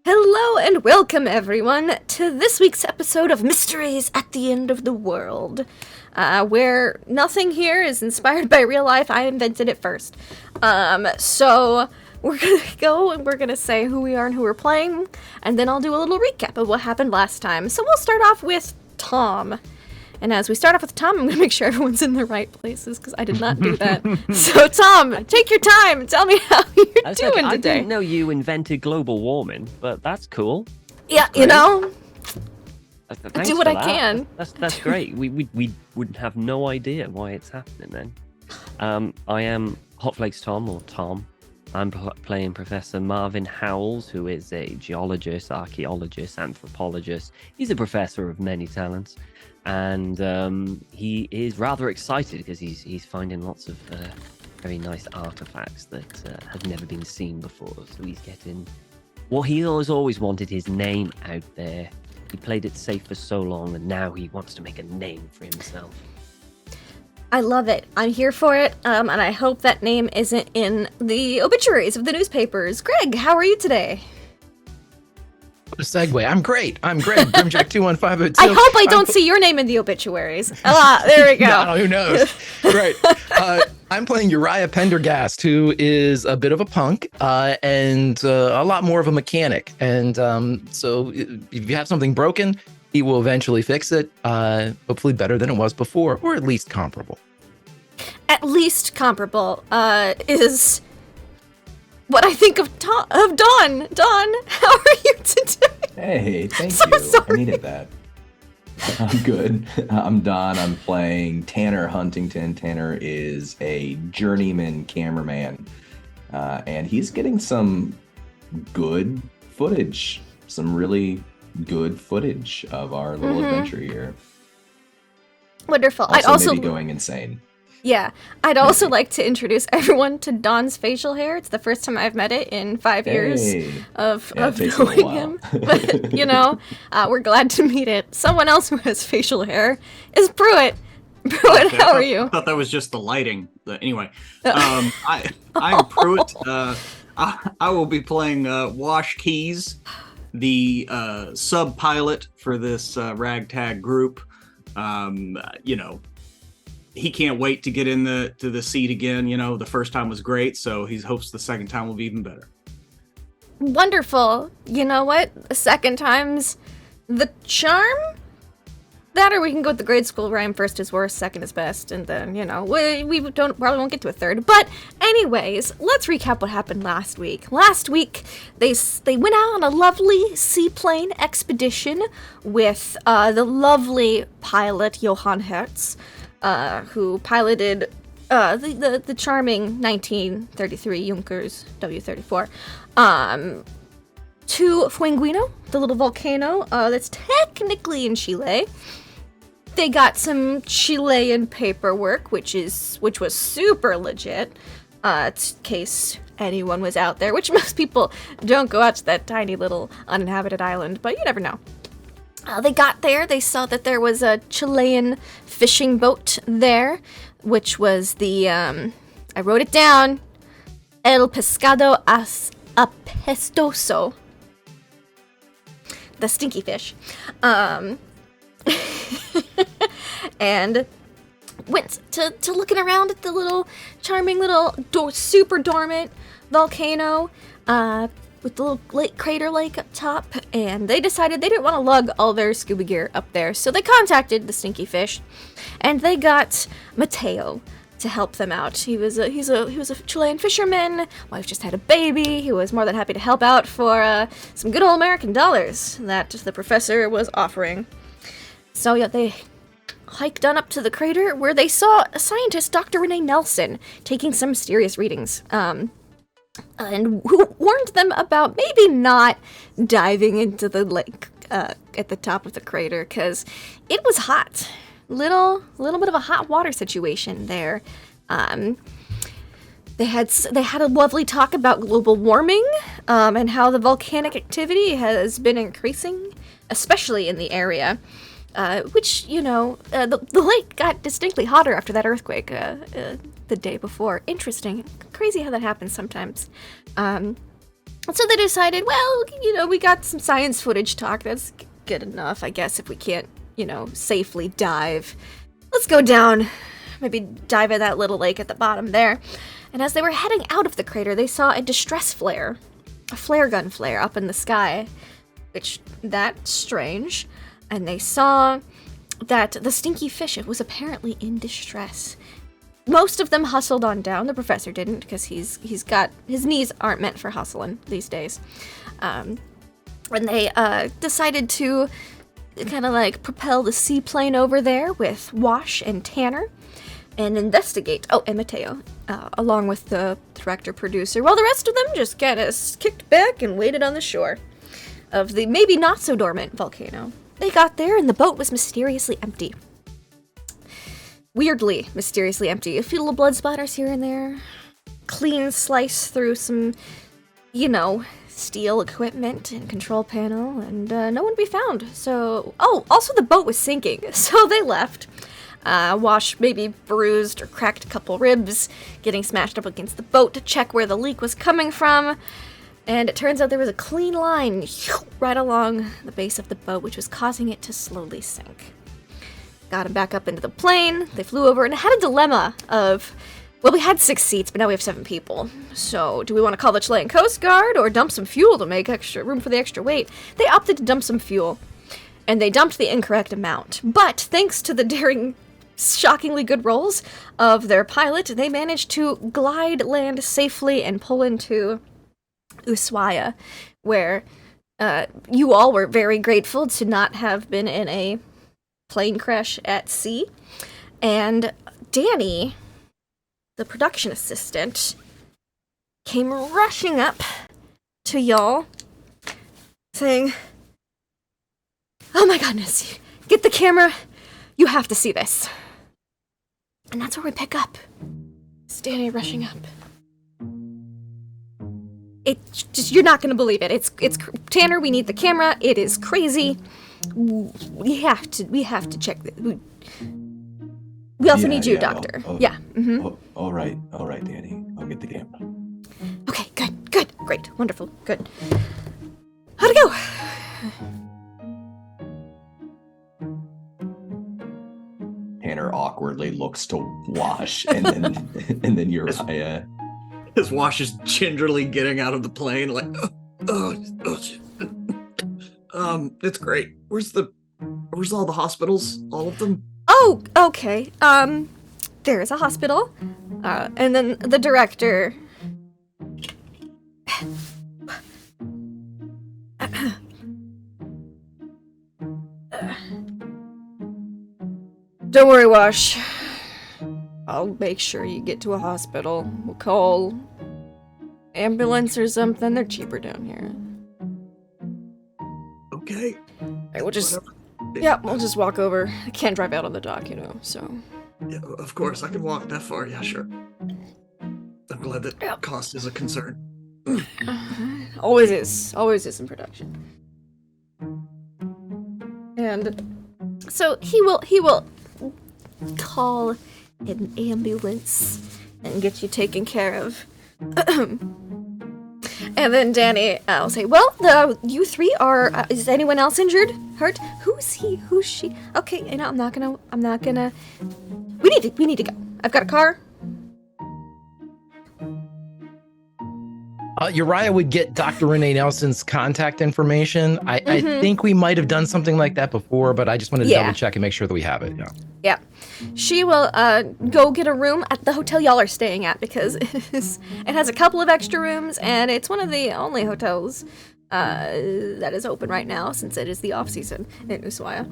Hello and welcome everyone to this week's episode of Mysteries at the End of the World, where nothing here is inspired by real life. I invented it first. So we're gonna go and we're gonna say who we are and who we're playing, and then I'll do a little recap of what happened last time. So we'll start off with Tom. And as we start off with Tom, I'm going to make sure everyone's in the right places, because I did not do that. So, Tom, take your time and tell me how you're doing today. I didn't know you invented global warming, but that's cool. Yeah, you know, I do what I that. can. That's great. We would have no idea why it's happening then. I am Hot Flakes Tom, or Tom. I'm playing Professor Marvin Howells, who is a geologist, archaeologist, anthropologist. He's a professor of many talents. And he is rather excited because he's finding lots of very nice artifacts that have never been seen before. So he's getting what he always wanted, his name out there. He played it safe for so long, and now he wants to make a name for himself. I love it. I'm here for it, and I hope that name isn't in the obituaries of the newspapers. Greg, how are you today? What a segue. I'm great. Grimjack 21502. I hope I don't see your name in the obituaries. There we go. No, who knows? Right. I'm playing Uriah Pendergast, who is a bit of a punk and a lot more of a mechanic. And so if you have something broken, he will eventually fix it, hopefully better than it was before, or at least comparable. At least comparable is what I think of Dawn. Dawn, how are you today? Hey, thank So you. sorry. I needed that. I'm good. I'm Don. I'm playing Tanner Huntington. Tanner is a journeyman cameraman, and he's getting some good footage, some really good footage of our little adventure here. Wonderful. Maybe going insane. Yeah, I'd also like to introduce everyone to Don's facial hair. It's the first time I've met it in 5 years of it takes a knowing while. him. But, you know, we're glad to meet it. Someone else who has facial hair is Pruitt. Pruitt, how are you? I thought that was just the lighting. But anyway, I'm Pruitt. I will be playing Wash Keys, the sub-pilot for this ragtag group. You know, he can't wait to get to the seat again. You know, the first time was great, so he hopes the second time will be even better. Wonderful. You know what? The second time's the charm? That, or we can go with the grade school rhyme: first is worst, second is best, and then, you know, we probably won't get to a third. But anyways, let's recap what happened last week. Last week, they went out on a lovely seaplane expedition with the lovely pilot Johann Hertz, who piloted the charming 1933 Junkers W-34 to Fuenguino, the little volcano that's technically in Chile. They got some Chilean paperwork, which was super legit, in case anyone was out there, which most people don't go out to that tiny little uninhabited island, but you never know. They got there, they saw that there was a Chilean fishing boat there, which was the, I wrote it down, El Pescado Apestoso, the stinky fish, and went to looking around at the little charming little super dormant volcano. with the little crater lake up top, and they decided they didn't want to lug all their scuba gear up there, so they contacted the Stinky Fish, and they got Mateo to help them out. He was a Chilean fisherman. Wife just had a baby. He was more than happy to help out for some good old American dollars that the professor was offering. So yeah, they hiked on up to the crater where they saw a scientist, Dr. Renee Nelson, taking some mysterious readings. And who warned them about maybe not diving into the lake at the top of the crater, because it was hot. Little bit of a hot water situation there. They had a lovely talk about global warming and how the volcanic activity has been increasing, especially in the area. Which, the lake got distinctly hotter after that earthquake the day before. Interesting. Crazy how that happens sometimes. So they decided, well, we got some science footage talk. That's good enough, I guess, if we can't, safely dive. Let's go down. Maybe dive at that little lake at the bottom there. And as they were heading out of the crater, they saw a distress flare. A flare gun flare up in the sky. Which, that's strange. And they saw that the Stinky Fish was apparently in distress. Most of them hustled on down. The professor didn't, because he's got his knees aren't meant for hustling these days. And they decided to kind of like propel the seaplane over there with Wash and Tanner and investigate. Oh, and Mateo, along with the director producer, while the rest of them just kind of kicked back and waited on the shore of the maybe not so dormant volcano. They got there and the boat was mysteriously empty. Weirdly mysteriously empty. A few little blood splatters here and there. Clean slice through some, steel equipment and control panel, and no one to be found. So, also the boat was sinking, so they left. Wash maybe bruised or cracked a couple ribs, getting smashed up against the boat to check where the leak was coming from. And it turns out there was a clean line right along the base of the boat, which was causing it to slowly sink. Got him back up into the plane. They flew over and had a dilemma of, well, we had 6 seats, but now we have 7 people. So do we want to call the Chilean Coast Guard or dump some fuel to make extra room for the extra weight? They opted to dump some fuel, and they dumped the incorrect amount. But thanks to the daring, shockingly good rolls of their pilot, they managed to glide, land safely, and pull into Ushuaia, where you all were very grateful to not have been in a plane crash at sea. And Danny, the production assistant, came rushing up to y'all, saying, "Oh my goodness, get the camera, you have to see this." And that's where we pick up. It's Danny rushing up. It's just, you're not gonna believe it. It's Tanner, we need the camera. It is crazy. We have to check this. We also need you, Doctor. Yeah. Mm-hmm. All right, Danny. I'll get the camera. Okay, good, great, wonderful, good. How'd it go? Tanner awkwardly looks to Wash, and then Uriah. As Wash is gingerly getting out of the plane, like, it's great. Where's all the hospitals? All of them? Oh, okay. There is a hospital. And then the director. Don't worry, Wash. I'll make sure you get to a hospital. We'll call ambulance or something. They're cheaper down here. Okay. Hey, we'll just walk over. I can't drive out on the dock, so. Yeah, of course, I can walk that far. Yeah, sure. I'm glad that cost is a concern. Always is in production. And so he will call an ambulance and get you taken care of. And then Danny will say, "Well, you 3 are. Is anyone else injured? Hurt? Who's he? Who's she? Okay, I'm not gonna. We need to go. I've got a car." Uriah would get Dr. Renee Nelson's contact information. I think we might have done something like that before, but I just wanted to double check and make sure that we have it. Yeah. Yeah. She will go get a room at the hotel y'all are staying at because it has a couple of extra rooms and it's one of the only hotels that is open right now since it is the off season in Ushuaia.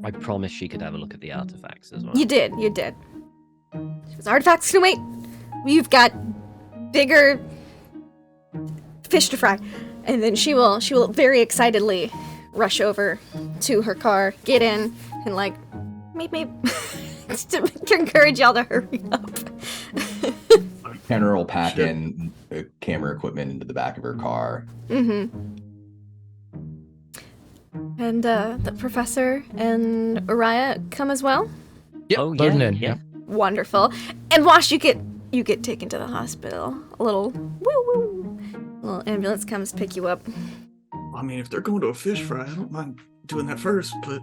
I promise she could have a look at the artifacts as well. You did. She goes, artifacts can wait. We've got bigger fish to fry. And then she will very excitedly rush over to her car, get in, and like, maybe to encourage y'all to hurry up. Tanner will pack in camera equipment into the back of her car. And the professor and Uriah come as well. Yep, loading in. Yeah. Wonderful. And Wash, you get taken to the hospital. A little woo. A little ambulance comes pick you up. I mean, if they're going to a fish fry, I don't mind doing that first, but...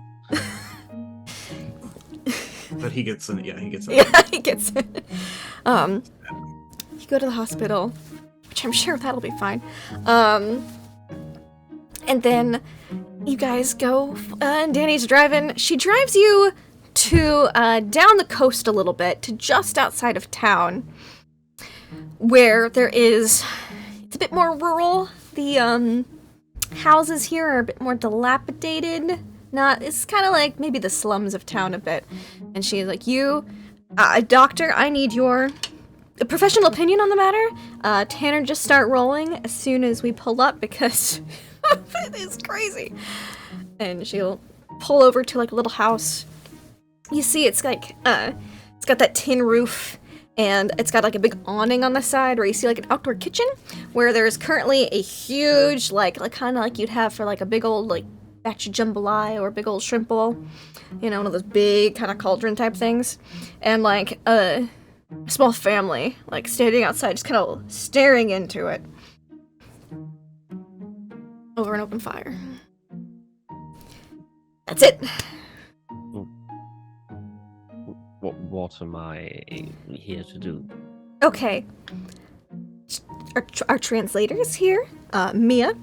But he gets in it. Yeah, he gets in it. Yeah, he gets it. You go to the hospital, which I'm sure that'll be fine. And then you guys go, and Danny's driving. She drives you to down the coast a little bit, to just outside of town, where there is, it's a bit more rural. The houses here are a bit more dilapidated. It's kind of like maybe the slums of town a bit. And she's like, doctor, I need your professional opinion on the matter. Tanner, just start rolling as soon as we pull up because it is crazy. And she'll pull over to like a little house. You see, it's like, it's got that tin roof and it's got like a big awning on the side where you see like an outdoor kitchen where there's currently a huge, like kind of like you'd have for like a big old like batch of jambalaya or a big old shrimp bowl, you know, one of those big kind of cauldron type things, and like a small family like standing outside just kind of staring into it over an open fire. That's it. What am I here to do? Okay. Our translator is here, Mia.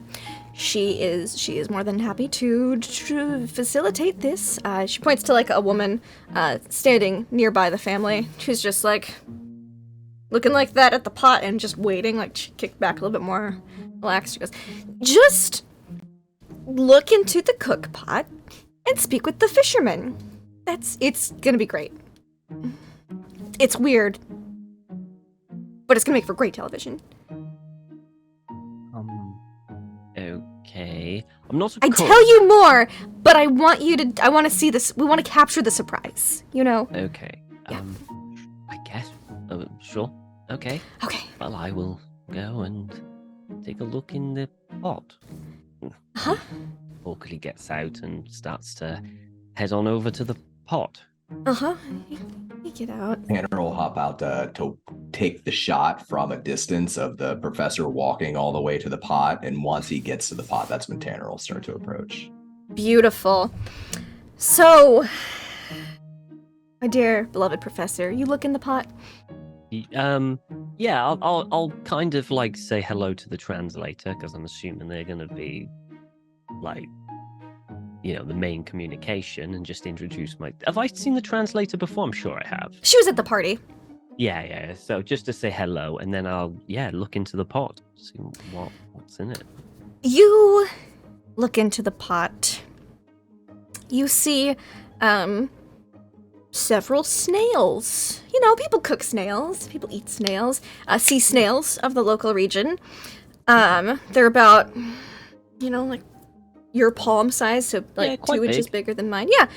She is more than happy to facilitate this. She points to like a woman standing nearby the family who's just like looking like that at the pot and just waiting, like she kicked back a little bit more relaxed. She goes, just look into the cook pot and speak with the fisherman. It's gonna be great. It's weird, but it's gonna make for great television. Okay. I'm not a I cook. tell you more, but I want to see this. We want to capture the surprise, you know? Okay. Yeah. I guess. Sure. Okay. Okay. Well, I will go and take a look in the pot. Uh-huh. Awkwardly gets out and starts to head on over to the pot. Uh-huh. You get out. Tanner will hop out to take the shot from a distance of the professor walking all the way to the pot. And once he gets to the pot, that's when Tanner will start to approach. Beautiful. So, my dear beloved professor, you look in the pot? Yeah, I'll kind of like say hello to the translator because I'm assuming they're going to be like, you know, the main communication, and just introduce Have I seen the translator before? I'm sure I have. She was at the party. Yeah. So just to say hello, and then I'll look into the pot, see what's in it. You look into the pot. You see, several snails. You know, people cook snails. People eat snails. Sea snails of the local region. They're about, you know, like your palm size, so like 2 inches bigger than mine. Yeah,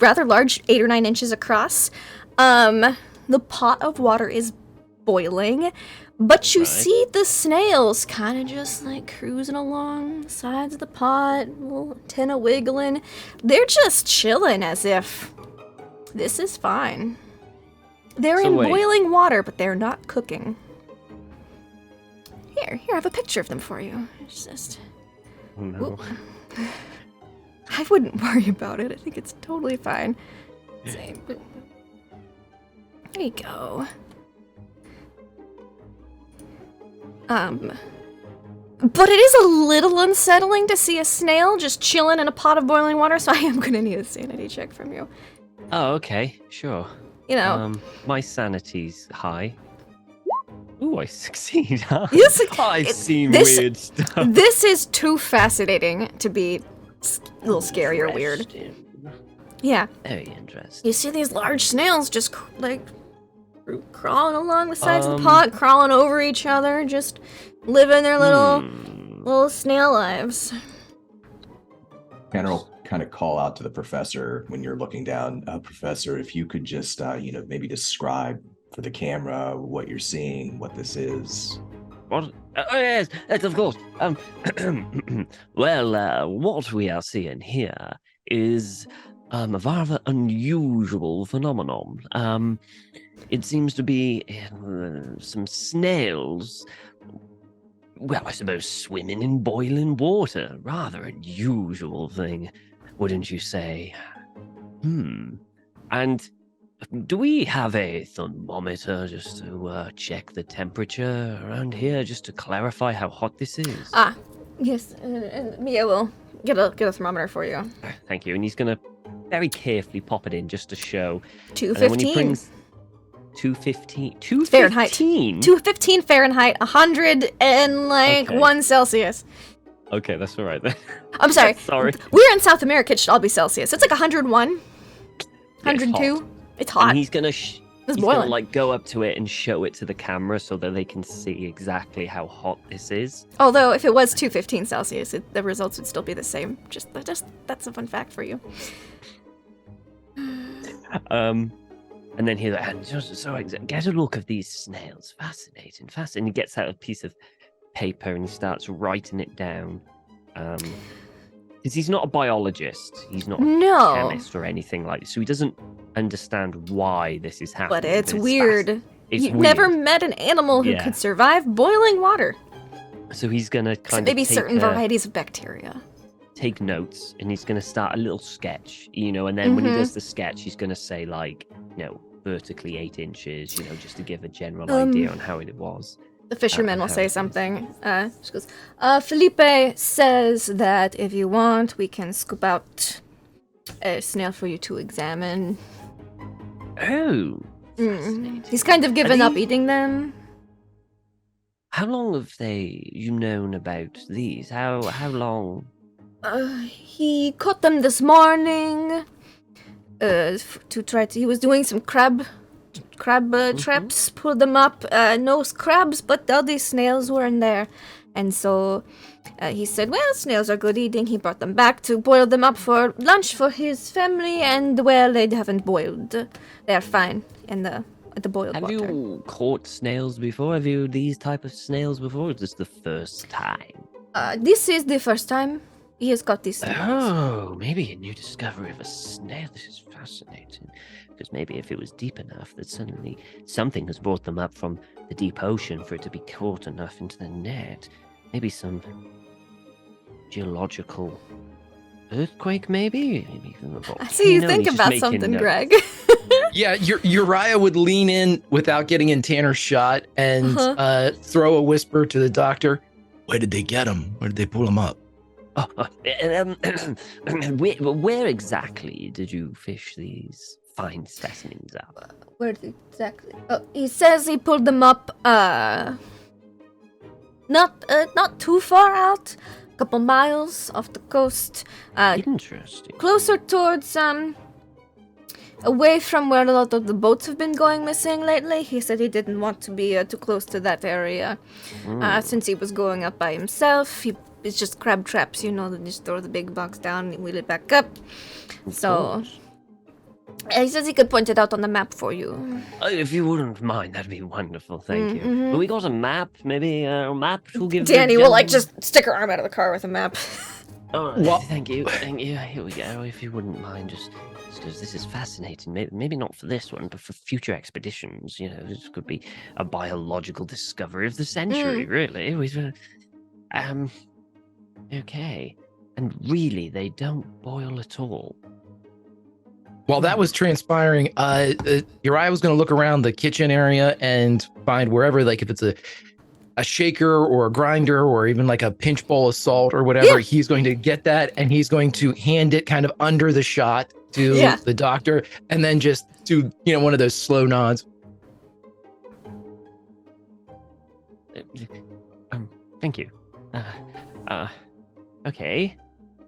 rather large, 8 or 9 inches across. The pot of water is boiling, but you see the snails kind of just like cruising along the sides of the pot, little antenna wiggling. They're just chilling as if this is fine. They're in boiling water, but they're not cooking. Here, I have a picture of them for you. It's just... No. I wouldn't worry about it. I think it's totally fine. Same. There you go. But it is a little unsettling to see a snail just chilling in a pot of boiling water, so I am gonna need a sanity check from you. Oh, okay, sure. You know, My sanity's high. Ooh, I succeed, huh? Yes, I've seen this- weird stuff. this is too fascinating to be a little scary or weird. Interesting. Yeah, Very interesting. you see these large snails just crawling along the sides of the Um, pot, crawling over each other, just living their little snail lives. Tanner will kind of call out to the professor when you're looking down. Professor, if you could just, maybe describe for the camera what you're seeing, what this is. What? Oh, yes, of course. Well, what we are seeing here is a rather unusual phenomenon. It seems to be some snails, well, I suppose swimming in boiling water. Rather unusual thing, wouldn't you say? And do we have a thermometer just to check the temperature around here, just to clarify how hot this is? Yes, Mia will get a thermometer for you. Thank you. And he's going to very carefully pop it in just to show. And then when he 215. brings 215. Fahrenheit. 215? 215 Fahrenheit, 101 Celsius. Okay, that's all right then. I'm sorry. Sorry. We're in South America. It should all be Celsius. It's like 101, 102. It's hot. And he's gonna It's he's boiling. gonna like go up to it and show it to the camera so that they can see exactly how hot this is. Although if it was 215 Celsius, the results would still be the same. Just that's a fun fact for you. And then get a look of these snails. Fascinating. He gets out a piece of paper and he starts writing it down. Because he's not a biologist. He's not a No. chemist or anything like that. So he doesn't understand why this is happening. But it's weird. It's You've weird. never met an animal who Yeah. could survive boiling water. So he's gonna So kind maybe of certain varieties of bacteria. take notes, and he's gonna start a little sketch, and then when he Mhm. does the sketch, he's gonna say like, vertically 8 inches, just to give a general idea on how it was. The fisherman will how say it is. something. She goes, Felipe says that if you want, we can scoop out a snail for you to examine. Oh, fascinating. He's kind of given up they- eating them. How long have you known about these? How long? He caught them this morning. He was doing some crab traps, pulled them up. No crabs, but all these snails were in there. And so he said, well, snails are good eating. He brought them back to boil them up for lunch for his family, and, well, they haven't boiled. They're fine in the boiled Have water. you caught snails before? Have you these type of snails before? Or is this the first time? This is the first time he has got these snails. Oh, maybe a new discovery of a snail. This is fascinating. Because maybe if it was deep enough that suddenly something has brought them up from the deep ocean for it to be caught enough into the net. Maybe some geological earthquake, maybe even a volcano. I see you think He's just about making something, notes. Greg. Yeah, Uriah would lean in without getting in Tanner's shot and throw a whisper to the doctor. Where did they get him? Where did they pull him up? Where exactly did you fish these fine specimens up? Where exactly? Oh, he says he pulled them up. Not too far out. A couple miles off the coast. Interesting. Closer towards away from where a lot of the boats have been going missing lately. He said he didn't want to be too close to that area. Since he was going up by himself, it's just crab traps, they just throw the big box down and wheel it back up. So he says he could point it out on the map for you. If you wouldn't mind, that'd be wonderful. Thank you. Mhm. But we got a map, maybe a map to give. Danny the will like gentleman- just stick her arm out of the car with a map. Oh, Well- thank you. Here we go. If you wouldn't mind, just because this is fascinating. Maybe not for this one, but for future expeditions. This could be a biological discovery of the century. Really. Okay. And really, they don't boil at all. While that was transpiring, Uriah was going to look around the kitchen area and find wherever, like if it's a a shaker or a grinder or even like a pinch bowl of salt or whatever, he's going to get that and he's going to hand it kind of under the shot to the doctor and then just do, one of those slow nods. Thank you. Okay.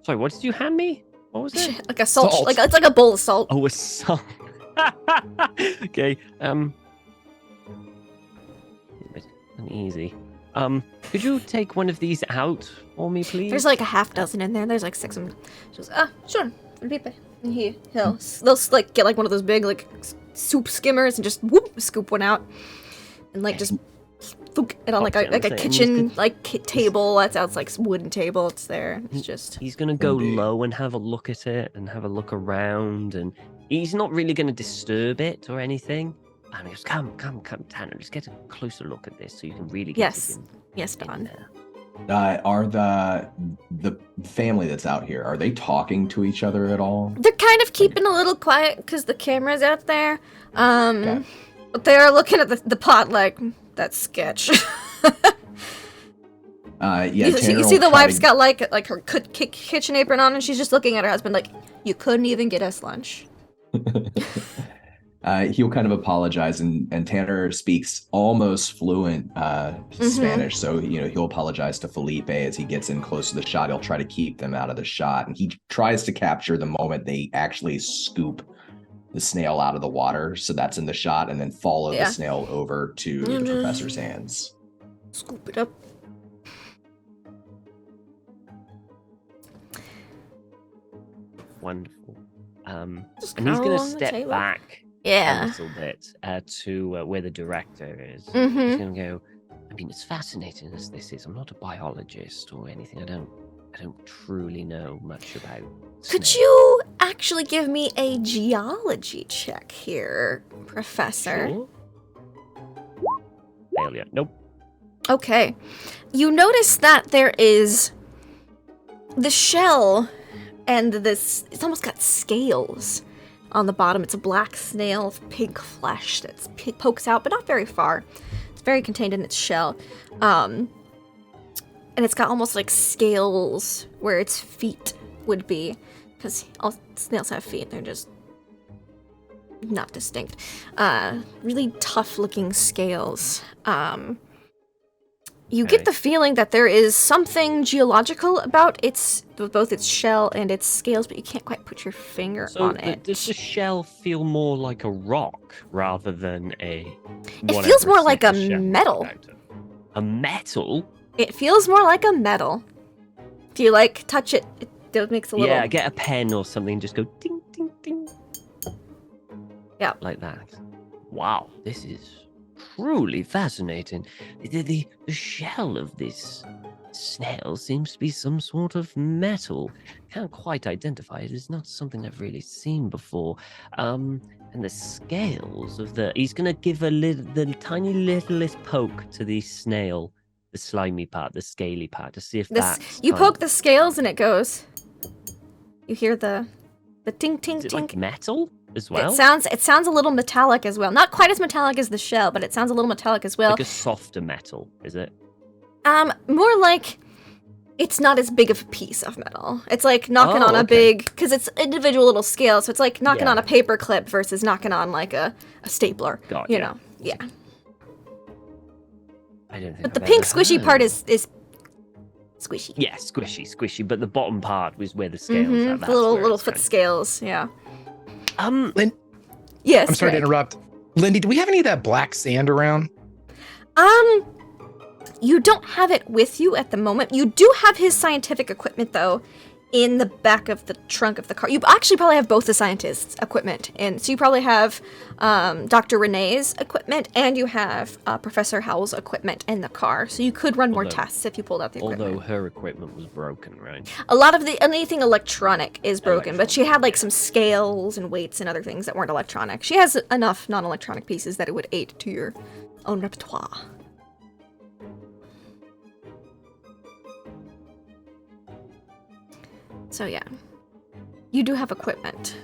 Sorry, what did you hand me? What was it? Like a salt. Like it's like a bowl of salt. Oh, a salt. Okay. Uneasy. Could you take one of these out for me, please? There's like a half dozen in there. There's like 6 of them. She goes, sure. And they'll like get like one of those big like soup skimmers and just whoop scoop one out, and like just thunk it on like a kitchen table. That's out. It's like wooden table. It's there. It's just. He's gonna go low and have a look at it and have a look around, and he's not really gonna disturb it or anything. And he goes, come, Tanner, let's get a closer look at this so you can really get it in. Yes, Don. Are the family that's out here, are they talking to each other at all? They're kind of keeping a little quiet because the camera's out there. But they're looking at the pot like, that's sketch. You see the wife's got like her kitchen apron on and she's just looking at her husband like, you couldn't even get us lunch. He'll kind of apologize, and Tanner speaks almost fluent Spanish, so he'll apologize to Felipe as he gets in close to the shot. He'll try to keep them out of the shot, and he tries to capture the moment they actually scoop the snail out of the water, so that's in the shot, and then follow the snail over to the professor's hands. Scoop it up. Wonderful. And he's gonna step back. A little bit to where the director is. He's gonna go, I mean, as fascinating as this is, I'm not a biologist or anything. I don't truly know much about snails. Could you actually give me a geology check here, Professor? Sure. Failure. Nope. Okay. You notice that there is the shell and it's almost got scales on the bottom. It's a black snail with pink flesh that pokes out, but not very far. It's very contained in its shell. And it's got almost like scales where its feet would be, because all snails have feet. They're just not distinct. Really tough looking scales. You get the feeling that there is something geological about both its shell and its scales, but you can't quite put your finger on it. Does the shell feel more like a rock rather than It feels more like a metal. A metal? It feels more like a metal. If you touch it, it makes a little. Yeah, get a pen or something. Just go ding, ding, ding. Yeah, like that. Wow, this is truly fascinating. The shell of this snail seems to be some sort of metal. Can't quite identify it. It's not something I've really seen before. And the scales of he's gonna give the tiny littlest poke to the snail, the slimy part, the scaly part, to see if you poke the scales and it goes. You hear the ting ting ting. Like metal as well? It sounds a little metallic as well. Not quite as metallic as the shell, but it sounds a little metallic as well. Like a softer metal, is it? More like it's not as big of a piece of metal. It's like knocking on a big, because it's individual little scales, so it's like knocking on a paper clip versus knocking on like a stapler. You know, yeah. I don't think. But the pink squishy part is squishy. Yeah, squishy. But the bottom part was where the scales are. The little foot scales. Yeah. Yes. I'm sorry to interrupt. Lindy, do we have any of that black sand around? You don't have it with you at the moment. You do have his scientific equipment, though, in the back of the trunk of the car. You actually probably have both the scientists' equipment. And so you probably have Dr. Renee's equipment, and you have Professor Howell's equipment in the car. So you could run more tests if you pulled out the equipment. Although her equipment was broken, right? A lot of anything electronic is broken, but she had like some scales and weights and other things that weren't electronic. She has enough non-electronic pieces that it would aid to your own repertoire. So yeah, you do have equipment.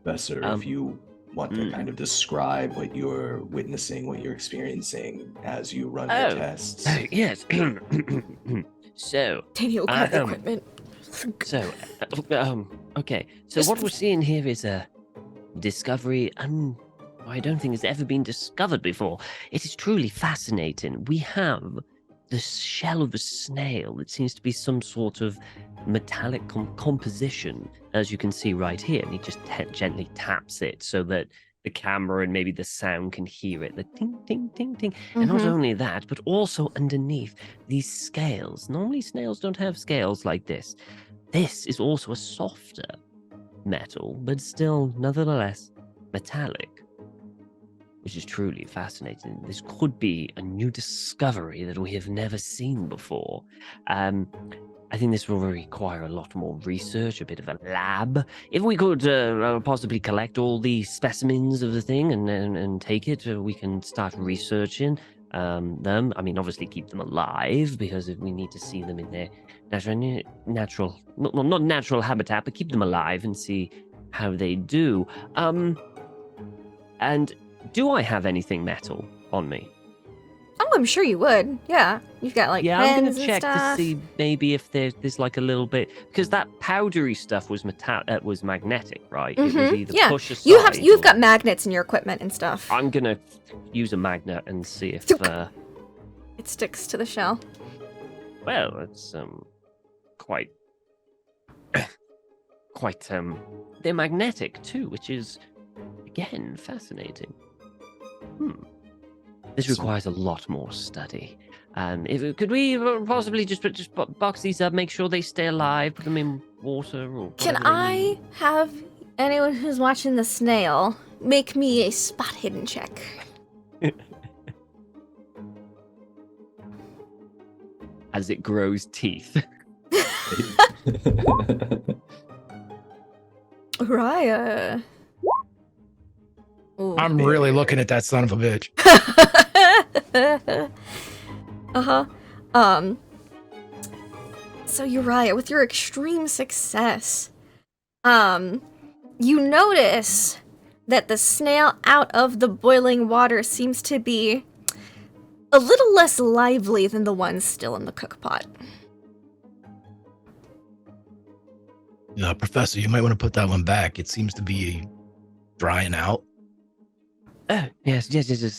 Professor, if you want to kind of describe what you're witnessing, what you're experiencing as you run your Oh. tests? Yes. So, Daniel, grab the Um, equipment. so, okay. So what we're seeing here is a discovery, I don't think it's ever been discovered before. It is truly fascinating. We have the shell of a snail. It seems to be some sort of metallic composition, as you can see right here. And he just gently taps it so that the camera and maybe the sound can hear it. The ting, ting, ting, ting. And not only that, but also underneath these scales. Normally snails don't have scales like this. This is also a softer metal, but still, nevertheless, metallic, which is truly fascinating. This could be a new discovery that we have never seen before. I think this will require a lot more research, a bit of a lab. If we could possibly collect all the specimens of the thing and take it, we can start researching them. I mean, obviously keep them alive because we need to see them in their natural, not natural habitat, but keep them alive and see how they do. And do I have anything metal on me? Oh, I'm sure you would. Yeah, you've got like Yeah, I'm pens gonna check and stuff. to see maybe if there's like a little bit, because that powdery stuff was was magnetic, right? It was either Yeah, push aside. you've or- got magnets in your equipment and stuff. I'm gonna use a magnet and see if. It sticks to the shell. Well, it's quite quite they're magnetic too, which is again fascinating. This requires a lot more study. Could we possibly just box these up, make sure they stay alive, put them in water, or Can whatever they I need? have anyone who's watching the snail make me a spot hidden check? As it grows teeth. Raya. Ooh. I'm really looking at that son of a bitch. Uh-huh. So Uriah, with your extreme success, you notice that the snail out of the boiling water seems to be a little less lively than the one still in the cookpot. Professor, you might want to put that one back. It seems to be drying out. Oh, yes.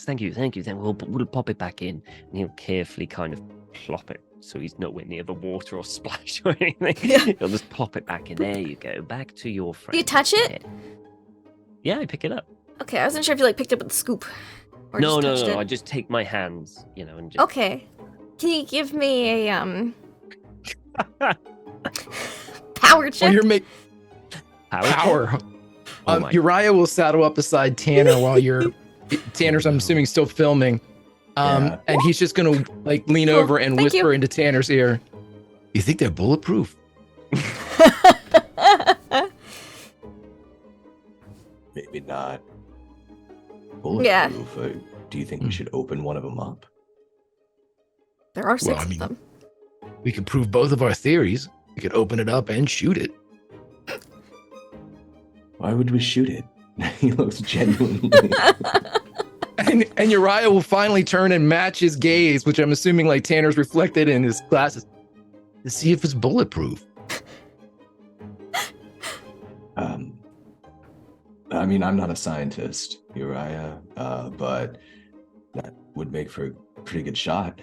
Thank you. Then we'll pop it back in, and he'll carefully kind of plop it so he's nowhere near the water or splash or anything. Yeah. He'll just plop it back in. There you go. Back to your friend. Do you touch it? Yeah, I pick it up. Okay, I wasn't sure if you picked it up with a scoop. Or No. just touched it. I just take my hands, and just. Okay. Can you give me a power check? Well, you're making Power. power. Oh my- Uriah will saddle up beside Tanner while Tanner's, I'm assuming, still filming. Yeah. And he's just gonna lean Cool. over and Thank whisper you. into Tanner's ear. You think they're bulletproof? Maybe not. Yeah. Bulletproof. Do you think we should open one of them up? There are six I mean- of them. We could prove both of our theories. We could open it up and shoot it. Why would we shoot it? He looks genuinely. And Uriah will finally turn and match his gaze, which I'm assuming Tanner's reflected in his glasses, to see if it's bulletproof. I mean, I'm not a scientist, Uriah, but that would make for a pretty good shot.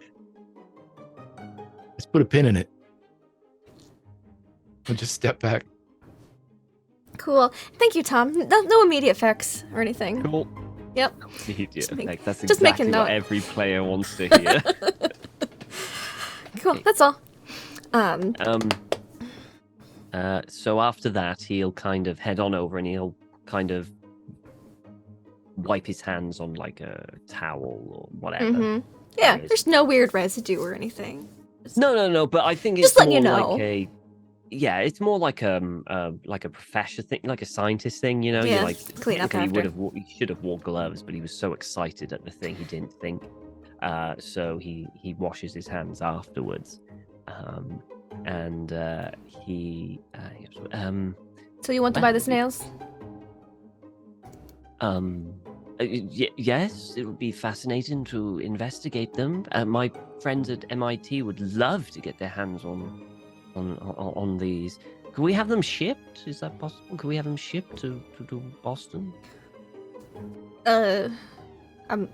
Let's put a pin in it. I'll just step back. Cool. Thank you, Tom. No immediate effects or anything. Cool. Yep. Immediate Just make- effect. That's just make a exactly what note. every player wants to hear. Cool. That's all. So after that, he'll kind of head on over and he'll kind of wipe his hands on a towel or whatever. Yeah, Anyways. there's no weird residue or anything. No, but I think it's Just letting more you know. like a. Yeah, it's more like a professor thing, like a scientist thing, Yeah, You clean up technically after. He should have worn gloves, but he was so excited at the thing he didn't think. So he washes his hands afterwards, and he. So you want to buy the snails? Yes, it would be fascinating to investigate them. My friends at MIT would love to get their hands on these. Could we have them shipped? Is that possible? Could we have them shipped to Boston? You can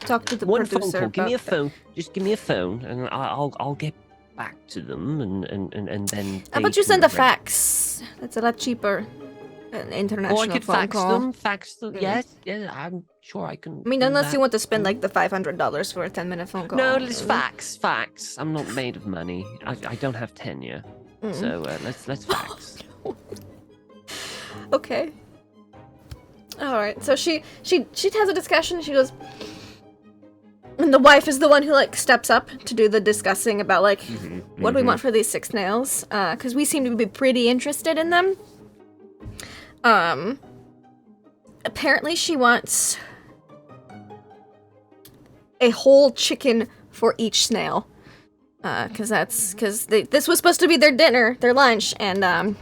talk to the One phone producer call. Give me a about that. phone. Just give me a phone, and I'll get back to them, and then. How about you send a fax? That's a lot cheaper. An international I could phone fax call. them. Fax them. Yes, I'm sure I can. I mean, do unless that. you want to spend like the $500 for a 10-minute phone call. No, let's fax. I'm not made of money. I don't have tenure, so let's fax. Okay. All right. So she has a discussion. She goes, and the wife is the one who like steps up to do the discussing about like what do we want for these 6 snails? Because we seem to be pretty interested in them. Apparently she wants a whole chicken for each snail. Because this was supposed to be their dinner, their lunch, and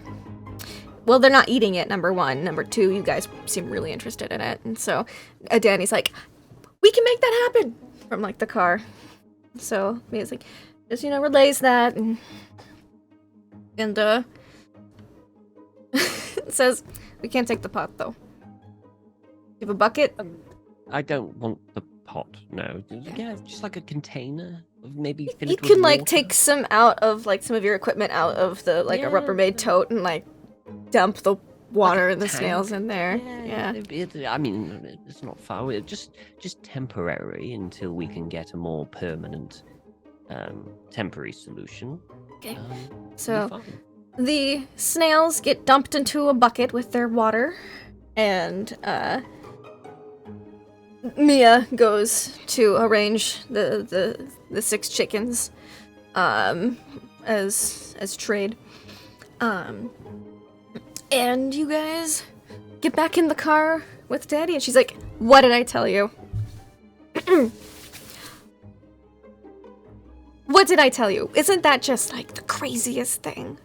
well, they're not eating it, number one. Number two, you guys seem really interested in it. And so Danny's like, we can make that happen from like the car. So Mia's like, just, relays that and says, we can't take the pot though. You have a bucket? I don't want the pot. No, yeah, just like a container. Maybe fill You it with can like water. take some out of like some of your equipment out of the like a Rubbermaid tote and like dump the water and the tank. snails in there. Yeah. I mean, it's not far. We're just temporary until we can get a more permanent, temporary solution. Okay. It'll So be fine. the snails get dumped into a bucket with their water, and Mia goes to arrange the 6 chickens as trade. And you guys get back in the car with Daddy, and she's like, what did I tell you? What did I tell you? Isn't that just like the craziest thing?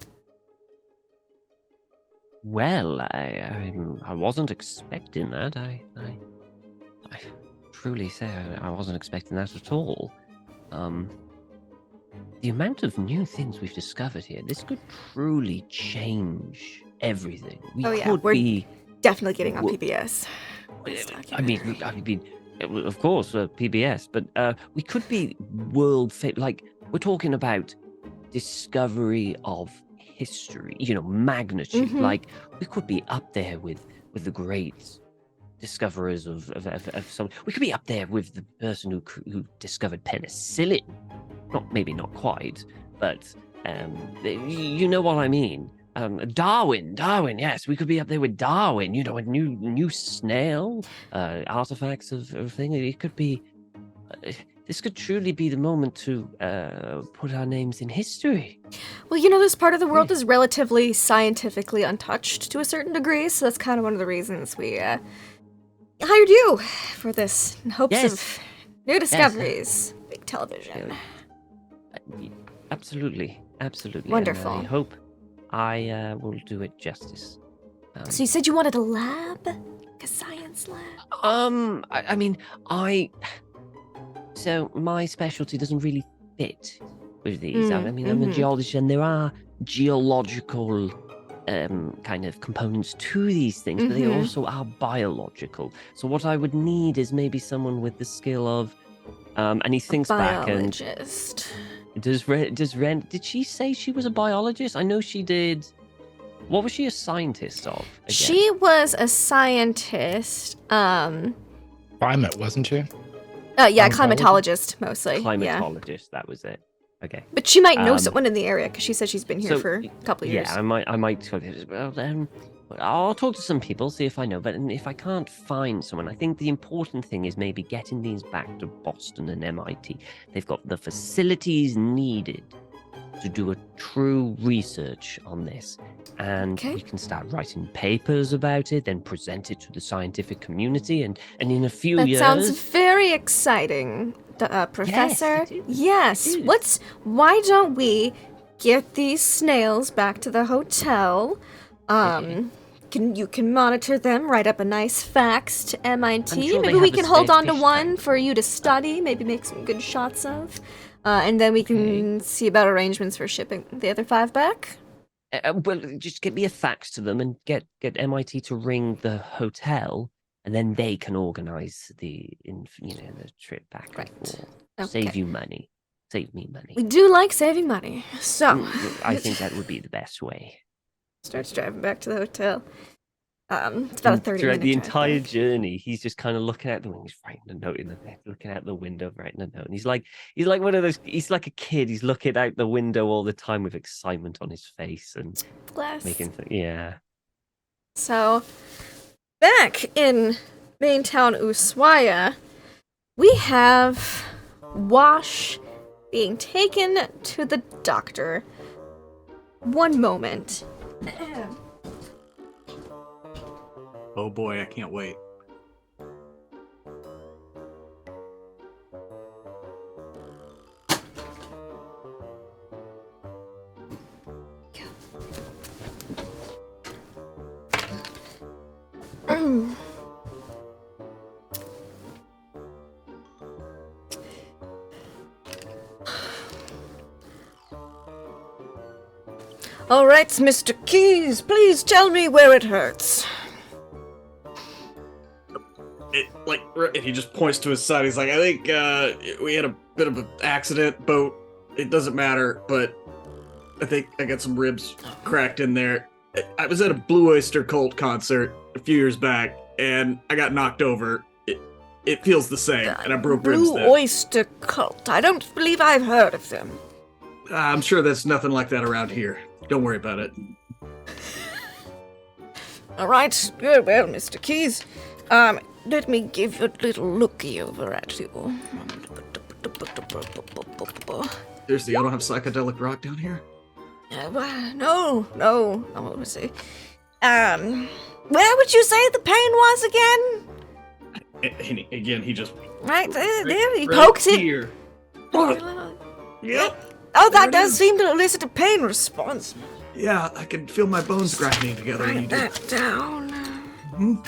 Well, I wasn't expecting that. I truly say I wasn't expecting that at all. The amount of new things we've discovered here, this could truly change everything. We could we're definitely getting on Well, PBS. I mean, of course, PBS, but we could be world famous. Like, we're talking about discovery of history, magnitude. Mhm. Like, we could be up there with the great discoverers of some. We could be up there with the person who discovered penicillin. Maybe not quite, but you know what I mean. Darwin, yes, we could be up there with Darwin. A new snail, artifacts of things. It could be. This could truly be the moment to put our names in history. Well, this part of the world is relatively scientifically untouched to a certain degree, so that's kind of one of the reasons we hired you for this in hopes of new discoveries. Big television. Absolutely. Wonderful. And I hope I will do it justice. So you said you wanted a lab? Like a science lab? So my specialty doesn't really fit with these. I'm a mhm. geologist, and there are geological kind of components to these things, but they Mhm. also are biological. So what I would need is maybe someone with the skill of, and he thinks back and Biologist. did she say she was a biologist? I know she did. What was she a scientist of? Again? She was a scientist. Climate, wasn't she? Yeah, Climatologist? climatologist mostly. Yeah. Climatologist. That was it. Okay. But she might know Um, someone in the area because she said she's been here so, for a couple of years. Yeah, I might. Well, then I'll talk to some people, see if I know. But if I can't find someone, I think the important thing is maybe getting these back to Boston and MIT. They've got the facilities needed to do a true research on this, and Okay. we can start writing papers about it, then present it to the scientific community, and in a few That years. sounds very exciting, Professor. it is. Yes. It is. Why don't we get these snails back to the hotel? You can monitor them, write up a nice fax to MIT. I'm sure they Maybe we have a can hold spare on to fish one tank. for you to study, maybe make some good shots of. And then we can see about arrangements for shipping the other 5 back. Well, just get me a fax to them and get MIT to ring the hotel, and then they can organize the trip back and Right. forth. Okay. Save you money. Save me money. We do like saving money, so... I think that would be the best way. Starts driving back to the hotel. It's about a 30-minute Throughout the drive entire back. journey, he's just kind of looking out the window. He's writing a note in the looking out the window, writing a note. And he's like one of those. He's like a kid. He's looking out the window all the time with excitement on his face and Bless. yeah. So, back in main town Ushuaia, we have Wash being taken to the doctor. One moment. Oh boy, I can't wait. All right, Mr. Keys, please tell me where it hurts. And he just points to his side. He's like, I think we had a bit of an accident, boat. It doesn't matter, but I think I got some ribs cracked in there. I was at a Blue Oyster Cult concert a few years back, and I got knocked over. It feels the same, and I broke ribs Blue there. Oyster Cult. I don't believe I've heard of them. I'm sure there's nothing like that around here. Don't worry about it. All right, good. Well, Mr. Keys, let me give a little looky over at you. Seriously, y'all don't have psychedelic rock down here? No. Let me see. Where would you say the pain was again? And again, he just Right there. He pokes it. here. Yep. Oh, There that it does is. seem to elicit a pain response. Yeah, I can feel my bones grinding together when you Write do. that down. Mhm.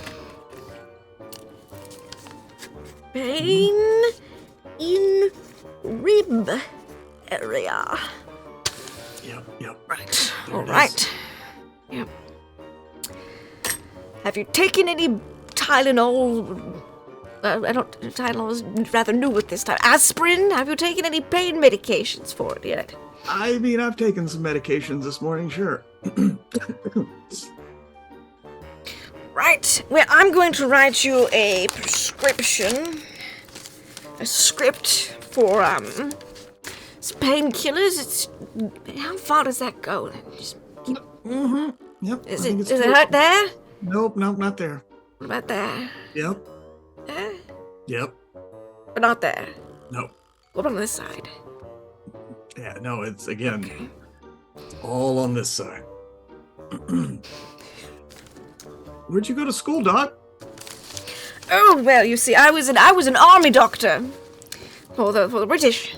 Pain in rib area. Yep. Right. There All it right. Yep. Have you taken any Tylenol? Tylenol is rather new at this time. Aspirin? Have you taken any pain medications for it yet? I mean, I've taken some medications this morning, sure. Right. Well, I'm going to write you a prescription. A script for, some painkillers. It's... How far does that go? Just keep... Mm-hmm. Yep. Is I think it... it's Does it true. hurt there? Nope, not there. What about there? Yep. There? Yep. But not there. No. What about on this side? Yeah, no, it's again all on this side. Where'd you go to school, Doc? Oh, well, you see, I was an army doctor. For the British.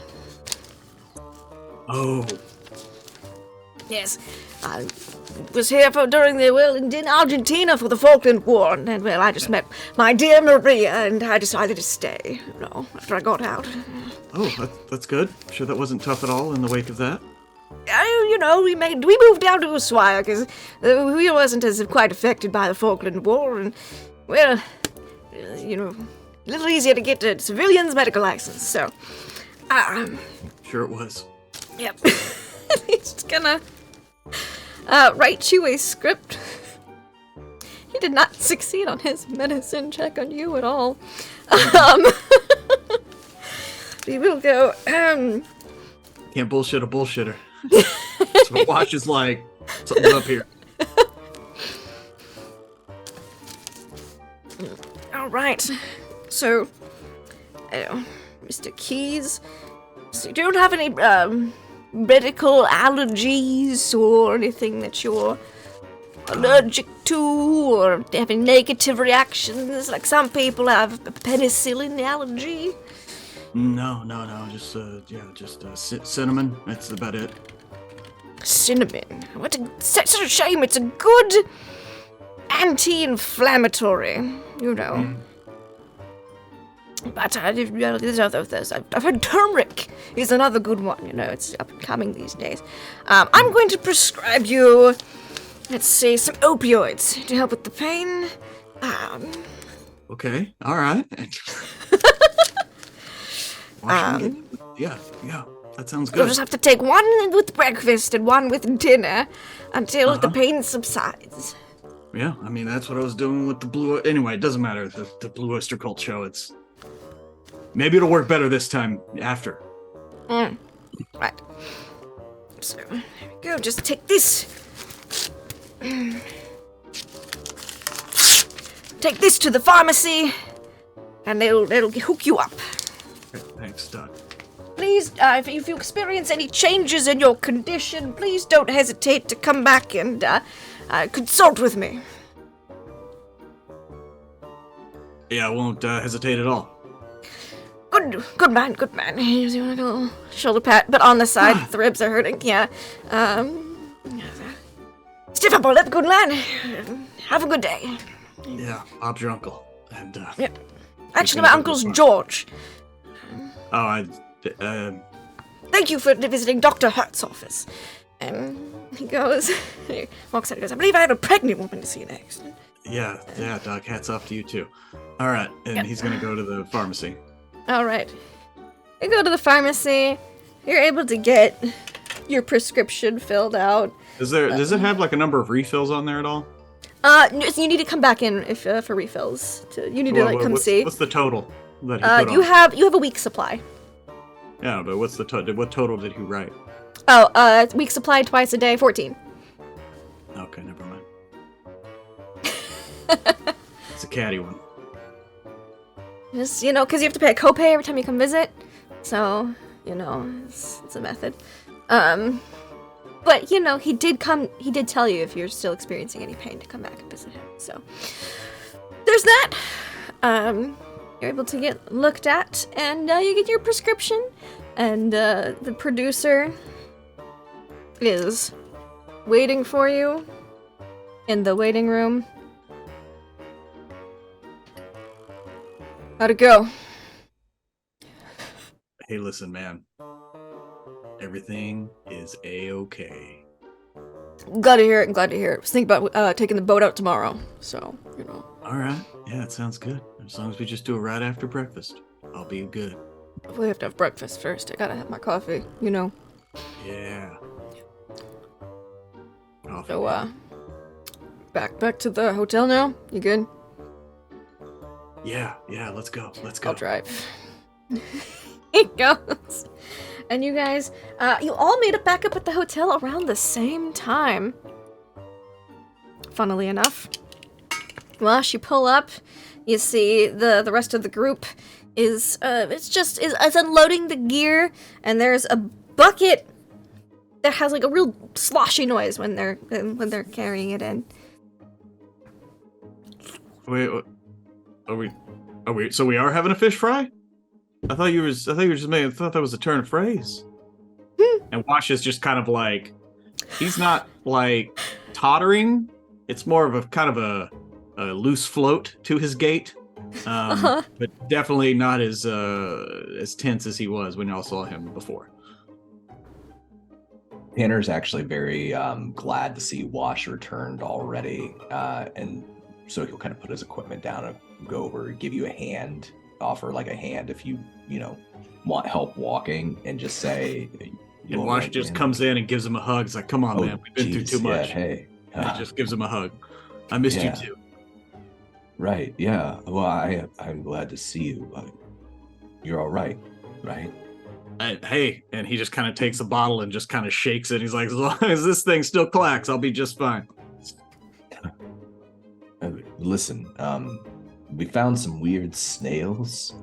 Oh. Yes. I was here during in Argentina for the Falkland War, and well, I just met my dear Maria, and I decided to stay, after I got out. Oh, that's good. Sure that wasn't tough at all in the wake of that? We moved down to Ushuaia, because we wasn't as quite affected by the Falkland War, and, well, a little easier to get a civilian's medical license, so, Sure it was. yep. He's gonna write you a script. He did not succeed on his medicine check on you at all. We will go, Can't bullshit a bullshitter. That's what Watch is like. Something's up here. all right. So, Mr. Keys, so you don't have any, medical allergies or anything that you're allergic to or have any negative reactions? Like some people have a penicillin allergy. No. Just cinnamon. That's about it. Cinnamon. What such a shame. It's a good anti-inflammatory, you know. But there's others. I've heard turmeric is another good one. You know, it's up and coming these days. I'm going to prescribe you, let's see, some opioids to help with the pain. Okay, all right. Yeah, that sounds You'll good. just have to take one with breakfast and one with dinner until the pain subsides. Yeah, I mean, that's what I was doing with the blue. Anyway, it doesn't matter. The Blue Oyster Cult show, maybe it'll work better this time after. Right. So, there we go. Just take this. Take this to the pharmacy, and it'll hook you up. Okay, thanks, Doc. Please, if you experience any changes in your condition, please don't hesitate to come back and consult with me. Yeah, I won't hesitate at all. Good man. Here's you want a little shoulder pat, but on the side, the ribs are hurting. Yeah. Stiff upper lip, good lad. Have a good day. Yeah, Bob's your uncle. And, Yep. Actually, my uncle's George. Thank you for visiting Dr. Hurt's office. He walks out and goes, I believe I have a pregnant woman to see next. yeah, Doc, hats off to you, too. All right, and he's going to go to the pharmacy. All right. You go to the pharmacy. You're able to get your prescription filled out. Does it have, like, a number of refills on there at all? You need to come back in if for refills. You need to come see. What's the total that he put on? You have a week's supply. Yeah, but what's the what total did he write? Oh, week supply twice a day, 14. Okay, never mind. It's a catty one. Just, because you have to pay a copay every time you come visit. So, it's a method. But, he did tell you if you're still experiencing any pain to come back and visit him. So, there's that. You're able to get looked at, and you get your prescription. And the producer is waiting for you in the waiting room. How'd it go? Hey, listen, man. Everything is A-okay. Glad to hear it. I was thinking about taking the boat out tomorrow. So, All right. Yeah, it sounds good. As long as we just do it right after breakfast, I'll be good. We have to have breakfast first. I gotta have my coffee, Yeah. Coffee. So, back to the hotel now? You good? Yeah, let's go. I'll drive. He goes. And you guys, you all made it back up at the hotel around the same time. Funnily enough. Well, as you pull up, you see the rest of the group is unloading the gear, and there's a bucket that has like a real sloshy noise when they're carrying it in. Wait, are we? So we are having a fish fry? I thought you were just I thought that was a turn of phrase. And Wash is just kind of like, he's not like tottering. It's more of a kind of a loose float to his gait. But definitely not as tense as he was when y'all saw him before. Tanner's actually very glad to see Wash returned already, and so he'll kind of put his equipment down and go over, give you a hand, offer like a hand if you want help walking, and just say. And Wash just comes in and gives him a hug. It's like, come on, man, we've been through too much. Yeah, hey. And he just gives him a hug. I missed you too. Right, yeah. Well, I'm glad to see you. You're all right, right? Hey, and he just kind of takes a bottle and just kind of shakes it. He's like, as long as this thing still clacks, I'll be just fine. Listen, we found some weird snails.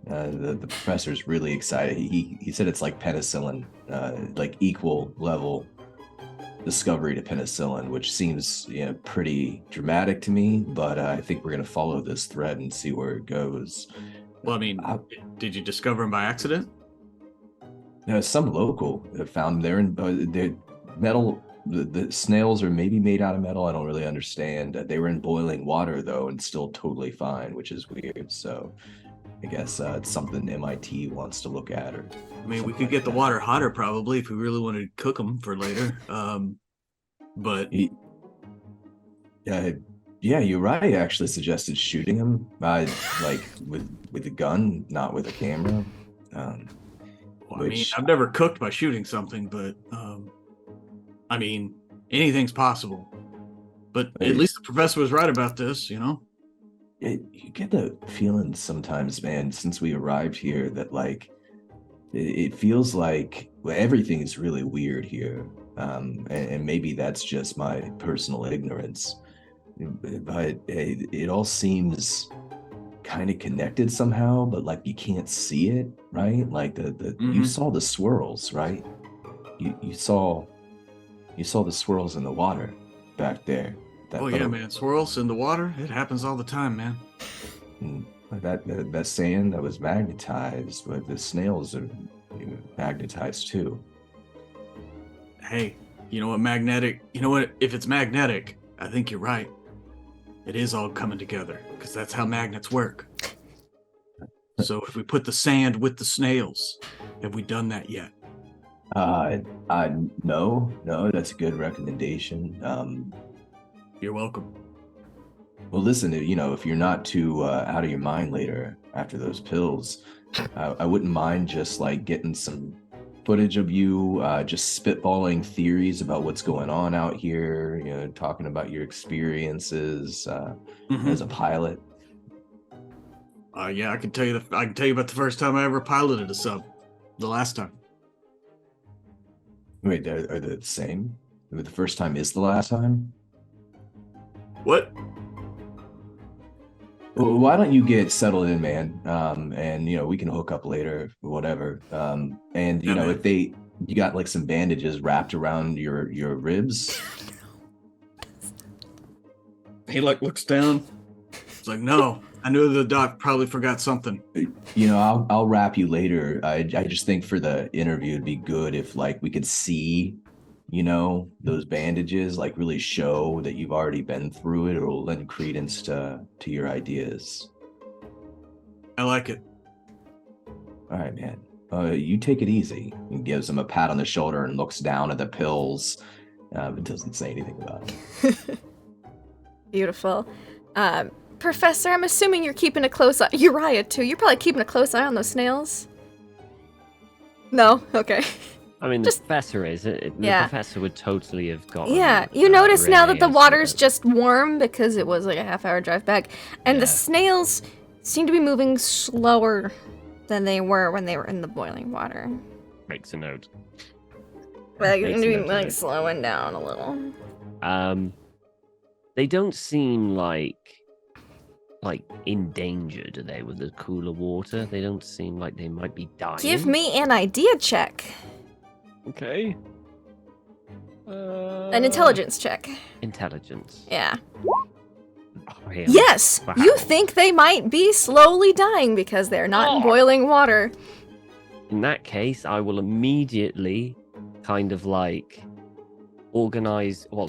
The professor's really excited. He said it's like penicillin, like equal level discovery to penicillin, which seems pretty dramatic to me, but I think we're going to follow this thread and see where it goes. Well, I mean, did you discover him by accident? Some local found them. They're metal the snails are maybe made out of metal. I don't really understand. They were in boiling water though, and still totally fine, which is weird. So I guess it's something MIT wants to look at. Or I mean, we could get the water hotter probably if we really wanted to cook them for later. But yeah, you're right. Actually, suggested shooting him, like with a gun, not with a camera. I mean, I've never cooked by shooting something, but I mean, anything's possible. But at least the professor was right about this, you know? You get the feeling sometimes, man, since we arrived here, that like it feels like everything is really weird here. And maybe that's just my personal ignorance. But it all seems kind of connected somehow, but like you can't see it, right? Like you saw the swirls, right? You saw the swirls in the water back there. Yeah, man, swirls in the water, it happens all the time, man. That sand that was magnetized, but the snails are magnetized too. Hey, you know what, if it's magnetic, I think you're right. It is all coming together, because that's how magnets work. So if we put the sand with the snails, have we done that yet? No, that's a good recommendation. You're welcome. Well, listen, if you're not too out of your mind later after those pills, I wouldn't mind just like getting some footage of you just spitballing theories about what's going on out here, talking about your experiences as a pilot. Yeah, I can tell you about the first time I ever piloted a sub. The last time. Wait, are they the same? The first time is the last time? What? Well, why don't you get settled in, man? And we can hook up later, whatever. And if you got like some bandages wrapped around your ribs. He like looks down. It's like, no, I knew the doc probably forgot something. I'll wrap you later. I just think for the interview it'd be good if like we could see, those bandages, like really show that you've already been through it. It'll lend credence to your ideas. I like it. All right, man. You take it easy. He gives him a pat on the shoulder and looks down at the pills, but doesn't say anything about it. Beautiful. Professor, I'm assuming you're keeping a close eye. Uriah, too. You're probably keeping a close eye on those snails. No? Okay. I mean, the professor is. The professor would totally have gotten... Yeah, you notice now that the water's just warm because it was like a half-hour drive back, and the snails seem to be moving slower than they were when they were in the boiling water. Makes a note. Like, they seem to be like slowing down a little. They don't seem like in danger, do they, with the cooler water? They don't seem like they might be dying. Give me an idea check. Okay. An intelligence check. Intelligence. Yeah. Oh, yeah. Yes! Wow. You think they might be slowly dying because they're not in boiling water. In that case, I will immediately kind of like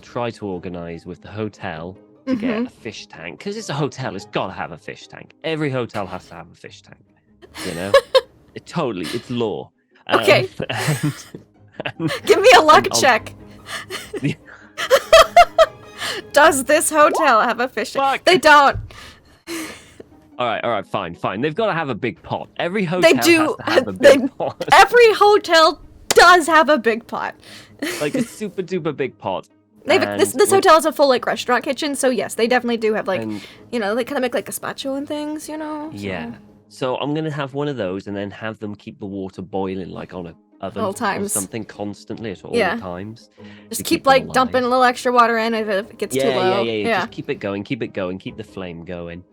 try to organize with the hotel to get a fish tank. Because it's a hotel, it's got to have a fish tank. Every hotel has to have a fish tank. It's law. Okay. Give me a luck check. Does this hotel have a fish tank? They don't. All right, fine. They've got to have a big pot. Every hotel has to have a big pot. Every hotel does have a big pot. Like a super duper big pot. This hotel has a full like restaurant kitchen, so yes, they definitely do have like, they kind of make like gazpacho and things, Yeah. So I'm gonna have one of those and then have them keep the water boiling like on a oven or something constantly at all times. Just keep like dumping a little extra water in if it gets too low. Yeah. Just keep it going, keep the flame going.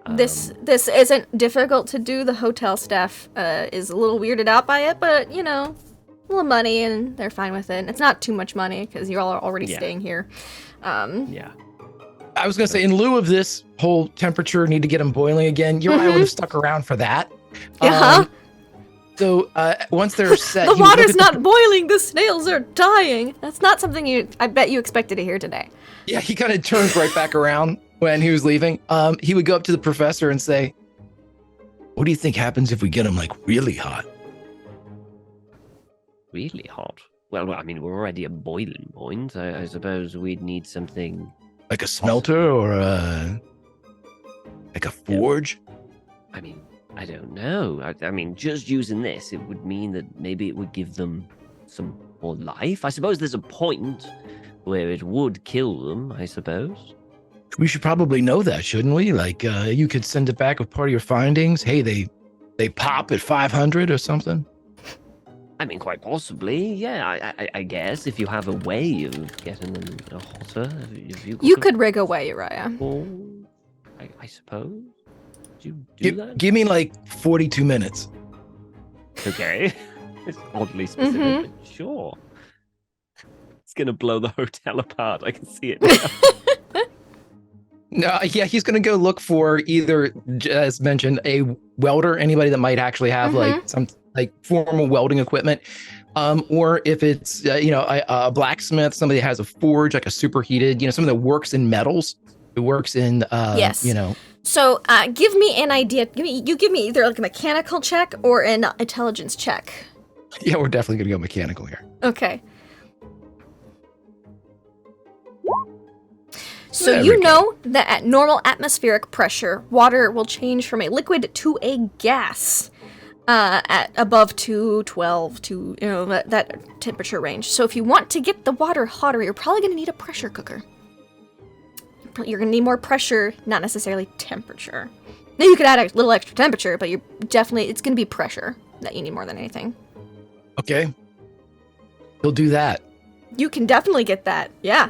This isn't difficult to do. The hotel staff is a little weirded out by it, but a little money and they're fine with it. It's not too much money because you all are already staying here. I was gonna say, in lieu of this whole temperature, need to get them boiling again. Uriah would have stuck around for that. So once they're set, The he would look water's at not boiling. The snails are dying. That's not something I bet you expected to hear today. Yeah, he kind of turns right back around when he was leaving. He would go up to the professor and say, "What do you think happens if we get them like really hot?" Really hot. Well, I mean, we're already at boiling point. I suppose we'd need something Like a smelter or like a forge? I mean, I don't know. I mean, just using this, it would mean that maybe it would give them some more life. I suppose there's a point where it would kill them, I suppose. We should probably know that, shouldn't we? Like, you could send it back with part of your findings. Hey, they pop at 500 or something. I mean, quite possibly. Yeah, I guess if you have a way of getting them hotter. If You could rig away, Uriah. Oh, I suppose. Do you do that? Give me like 42 minutes. Okay. It's oddly specific, but sure. It's going to blow the hotel apart. I can see it now. No, yeah, he's gonna go look for either, as mentioned, a welder, anybody that might actually have like some like formal welding equipment, or if it's a blacksmith, somebody that has a forge, like a superheated, somebody that works in metals, who works in Yes. So give me an idea. Give me either like a mechanical check or an intelligence check. Yeah, we're definitely gonna go mechanical here. Okay. So There you we go. know that at normal atmospheric pressure, water will change from a liquid to a gas at above 212 to that temperature range. So if you want to get the water hotter, you're probably going to need a pressure cooker. You're going to need more pressure, not necessarily temperature. Now you could add a little extra temperature, but it's going to be pressure that you need more than anything. Okay, he'll do that. You can definitely get that, yeah.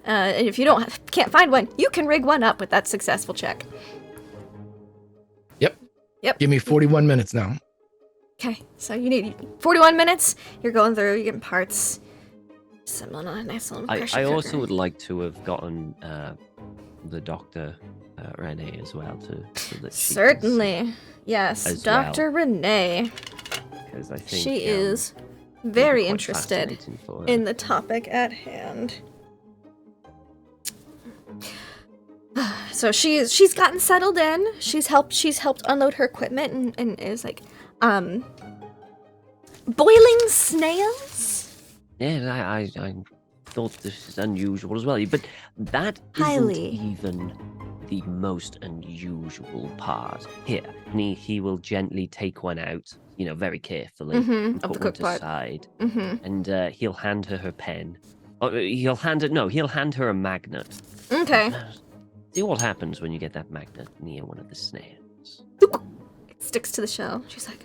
And if you can't find one, you can rig one up with that successful check. Yep. Give me 41 minutes now. Okay, so you need 41 minutes. You're going through, you're getting parts. Some nice little pressure I cooker. also would like to have gotten the Dr. Renee as well, so that she Certainly. Yes, as Dr. Renee. Because I think She is it'd very be quite interested fascinating for her. in the topic at hand. So she's gotten settled in. She's helped unload her equipment and is like, boiling snails? Yeah, I thought this is unusual as well, but that Highly. isn't even the most unusual part. Here, and he will gently take one out, very carefully, and of the put one cook to pot. side, Mm-hmm. and he'll hand her pen. Oh, he'll hand her a magnet. Okay. See what happens when you get that magnet near one of the snails. It sticks to the shell. She's like,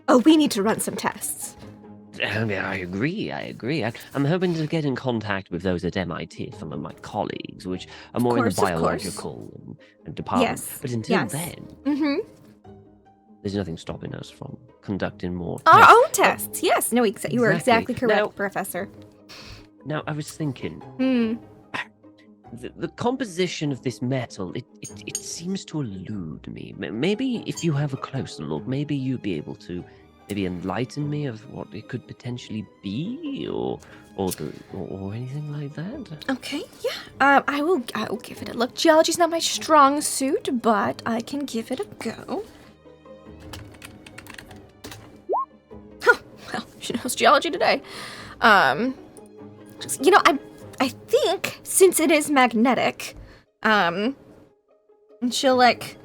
oh, we need to run some tests. I agree. I'm hoping to get in contact with those at MIT, some of my colleagues, which are more in the course, of course. biological and department. Yes, But until yes. then, Mm-hmm. there's nothing stopping us from conducting more Our tests. own tests. Yes. No, you were exactly correct, Now- Professor. Now, I was thinking, Hmm. the composition of this metal, it seems to elude me. Maybe if you have a closer look, maybe you'd be able to enlighten me of what it could potentially be, or anything like that. Okay. Yeah. I will give it a look. Geology's not my strong suit, but I can give it a go. Huh. Well, she knows geology today. I think since it is magnetic, and she'll like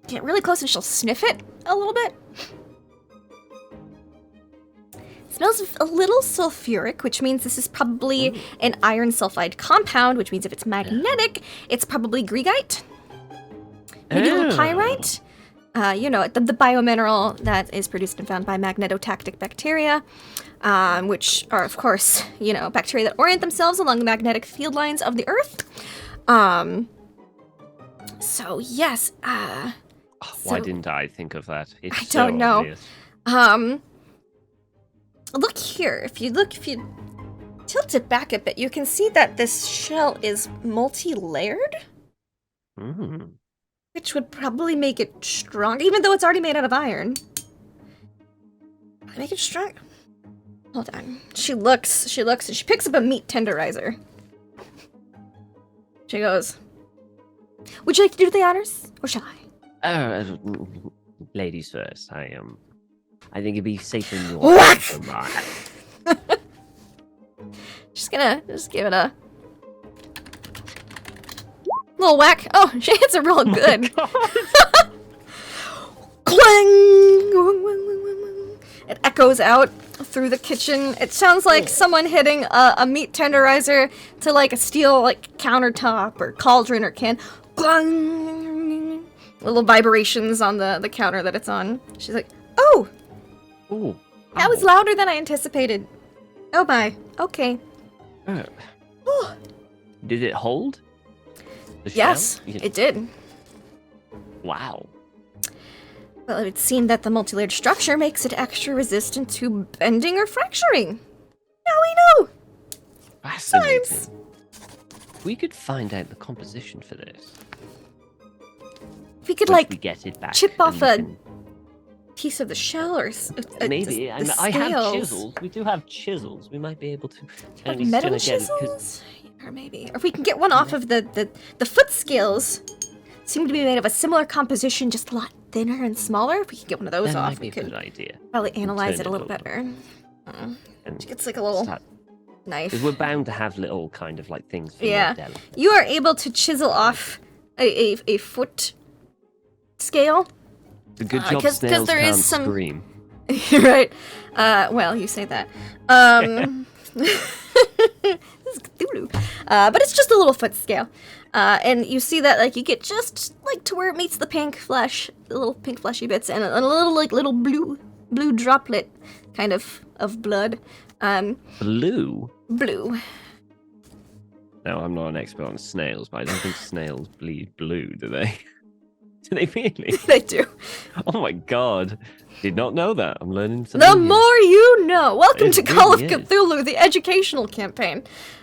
get really close and she'll sniff it a little bit. Smells a little sulfuric, which means this is probably an iron sulfide compound, which means if it's magnetic, it's probably greigite. Maybe a little pyrite. The biomineral that is produced and found by magnetotactic bacteria, which are, of course, bacteria that orient themselves along the magnetic field lines of the Earth. So, yes. Why didn't I think of that? It's I so don't know. obvious. Look here. If you tilt it back a bit, you can see that this shell is multi-layered, Mm. which would probably make it strong, even though it's already made out of iron. Make it strong. Hold on. She looks, and she picks up a meat tenderizer. She goes, would you like to do the honors, or shall I? Ladies first. I think it'd be safer in your Whack! than mine. Just gonna give it a little whack. Oh, she hits it real good. Clang! It echoes out through the kitchen. It sounds like someone hitting a meat tenderizer to like a steel like countertop or cauldron or can. Clang! Little vibrations on the counter that it's on. She's like, oh, Ooh. that was louder than I anticipated. Oh my. Okay. Did it hold? The Yes, shell? it did. Wow. Well, it would seem that the multi-layered structure makes it extra resistant to bending or fracturing. Now we know! Fascinating. Science! We could find out the composition for this. If we could, Once we like, get it back, chip then off we a can- piece of the shell or maybe. the I have scales. chisels. We do have chisels. We might be able to. Like and we metal still get it 'cause- chisels? Or maybe. Or if we can get one off of the foot scales. Seem to be made of a similar composition, just a lot thinner and smaller. If we could get one of those That off, might be we a could good idea. probably analyze turn it a it little over. better. And She gets like a little knife. because we're bound to have little kind of like things. For Yeah. delicate. You are able to chisel off a foot scale. It's a good job 'cause snails there is can't some- scream. Right. Well, you say that. This is Cthulhu. But it's just a little foot scale. And you see that like you get just like to where it meets the pink flesh, the little pink fleshy bits, and a little like little blue droplet kind of blood. Blue. Blue. No, I'm not an expert on snails, but I don't think snails bleed blue, do they? Do they really? They do. Oh my god. Did not know that. I'm learning something. The new. more you know. Welcome It to Call of really is. Cthulhu, the educational campaign.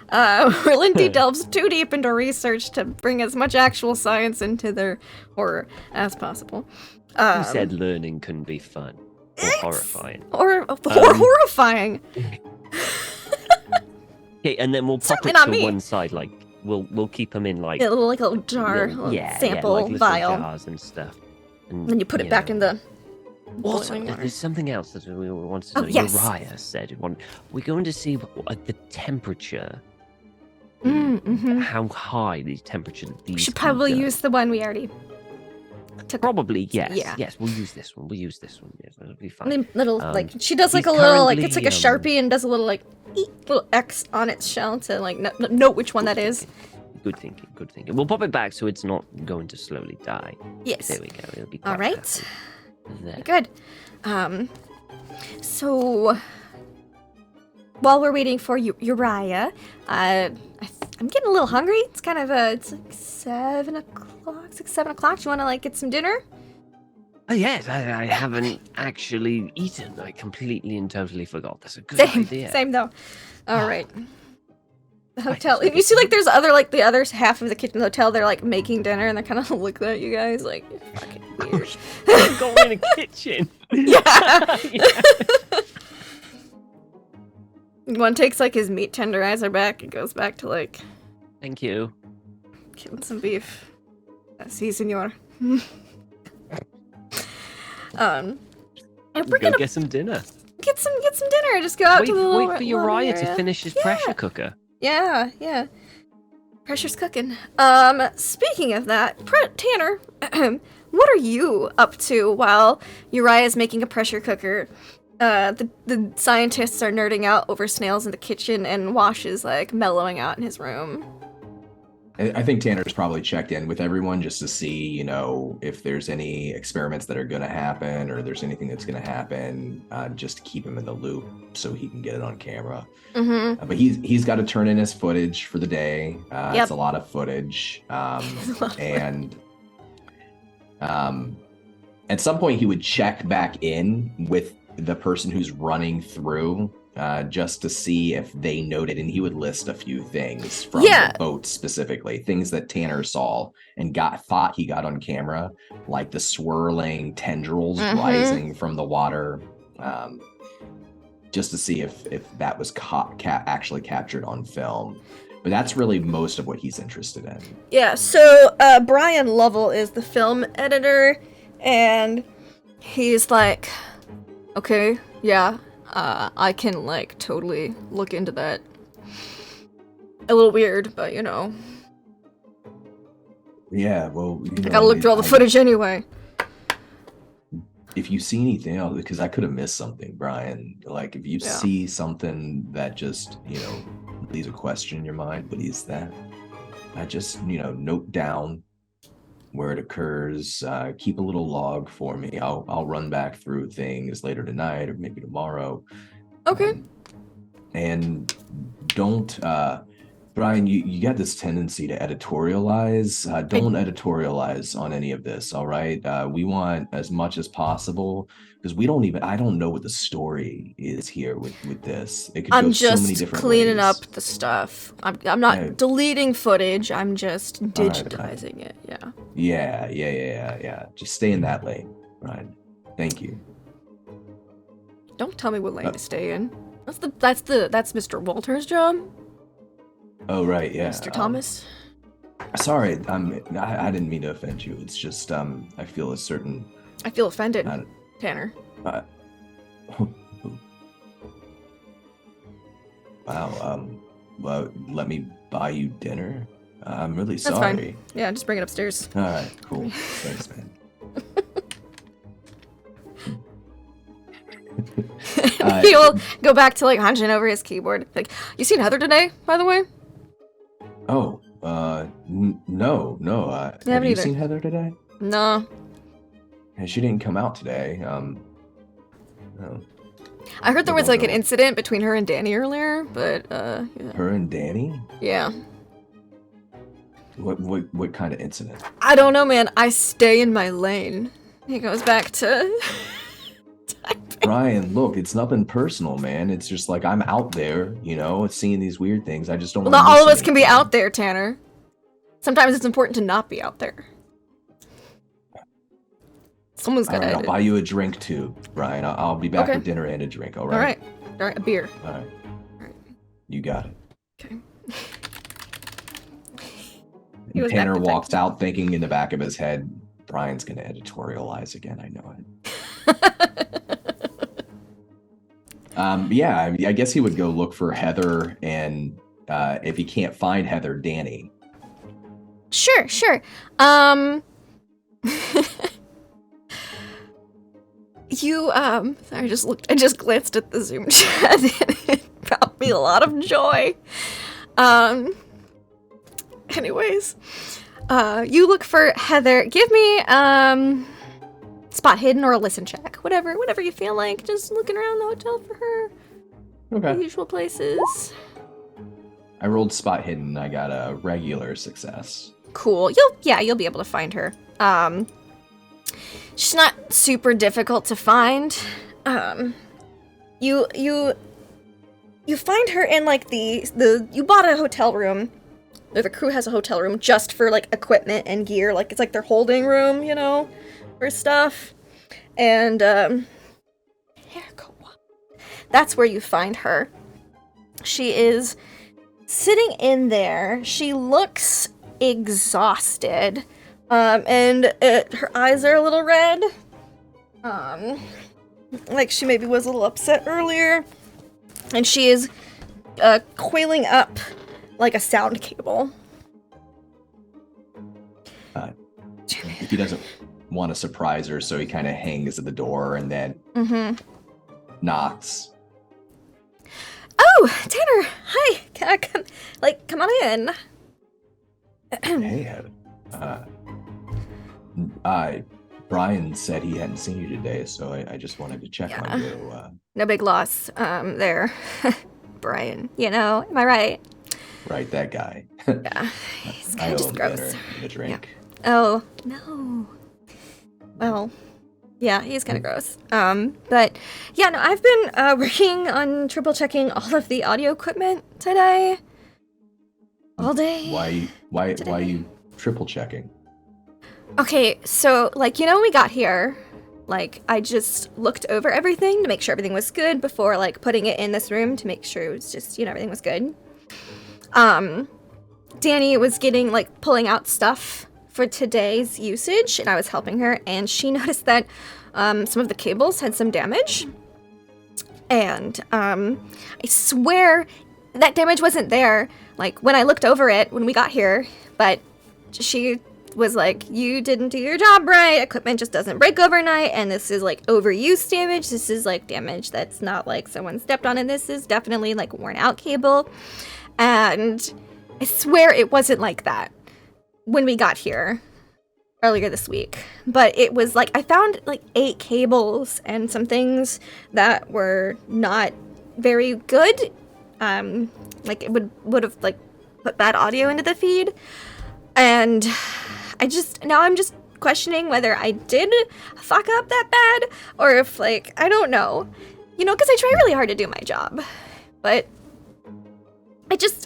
Where Lindy delves too deep into research to bring as much actual science into their horror as possible. Who said learning couldn't be fun or horrifying? Or horrifying. Okay, and then we'll pop Certainly it not to me. one side, like we'll keep them in like Yeah, like a little jar, little- little yeah, sample like little vial. jars and stuff. And Then you put it back in the Also, boiling water. there's something else that we wanted to Oh, know. yes. Uriah said we're going to see the temperature. Mm-hmm. How high the temperature that these We should can probably go. use the one we already took. Probably, yes. Yeah. Yes, we'll use this one. Yes, it'll be fine. Little like she does like he's a little like currently, it's like a Sharpie and does a little like little X on its shell to like note which one that is. Good thinking, good thinking. We'll pop it back so it's not going to slowly die. Yes. There we go. It'll be All quite right. happy. There. Good. So while we're waiting for Uriah, I'm getting a little hungry. It's kind of it's like 7 o'clock, 6, 7 o'clock. Do you want to like get some dinner? Oh, yes, I haven't actually eaten. I completely and totally forgot. That's a good Same, idea. same though. All right. The Right, hotel. so You see, like, there's other, like, the other half of the kitchen of the hotel. They're like making dinner, and they're kind of looking at you guys like, you're fucking weird. Go in the kitchen. Yeah. Yeah. One takes like his meat tenderizer back and goes back to like Thank you. killing some beef. Si, senor. And we're Go gonna get some dinner. get some dinner. Just go out to the little Wait for little Uriah to area. finish his Yeah. pressure cooker. Yeah. Pressure's cooking. Speaking of that, Tanner, what are you up to while Uriah's making a pressure cooker? The scientists are nerding out over snails in the kitchen, and Wash is like mellowing out in his room. I think Tanner's probably checked in with everyone just to see, you know, if there's any experiments that are going to happen or there's anything that's going to happen, just to keep him in the loop so he can get it on camera. Mm-hmm. But he's got to turn in his footage for the day. Yep. It's a lot of footage. And at some point he would check back in with the person who's running through just to see if they noted, and he would list a few things from Yeah. the boat specifically, things that Tanner saw and thought he got on camera, like the swirling tendrils Mhm. rising from the water, just to see if that was actually captured on film. But that's really most of what he's interested in. Yeah, so Brian Lovell is the film editor, and he's like, okay, yeah, I can, like, totally look into that. A little weird, but, you know. Yeah, well, I gotta look through all the footage anyway. If you see anything else, because I could have missed something, Brian. Like, if you see something that just, leaves a question in your mind, what is that? I just, note down where it occurs. Keep a little log for me. I'll run back through things later tonight or maybe tomorrow. Okay. And don't, Brian, you got this tendency to editorialize. Don't editorialize on any of this, all right? We want as much as possible because I don't know what the story is here with this. It could go so many different cleaning ways. up the stuff. I'm not deleting footage. I'm just digitizing it. Yeah. Yeah. Just stay in that lane, Brian. Thank you. Don't tell me what lane to stay in. That's Mr. Walter's job. Oh right, yeah. Mr. Thomas. Sorry, I didn't mean to offend you. It's just I feel offended, Tanner. Wow. Well, let me buy you dinner. I'm really That's sorry. fine. Yeah, just bring it upstairs. All right, cool. Thanks, man. He'll go back to, like, hunching over his keyboard. Like, you seen Heather today, by the way? Oh, no. Have you seen Heather today? No. Yeah, she didn't come out today. No. I heard there was, like, an incident between her and Danny earlier, but, yeah. Her and Danny? Yeah. What kind of incident? I don't know, man. I stay in my lane. He goes back to... Brian, look, it's nothing personal, man. It's just like I'm out there, seeing these weird things. I just don't. Well, not all of us can be out there, Tanner. Sometimes it's important to not be out there. Someone's got to. I'll buy you a drink too, Brian. I'll be back with dinner and a drink. All right. All right. A beer. All right. You got it. Okay. Tanner walks out thinking in the back of his head, Brian's gonna editorialize again. I know it. Yeah, I guess he would go look for Heather, and if he can't find Heather, Danny. Sure. You I just glanced at the Zoom chat and it brought me a lot of joy. Anyways, you look for Heather. Give me spot hidden or a listen check. Whatever you feel like. Just looking around the hotel for her. Okay. The usual places. I rolled spot hidden. I got a regular success. Cool. You'll be able to find her. She's not super difficult to find. You find her in, like, you bought a hotel room. Or the crew has a hotel room just for, like, equipment and gear. Like, it's like their holding room, for stuff. And that's where you find her. She is sitting in there. She looks exhausted. And her eyes are a little red. Like she maybe was a little upset earlier. And she is coiling up like a sound cable. He doesn't want to surprise her, so he kind of hangs at the door and then knocks. Oh, Tanner! Hi! Come on in. Hey, Brian said he hadn't seen you today, so I just wanted to check on you. No big loss there. Brian, am I right? Right, that guy. Yeah, he's kind of just gross. Dinner and a drink. Yeah. Oh, no. Well, yeah, he's kind of gross. But yeah, no, I've been working on triple checking all of the audio equipment today. All day. Why are you triple checking? Okay, so when we got here, like, I just looked over everything to make sure everything was good before, like, putting it in this room to make sure it was just, everything was good. Danny was getting, like, pulling out stuff for today's usage, and I was helping her, and she noticed that some of the cables had some damage. And I swear that damage wasn't there, like, when I looked over it when we got here, but she was like, you didn't do your job right, equipment just doesn't break overnight, and this is, like, overuse damage, this is, like, damage that's not, like, someone stepped on, and this is definitely, like, worn out cable. And I swear it wasn't like that when we got here earlier this week, but it was like I found like 8 cables and some things that were not very good. Like it would have like put bad audio into the feed, and I'm just questioning whether I did fuck up that bad or if, like, I don't know, because I try really hard to do my job, but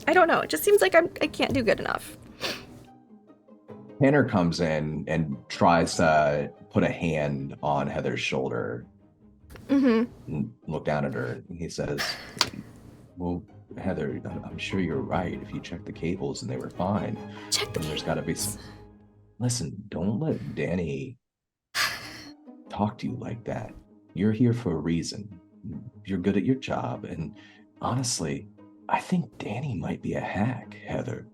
I don't know. It just seems like I can't do good enough. Tanner comes in and tries to put a hand on Heather's shoulder. And look down at her. And he says, well, Heather, I'm sure you're right. If you checked the cables and they were fine, there's got to be some... Listen, don't let Danny talk to you like that. You're here for a reason. You're good at your job. And honestly, I think Danny might be a hack, Heather.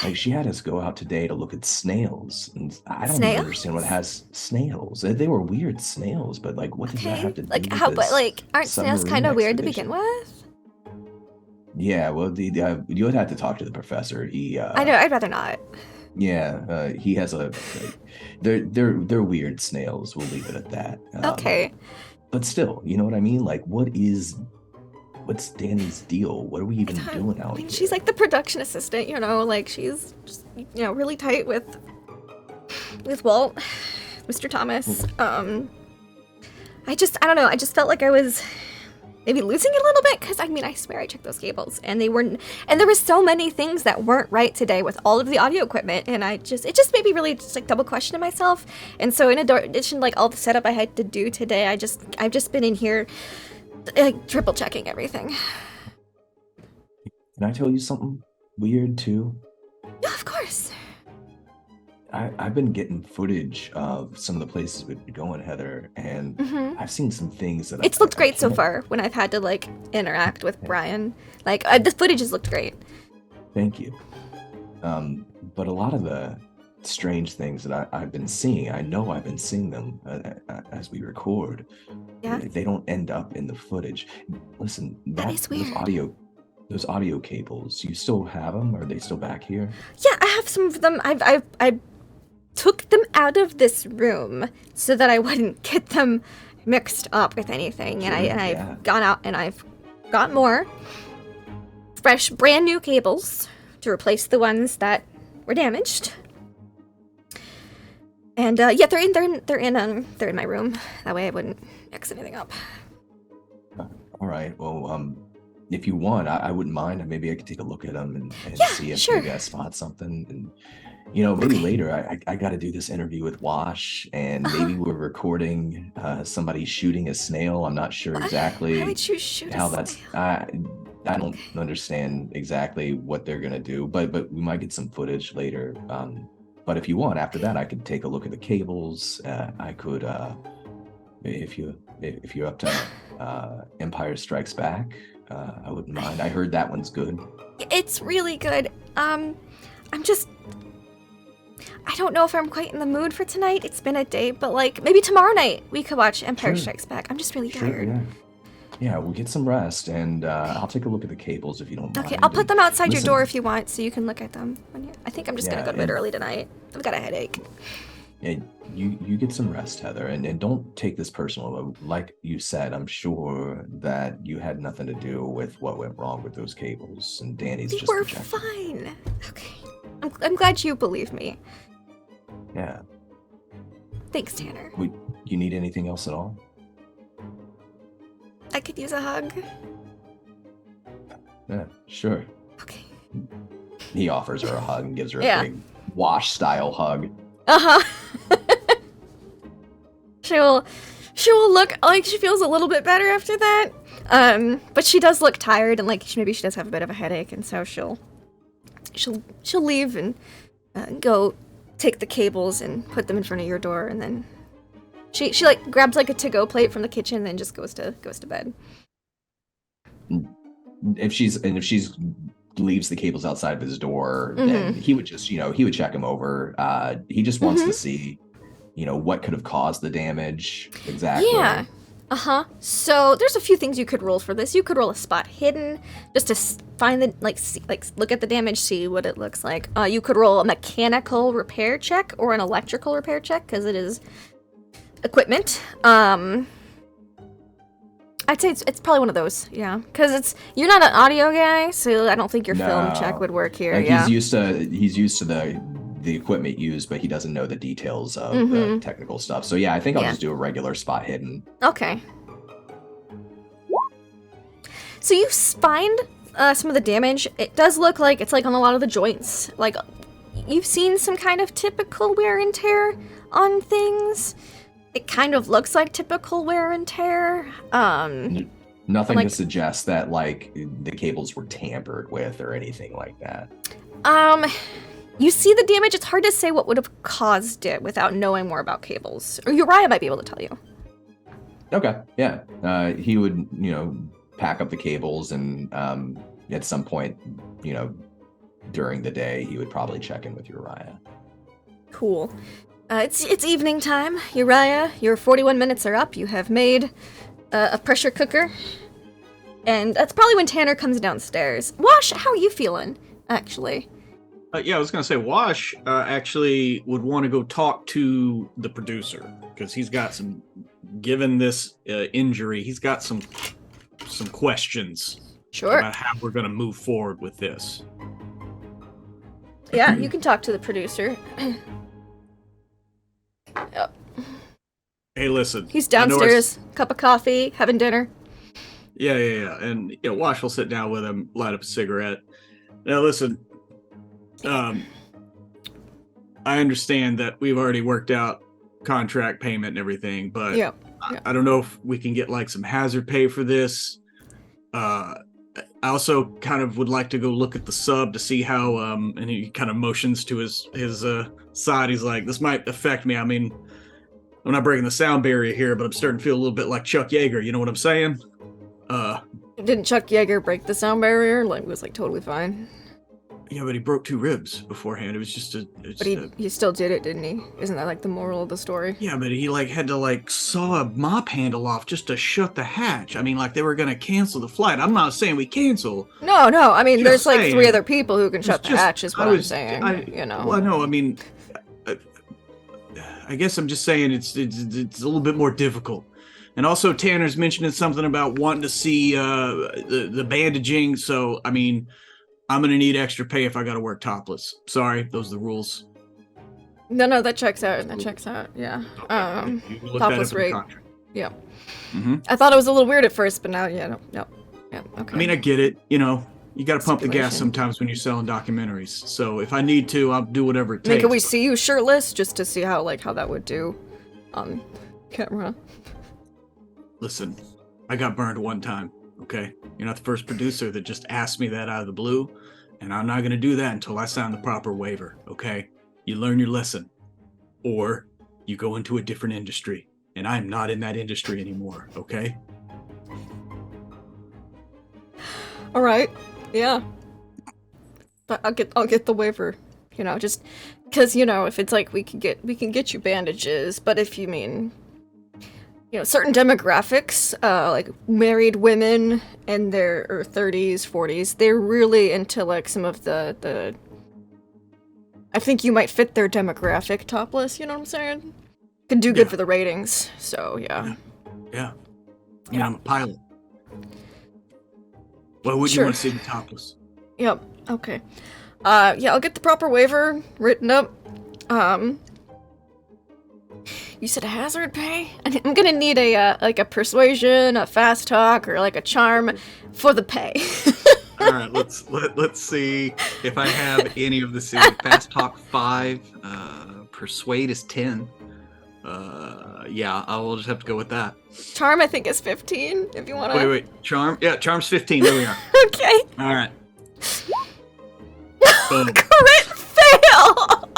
Like, she had us go out today to look at snails, and I don't even understand what has snails. They were weird snails, but, like, what does that have to do with how? But, like, aren't snails kind of weird to expedition? begin with? Yeah, well, you would have to talk to the professor. I know. I'd rather not. Yeah, he has they're weird snails. We'll leave it at that. Okay. But still, you know what I mean? Like, what's Danny's deal? What are we even doing out here? She's like the production assistant, like she's just, really tight with Walt, Mr. Thomas. I don't know. I just felt like I was maybe losing it a little bit because I swear I checked those cables and they weren't, and there were so many things that weren't right today with all of the audio equipment, and it just made me really just like double question myself. And so in addition, like all the setup I had to do today, I've just been in here like triple checking everything. Can I tell you something weird too? Yeah, of course. I've been getting footage of some of the places we've been going, Heather, and I've seen some things that it's looked great so far when I've had to like interact with Brian. Like the footage has looked great. Thank you. But a lot of the strange things that I've been seeing, I know I've been seeing them as we record. Yeah. They don't end up in the footage. Listen, that is weird. Those audio cables, you still have them? Are they still back here? Yeah, I have some of them. I took them out of this room so that I wouldn't get them mixed up with anything. Sure, and I've gone out and I've got more fresh, brand new cables to replace the ones that were damaged. And yeah, they're in my room. That way I wouldn't mix anything up. All right. Well, if you want, I wouldn't mind. Maybe I could take a look at them and see if sure. maybe I spot something. And maybe later I got to do this interview with Wash, and maybe we're recording somebody shooting a snail. I'm not sure exactly How would you shoot how a that's. snail? I don't understand exactly what they're gonna do, but we might get some footage later. But if you want, after that, I could take a look at the cables. I could, if you're up to Empire Strikes Back, I wouldn't mind. I heard that one's good. It's really good. I don't know if I'm quite in the mood for tonight. It's been a day, but like maybe tomorrow night we could watch Empire Strikes Back. I'm just really tired. Yeah, we'll get some rest, and I'll take a look at the cables if you don't mind. Okay, I'll put them outside your door if you want, so you can look at them. I think I'm just gonna go to bed early tonight. I've got a headache. Yeah, you get some rest, Heather, and don't take this personal. Like you said, I'm sure that you had nothing to do with what went wrong with those cables, and Danny's They just were projecting. fine. Okay, I'm glad you believe me. Yeah. Thanks, Tanner. You need anything else at all? I could use a hug. Yeah, sure. Okay. He offers her a hug and gives her a Yeah. big Wash-style hug. Uh-huh. she'll look like she feels a little bit better after that. But she does look tired, and like maybe she does have a bit of a headache, and so she'll leave and go take the cables and put them in front of your door, and then she like grabs like a to-go plate from the kitchen, and then just goes to bed. If she's leaves the cables outside of his door, then he would just, he would check him over. He just wants to see, what could have caused the damage exactly. Yeah. So there's a few things you could roll for this. You could roll a spot hidden just to find the look at the damage, see what it looks like. You could roll a mechanical repair check or an electrical repair check because it is equipment. I'd say it's probably one of those, yeah. Because you're not an audio guy, so I don't think your film check would work here. Like yeah, he's used to the equipment used, but he doesn't know the details of the technical stuff. So yeah, I think I'll just do a regular spot hidden. Okay. So you find some of the damage. It does look like it's like on a lot of the joints. Like you've seen some kind of typical wear and tear on things. It kind of looks like typical wear and tear. Nothing to suggest that like the cables were tampered with or anything like that. You see the damage. It's hard to say what would have caused it without knowing more about cables. Or Uriah might be able to tell you. Okay, yeah. He would, pack up the cables, and at some point, during the day, he would probably check in with Uriah. Cool. It's evening time. Uriah, your 41 minutes are up. You have made a pressure cooker. And that's probably when Tanner comes downstairs. Wash, how are you feeling, actually? Yeah, I was going to say Wash actually would want to go talk to the producer because he's got given this injury, he's got some questions about how we're going to move forward with this. Yeah, you can talk to the producer. Yep. Hey, listen. He's downstairs, cup of coffee, having dinner. Yeah. And Wash will sit down with him, light up a cigarette. Now, listen. I understand that we've already worked out contract payment and everything, but I don't know if we can get like some hazard pay for this. I also kind of would like to go look at the sub to see how, and he kind of motions to his side. He's like, this might affect me. I mean, I'm not breaking the sound barrier here, but I'm starting to feel a little bit like Chuck Yeager. You know what I'm saying? Didn't Chuck Yeager break the sound barrier? Like, it was like totally fine. Yeah, but he broke 2 ribs beforehand. It was just But he still did it, didn't he? Isn't that like the moral of the story? Yeah, but he like had to like saw a mop handle off just to shut the hatch. I mean, like they were gonna cancel the flight. I'm not saying we cancel. No. I mean, Just there's like saying. 3 other people who can shut the hatch. Is what I'm saying. Well, no, I mean, I guess I'm just saying it's a little bit more difficult. And also, Tanner's mentioning something about wanting to see the bandaging. So, I mean, I'm going to need extra pay if I got to work topless. Sorry, those are the rules. No, that checks out. Yeah. Okay. You can look Topless that up in the rate. contract. Yeah. Mm-hmm. I thought it was a little weird at first, but now, yeah, no. Yeah, okay. I mean, I get it. You got to pump the gas Stipulation. sometimes when you're selling documentaries. So if I need to, I'll do whatever it I mean, takes. can we see you shirtless just to see how that would do on camera? Listen, I got burned one time, okay? You're not the first producer that just asked me that out of the blue, and I'm not going to do that until I sign the proper waiver, okay? You learn your lesson, or you go into a different industry, and I'm not in that industry anymore, okay? All right. Yeah. But I'll get the waiver, just because, if it's like we can get you bandages, but if you mean certain demographics, like married women in their 30s, 40s, they're really into like some of the I think you might fit their demographic topless, you know what I'm saying? Can do good for the ratings, so yeah. Yeah. I mean, I'm a pilot. Why wouldn't you want to see me topless? Yep, okay. I'll get the proper waiver written up. You said a hazard pay? I'm gonna need a persuasion, a fast talk, or like a charm for the pay. All right, let's see if I have any of the C. Fast talk 5, persuade is 10, Yeah, I will just have to go with that. Charm, I think, is 15. If you want to. Wait. Charm? Yeah, Charm's 15. There we are. Okay. All right. Boom. Crit fail.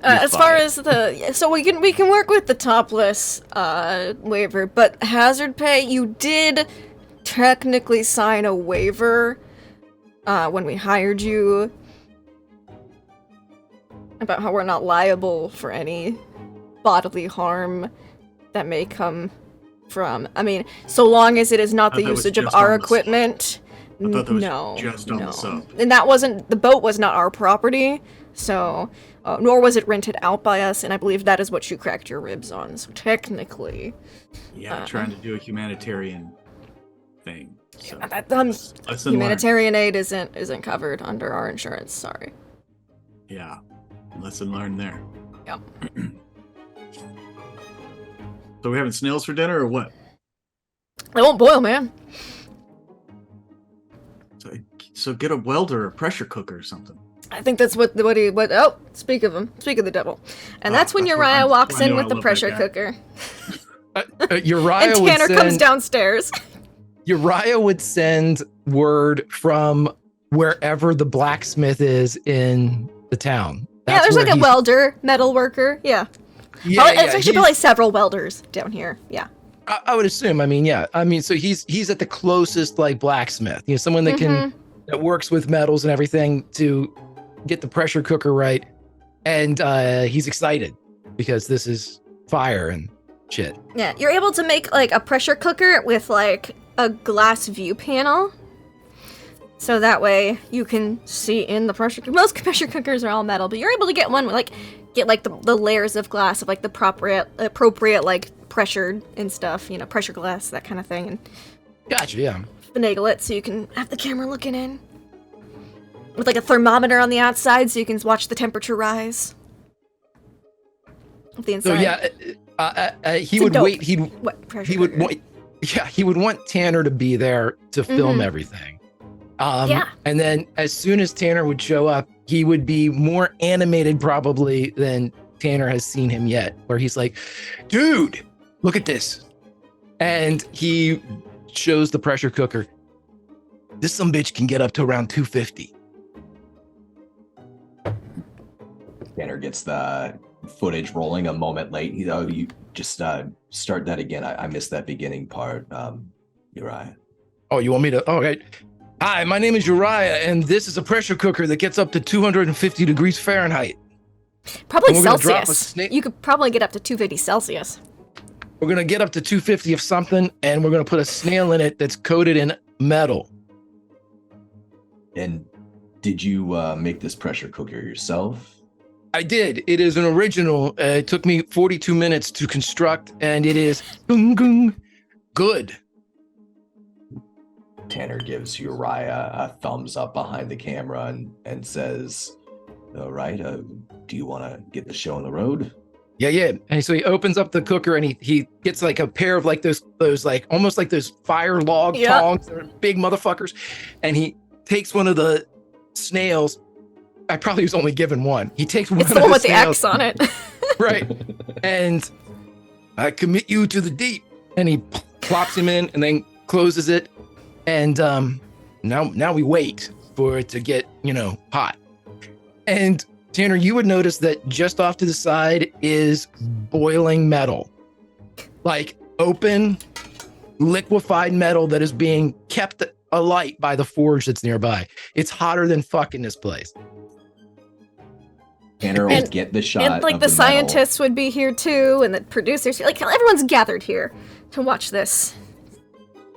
As far fired. as so we can work with the topless waiver, but hazard pay, you did technically sign a waiver when we hired you about how we're not liable for any bodily harm that may come from. I mean, so long as it is not I the thought it was usage of just our on the sub. equipment. I thought that was No, just on the sub. and that wasn't, the boat was not our property, so nor was it rented out by us, and I believe that is what you cracked your ribs on. So technically, Yeah, trying to do a humanitarian thing. So lesson humanitarian aid isn't covered under our insurance. Sorry. learned. Yeah, lesson learned there. Yep. So we having snails for dinner or what? They won't boil, man. So get a welder or a pressure cooker or something. I think that's what. Oh, speak of the devil, and that's when that's what Uriah walks I in know with I the love pressure that cooker, Uriah and would Tanner comes send- downstairs. Uriah would send word from wherever the blacksmith is in the town. Yeah, there's where like a he's- welder, metal worker. Yeah, Yeah, It's yeah, actually he's- probably several welders down here. Yeah. I would assume. I mean, yeah. I mean, so he's at the closest like blacksmith. You know, someone that can that works with metals and everything to get the pressure cooker right. And he's excited because this is fire and shit. Yeah, you're able to make like a pressure cooker with like a glass view panel. So that way you can see in the pressure cooker. Most pressure cookers are all metal, but you're able to get one with like the layers of glass of like the appropriate like pressured and stuff, you know, pressure glass, that kind of thing, and Gotcha, yeah. finagle it so you can have the camera looking in. With like a thermometer on the outside so you can watch the temperature rise. Of the inside. So yeah, he It's a would dope. wait. What pressure He would cooker? want. Yeah, he would want Tanner to be there to film Mhm. everything. Yeah. And then as soon as Tanner would show up, he would be more animated probably than Tanner has seen him yet. Where he's like, "Dude, look at this," and he shows the pressure cooker. This some bitch can get up to around 250. Tanner gets the footage rolling a moment late. You just start that again. I missed that beginning part. Uriah. Oh, you want me to? Oh, okay. Hi, my name is Uriah, and this is a pressure cooker that gets up to 250 degrees Fahrenheit. Probably And we're gonna drop a Celsius. snake- You could probably get up to 250 Celsius. We're gonna get up to 250 of something, and we're gonna put a snail in it that's coated in metal. And did you make this pressure cooker yourself? I did. It is an original. It took me 42 minutes to construct, and it is good. Tanner gives Uriah a thumbs up behind the camera and says, "All right, do you want to get the show on the road?" Yeah. And so he opens up the cooker, and he gets like a pair of like those like almost like those fire log Yeah. tongs. They're big motherfuckers, and he takes one of the snails. I probably was only given one. He takes one It's of the one with the snails, X on it. right? And I commit you to the deep. And he plops him in, and then closes it. And now we wait for it to get hot. And Tanner, you would notice that just off to the side is boiling metal, like open, liquefied metal that is being kept alight by the forge that's nearby. It's hotter than fuck in this place. Tanner will And- get the shot. And like of the the metal. scientists would be here too, and the producers, like everyone's gathered here to watch this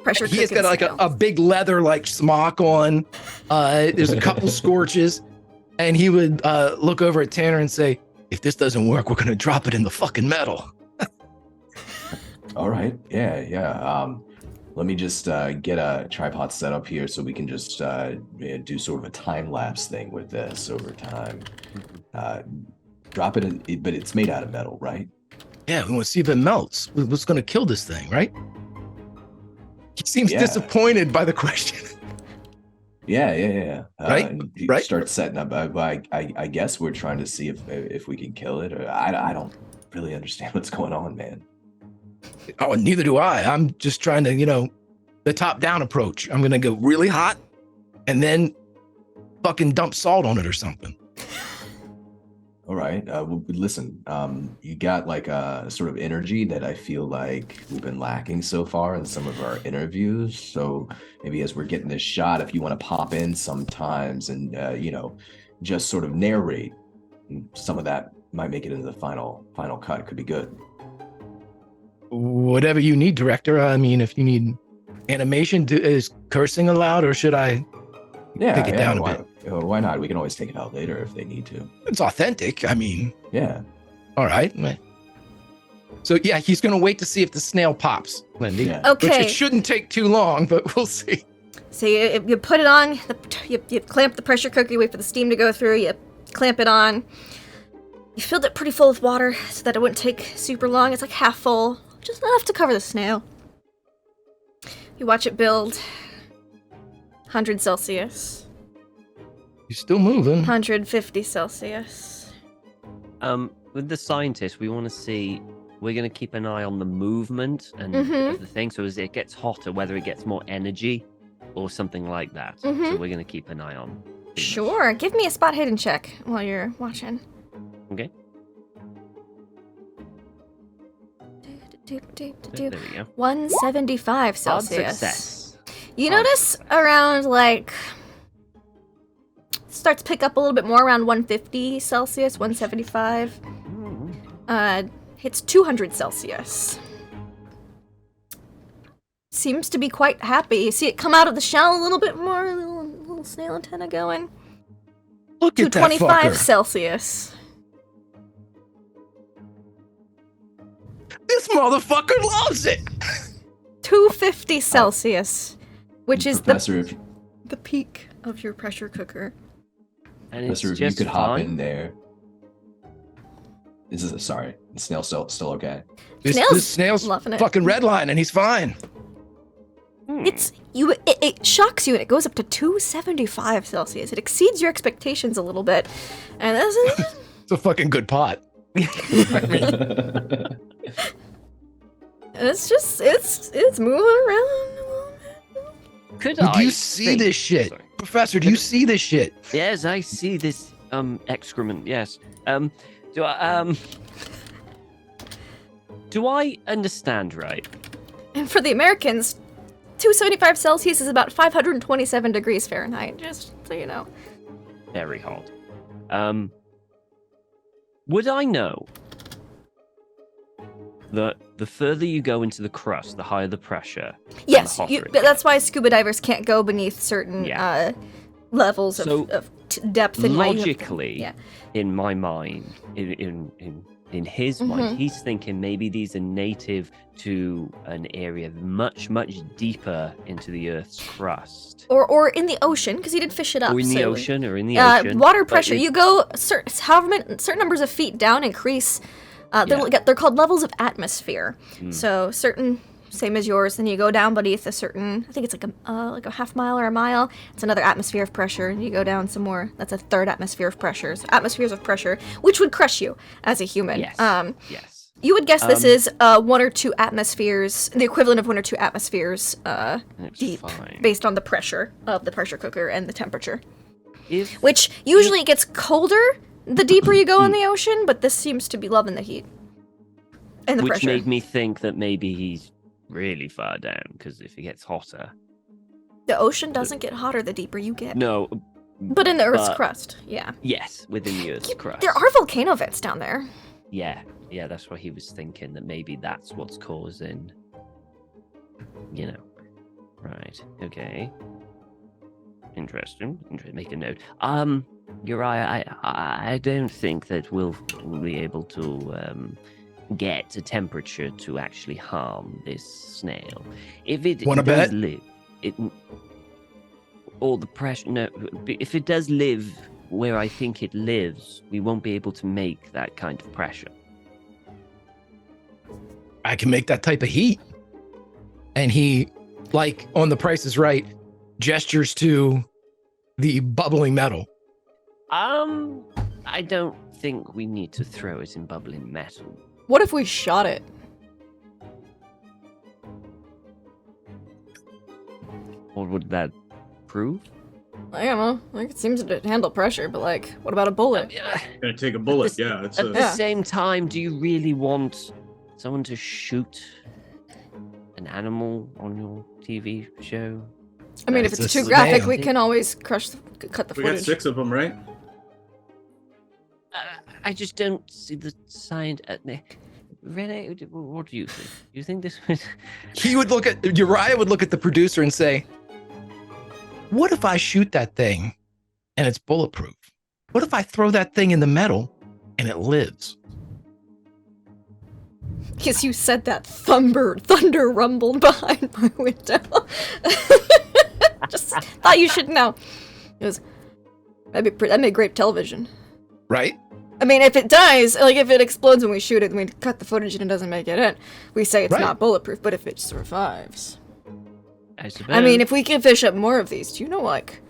pressure He has cooking got like snail. a big leather like smock on. There's a couple scorches, and he would look over at Tanner and say, "If this doesn't work, we're gonna drop it in the fucking metal." All right. Yeah. Let me just get a tripod set up here so we can just do sort of a time lapse thing with this over time. Drop it in, but it's made out of metal, right? Yeah, we want to see if it melts. What's gonna kill this thing, right? He seems Yeah. disappointed by the question. Yeah. Right? You Right? start setting up. I guess we're trying to see if we can kill it. Or I don't really understand what's going on, man. Oh, neither do I. I'm just trying to, the top-down approach. I'm gonna go really hot, and then fucking dump salt on it or something. All right. Well, listen, you got like a sort of energy that I feel like we've been lacking so far in some of our interviews. So maybe as we're getting this shot, if you want to pop in sometimes and, just sort of narrate, some of that might make it into the final cut. Could be good. Whatever you need, director. I mean, if you need animation, is cursing allowed, or should I take it down a bit? Why not? We can always take it out later if they need to. It's authentic. I mean, Yeah. all right. So yeah, he's gonna wait to see if the snail pops, Lindy. Yeah. Which Okay. it shouldn't take too long, but we'll see. So you put it on, you clamp the pressure cooker, you wait for the steam to go through, you clamp it on. You filled it pretty full with water so that it wouldn't take super long. It's like half full, just enough to cover the snail. You watch it build. 100 Celsius. He's still moving. 150 Celsius. With the scientists, we want to see. We're going to keep an eye on the movement and Mhm. of the thing. So as it gets hotter, whether it gets more energy or something like that. So Mhm. we're going to keep an eye on. Sure. Give me a spot hidden check while you're watching. Okay. There we go. 175 Odd Celsius. success. You Odd notice success. around like starts to pick up a little bit more around 150 Celsius, 175. Hits 200 Celsius. Seems to be quite happy. You see it come out of the shell a little bit more, little snail antenna going. Look at that 225 fucker. Celsius. This motherfucker loves it. 250 Celsius, which is Professor, the peak of your pressure cooker. And it's Professor, if you just could hop fine. in there. Sorry, the snail's still okay. This snail's loving it. fucking redline, and he's fine. It shocks you, and it goes up to 275 Celsius. It exceeds your expectations a little bit, and this is It's a fucking good pot. it's moving around. Could Do I you see think- this shit? Sorry. Professor, do you see this shit? Yes, I see this excrement. Yes. Do I understand right? And for the Americans, 275 Celsius is about 527 degrees Fahrenheit. Just so you know. Very hot. Would I know that the further you go into the crust, the higher the pressure? Yes, hotter it that's why scuba divers can't go beneath certain Yeah. levels So, of depth. And logically, yeah. in my mind, in his mind, he's thinking maybe these are native to an area much deeper into the Earth's crust, Or in the ocean, because he did fish it up. or in the so- ocean, or in the ocean. Water but pressure. it- You go certain numbers of feet down, increase. They're called levels of atmosphere. So certain, same as yours. Then you go down beneath a certain. I think it's like a half mile or a mile. It's another atmosphere of pressure. And you go down some more. That's a third atmosphere of pressure. So atmospheres of pressure, which would crush you as a human. Yes. Yes. You would guess this is 1 or 2 atmospheres, the equivalent of 1 or 2 atmospheres It's deep, fine. based on the pressure of the pressure cooker and the temperature. If Which usually gets colder the deeper you go in the ocean, but this seems to be loving the heat and the which pressure. made me think that maybe he's really far down, because if it gets hotter, The ocean doesn't get hotter the deeper you get. no, But in the Earth's but- crust, yeah. yes, within the Earth's crust. There are volcano vents down there. Yeah, that's what he was thinking, that maybe that's what's causing, Right, okay. Interesting. Make a note. Uriah, I don't think that we'll be able to get a temperature to actually harm this snail. If it Wanna does bet? live, or the pressure. No, if it does live where I think it lives, we won't be able to make that kind of pressure. I can make that type of heat. And he, like on The Price is Right, gestures to the bubbling metal. I don't think we need to throw it in bubbling metal. What if we shot it? What would that prove? I don't know. Like, it seems to handle pressure, but like, what about a bullet? Gonna take a bullet. Yeah, it's At the same time, do you really want someone to shoot an animal on your TV show? I mean, if It's it's a too graphic, snail. we can always cut the We got footage. 6 of them, right? I just don't see the sign. Rene, what do you think? Do you think this was? Uriah would look at the producer and say, what if I shoot that thing and it's bulletproof? What if I throw that thing in the metal and it lives? Because you said that thunder rumbled behind my window. Just thought you should know. It was that made great television. Right? I mean, if it dies, like if it explodes when we shoot it, and we cut the footage and it doesn't make it in, we say it's Right. not bulletproof. But if it survives, I suppose. I mean, if we can fish up more of these, do you know like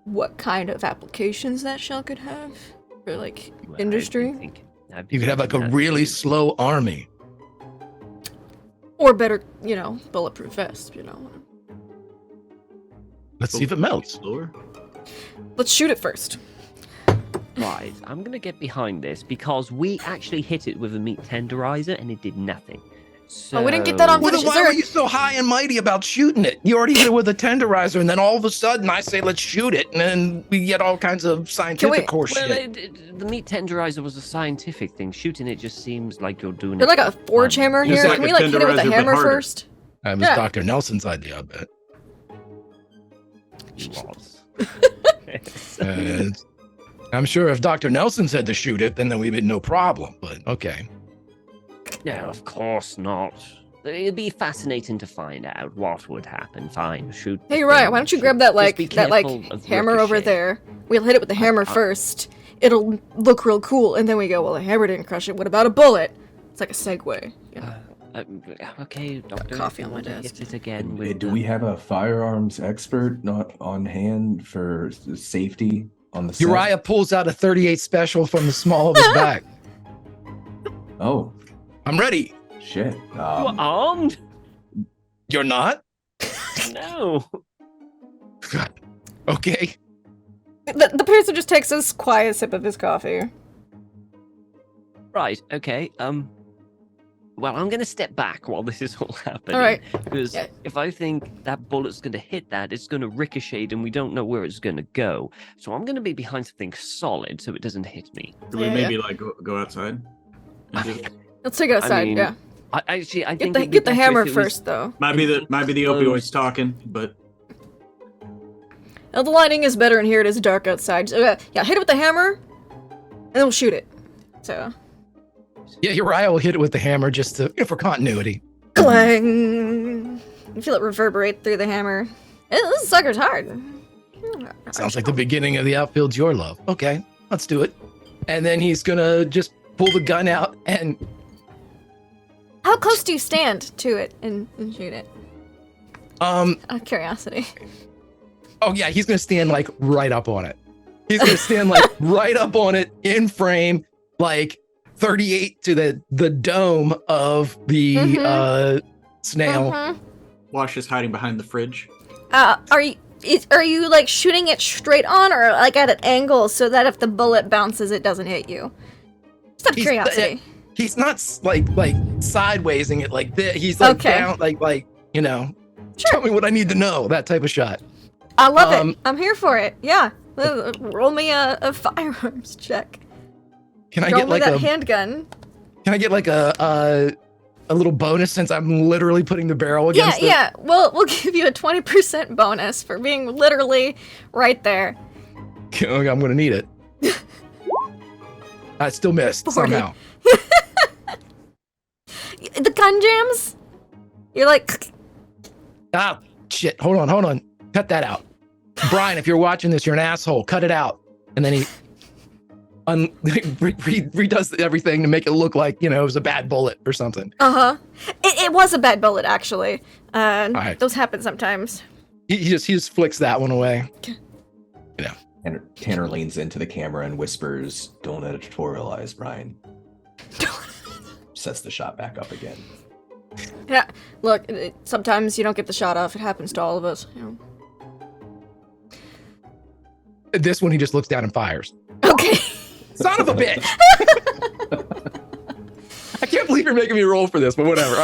what kind of applications that shell could have for like industry? You could have like a really slow army. Or better, bulletproof vest. Let's see if it melts. Slower. Let's shoot it first. Right, I'm gonna get behind this because we actually hit it with a meat tenderizer and it did nothing. So... Oh, we didn't get that on Well, footage. then why were you so high and mighty about shooting it? You already hit it with a tenderizer, and then all of a sudden I say, let's shoot it, and then we get all kinds of scientific horse Well, shit. the meat tenderizer was a scientific thing. Shooting it just seems like you're doing You're it. like a forge hammer It's here. like Can a we like hit it with a tenderizer, but hammer harder. first? That was yeah. Dr. Nelson's idea, I bet. It was. Uh, I'm sure if Dr. Nelson said to shoot it, then we'd be no problem, but okay. No, of course not. It'd be fascinating to find out what would happen. Fine, shoot. Hey, Ryan, why don't you grab that Just be like careful of hammer over ricochet. there? We'll hit it with the hammer first. It'll look real cool, and then we go, well, the hammer didn't crush it. What about a bullet? It's like a segue. Okay, doctor. coffee if on you my want to desk. hit it again. Hey, with do the- we have a firearms expert not on hand for safety on the set? Uriah pulls out a 38 special from the small of his back. Oh, I'm ready. shit. You are armed? You're not? No. God. Okay. The person just takes a quiet sip of his coffee. Right. Okay. Well, I'm gonna step back while this is all happening. All right. Because Yeah. if I think that bullet's gonna hit that, it's gonna ricochet, and we don't know where it's gonna go. So I'm gonna be behind something solid so it doesn't hit me. Do we Yeah, maybe like go outside? And just- Let's take it outside. mean, Yeah. I Get think the it'd be better hammer if it was- first, though. might be the opioids talking, but Now, the lighting is better in here. It is dark outside. So, yeah, hit it with the hammer, and then we'll shoot it. So, Yeah, Uriah will hit it with the hammer just for continuity. clang. You feel it reverberate through the hammer. This sucker's hard. Sounds like the beginning of the outfield's your love. Okay, let's do it. And then he's gonna just pull the gun out and How close do you stand to it and shoot it? Out of curiosity. oh yeah, he's gonna stand like right up on it. He's gonna stand like right up on it in frame, like 38 to the dome of the Mhm. snail. Mhm. Wash is hiding behind the fridge. Are you like shooting it straight on, or like at an angle so that if the bullet bounces, it doesn't hit you? Just out of He's- curiosity. He's not like sidewaysing it like this. He's like Okay. down, like Tell me what I need to know. That type of shot. I love um, it. I'm here for it. Yeah. Roll me a firearms check. Can I Roll get me like that a? handgun. Can I get like a little bonus since I'm literally putting the barrel against it? Yeah. We'll give you a 20% bonus for being literally right there. Okay, I'm gonna need it. I still missed 40. somehow. The gun jams. You're like, Ah, shit. Hold on. Cut that out. Brian, if you're watching this, you're an asshole. Cut it out. And then he redoes everything to make it look like, it was a bad bullet or something. It was a bad bullet actually. right. Those happen sometimes. He just flicks that one away. And Tanner leans into the camera and whispers, "Don't editorialize, Brian." Sets the shot back up again. Yeah, look, sometimes you don't get the shot off. It happens to all of us. This one, he just looks down and fires. Okay. Son of a bitch! I can't believe you're making me roll for this, but whatever.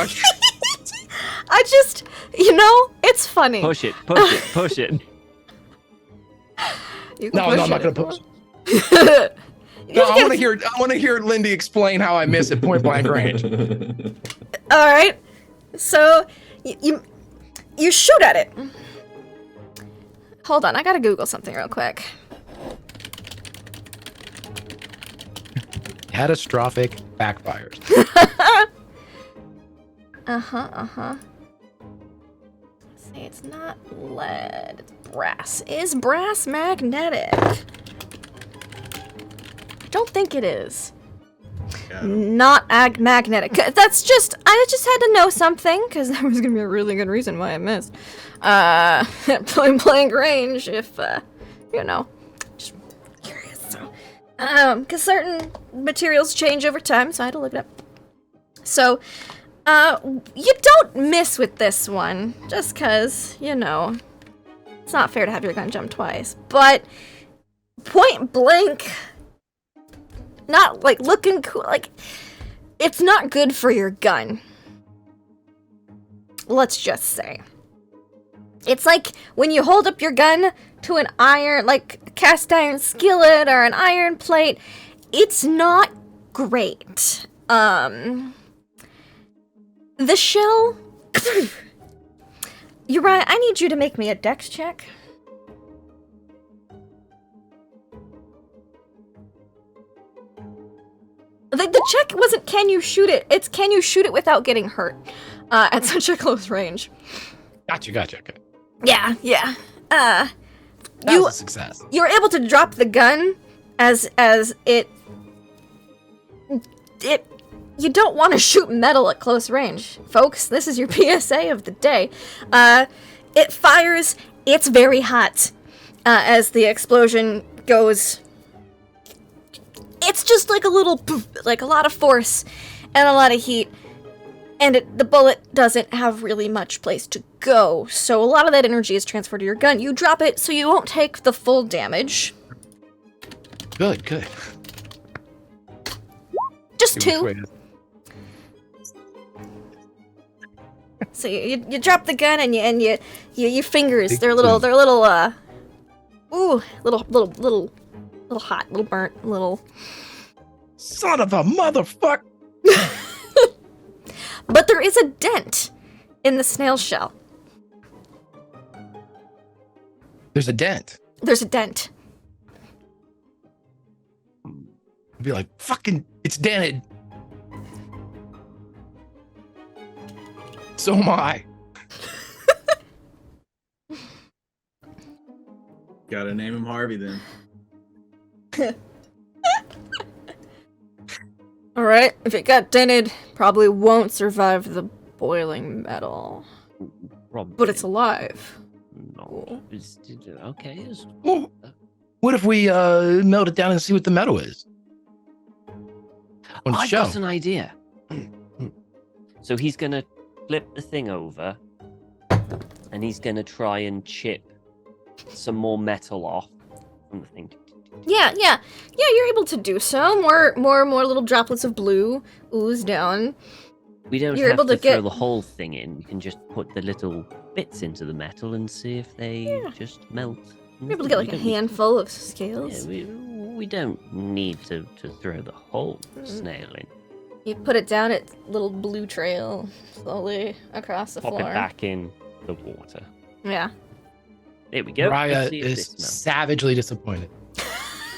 I just, it's funny. Push it. You can No, push I'm not it going if to you push. want. No, I want to hear Lindy explain how I miss at point blank range. All right. So you shoot at it. Hold on, I gotta Google something real quick. Catastrophic backfires. See, it's not lead, it's brass. Is brass magnetic? I don't think it is. Not magnetic. That's just, I just had to know something, because there was going to be a really good reason why I missed. Point blank range, if, just curious. So, because certain materials change over time, so I had to look it up. So, you don't miss with this one, just because, it's not fair to have your gun jump twice. But, point blank, not, looking cool, it's not good for your gun. Let's just say. It's like when you hold up your gun to an iron, cast iron skillet or an iron plate, it's not great. The shell... Uriah, I need you to make me a dex check. The check wasn't can you shoot it, it's can you shoot it without getting hurt at such a close range. Gotcha. Okay. Yeah. That was a success. You're able to drop the gun as it you don't want to shoot metal at close range, folks. This is your PSA of the day. It fires, it's very hot as the explosion goes. It's just like a little poof, like a lot of force and a lot of heat, and the bullet doesn't have really much place to go, so a lot of that energy is transferred to your gun. You drop it so you won't take the full damage. Good. Just two. So you drop the gun and your fingers, they're little little hot, little burnt, little. Son of a motherfucker! But there is a dent in the snail shell. There's a dent. There's a dent. I'd be like, fucking, it's dented. So am I. Gotta name him Harvey then. Alright, if it got dented, probably won't survive the boiling metal. Probably. But it's alive. No. Okay. Well, what if we melt it down and see what the metal is? On the I've show. got an idea. So he's gonna flip the thing over, and he's gonna try and chip some more metal off from the thing. Yeah, you're able to do so. More little droplets of blue ooze down. We don't You're have able to to throw get- the whole thing in. You can just put the little bits into the metal and see if they just melt. You're able to get We like a don't need- handful of Yeah, scales. we don't need to throw the whole snail in. You put it down at little blue trail slowly across the Pop floor. it back in the water. Yeah. There we go. Raya Let's see if is this melts. savagely disappointed.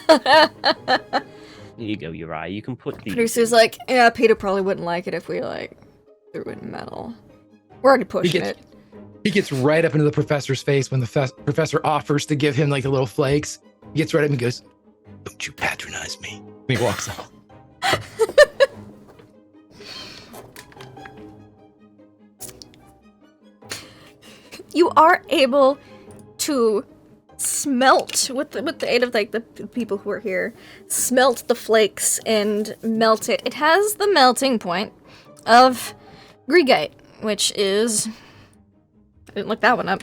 Here you go, Uriah. You can put these. Producer's like, yeah, Peter probably wouldn't like it if we threw it in metal. We're already pushing it. He gets right up into the professor's face when the professor offers to give him like the little flakes. He gets right up and goes, "Don't you patronize me." And he walks off. You are able to smelt with the aid of like the people who are here, smelt the flakes and melt it. It has the melting point of Greegate, which is I didn't look that one up.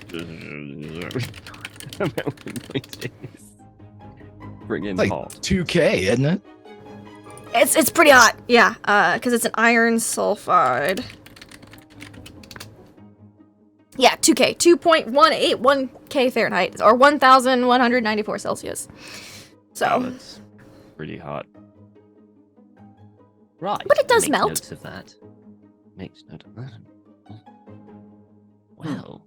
Bring Like hot. 2K, isn't it? It's pretty hot, yeah, because it's an iron sulfide. Yeah, 2K, 2.181K Fahrenheit, or 1,194 Celsius. So, Oh, that's pretty hot. Right. But it does make melt. Notes of that. Makes note of that. Well,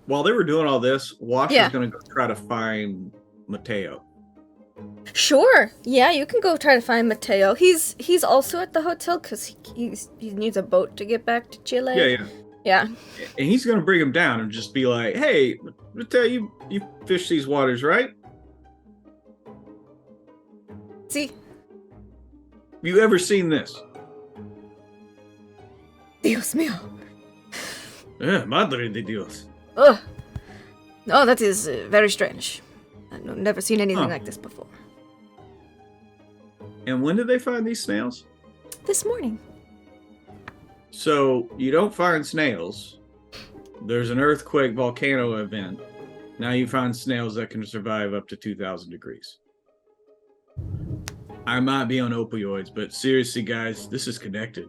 While they were doing all this, Wash Yeah. is going to go try to find Mateo. sure, yeah, you can go try to find Mateo. He's also at the hotel because he needs a boat to get back to Chile. Yeah. Yeah. And he's going to bring him down and just be like, hey, Mateo, you fish these waters, right? See, Have you ever seen this? Dios mío. Madre de Dios. Ugh. Oh, that is very strange. I've never seen anything like this before. And when did they find these snails? This morning. So you don't find snails. There's an earthquake volcano event. Now you find snails that can survive up to 2,000 degrees. I might be on opioids, but seriously, guys, this is connected.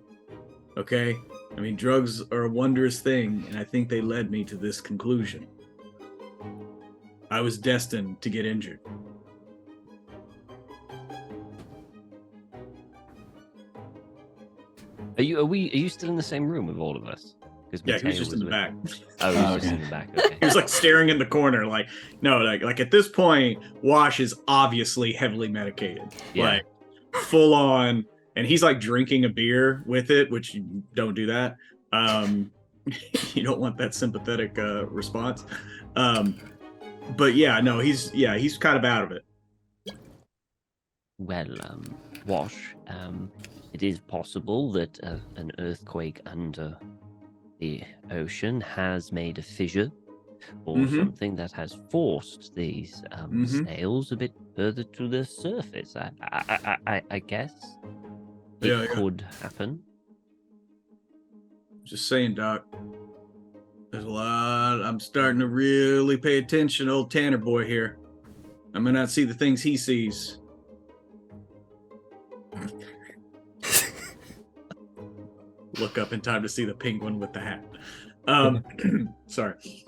Okay? I mean, drugs are a wondrous thing, and I think they led me to this conclusion. I was destined to get injured. are you still in the same room with all of us? Yeah, he was just in the back. Oh, he was just Okay. in the back. Okay. He was like staring in the corner, like at this point, Wash is obviously heavily medicated, Yeah. like full on, and he's like drinking a beer with it, which you don't do that. You don't want that sympathetic response. But yeah, no, he's kind of out of it. Well, Wash, it is possible that an earthquake under the ocean has made a fissure or Mhm. something that has forced these snails a bit further to the surface. I guess it Yeah. could happen. Just saying, Doc. There's a lot. I'm starting to really pay attention, to old Tanner boy here. I may not see the things he sees. Look up in time to see the penguin with the hat. Sorry.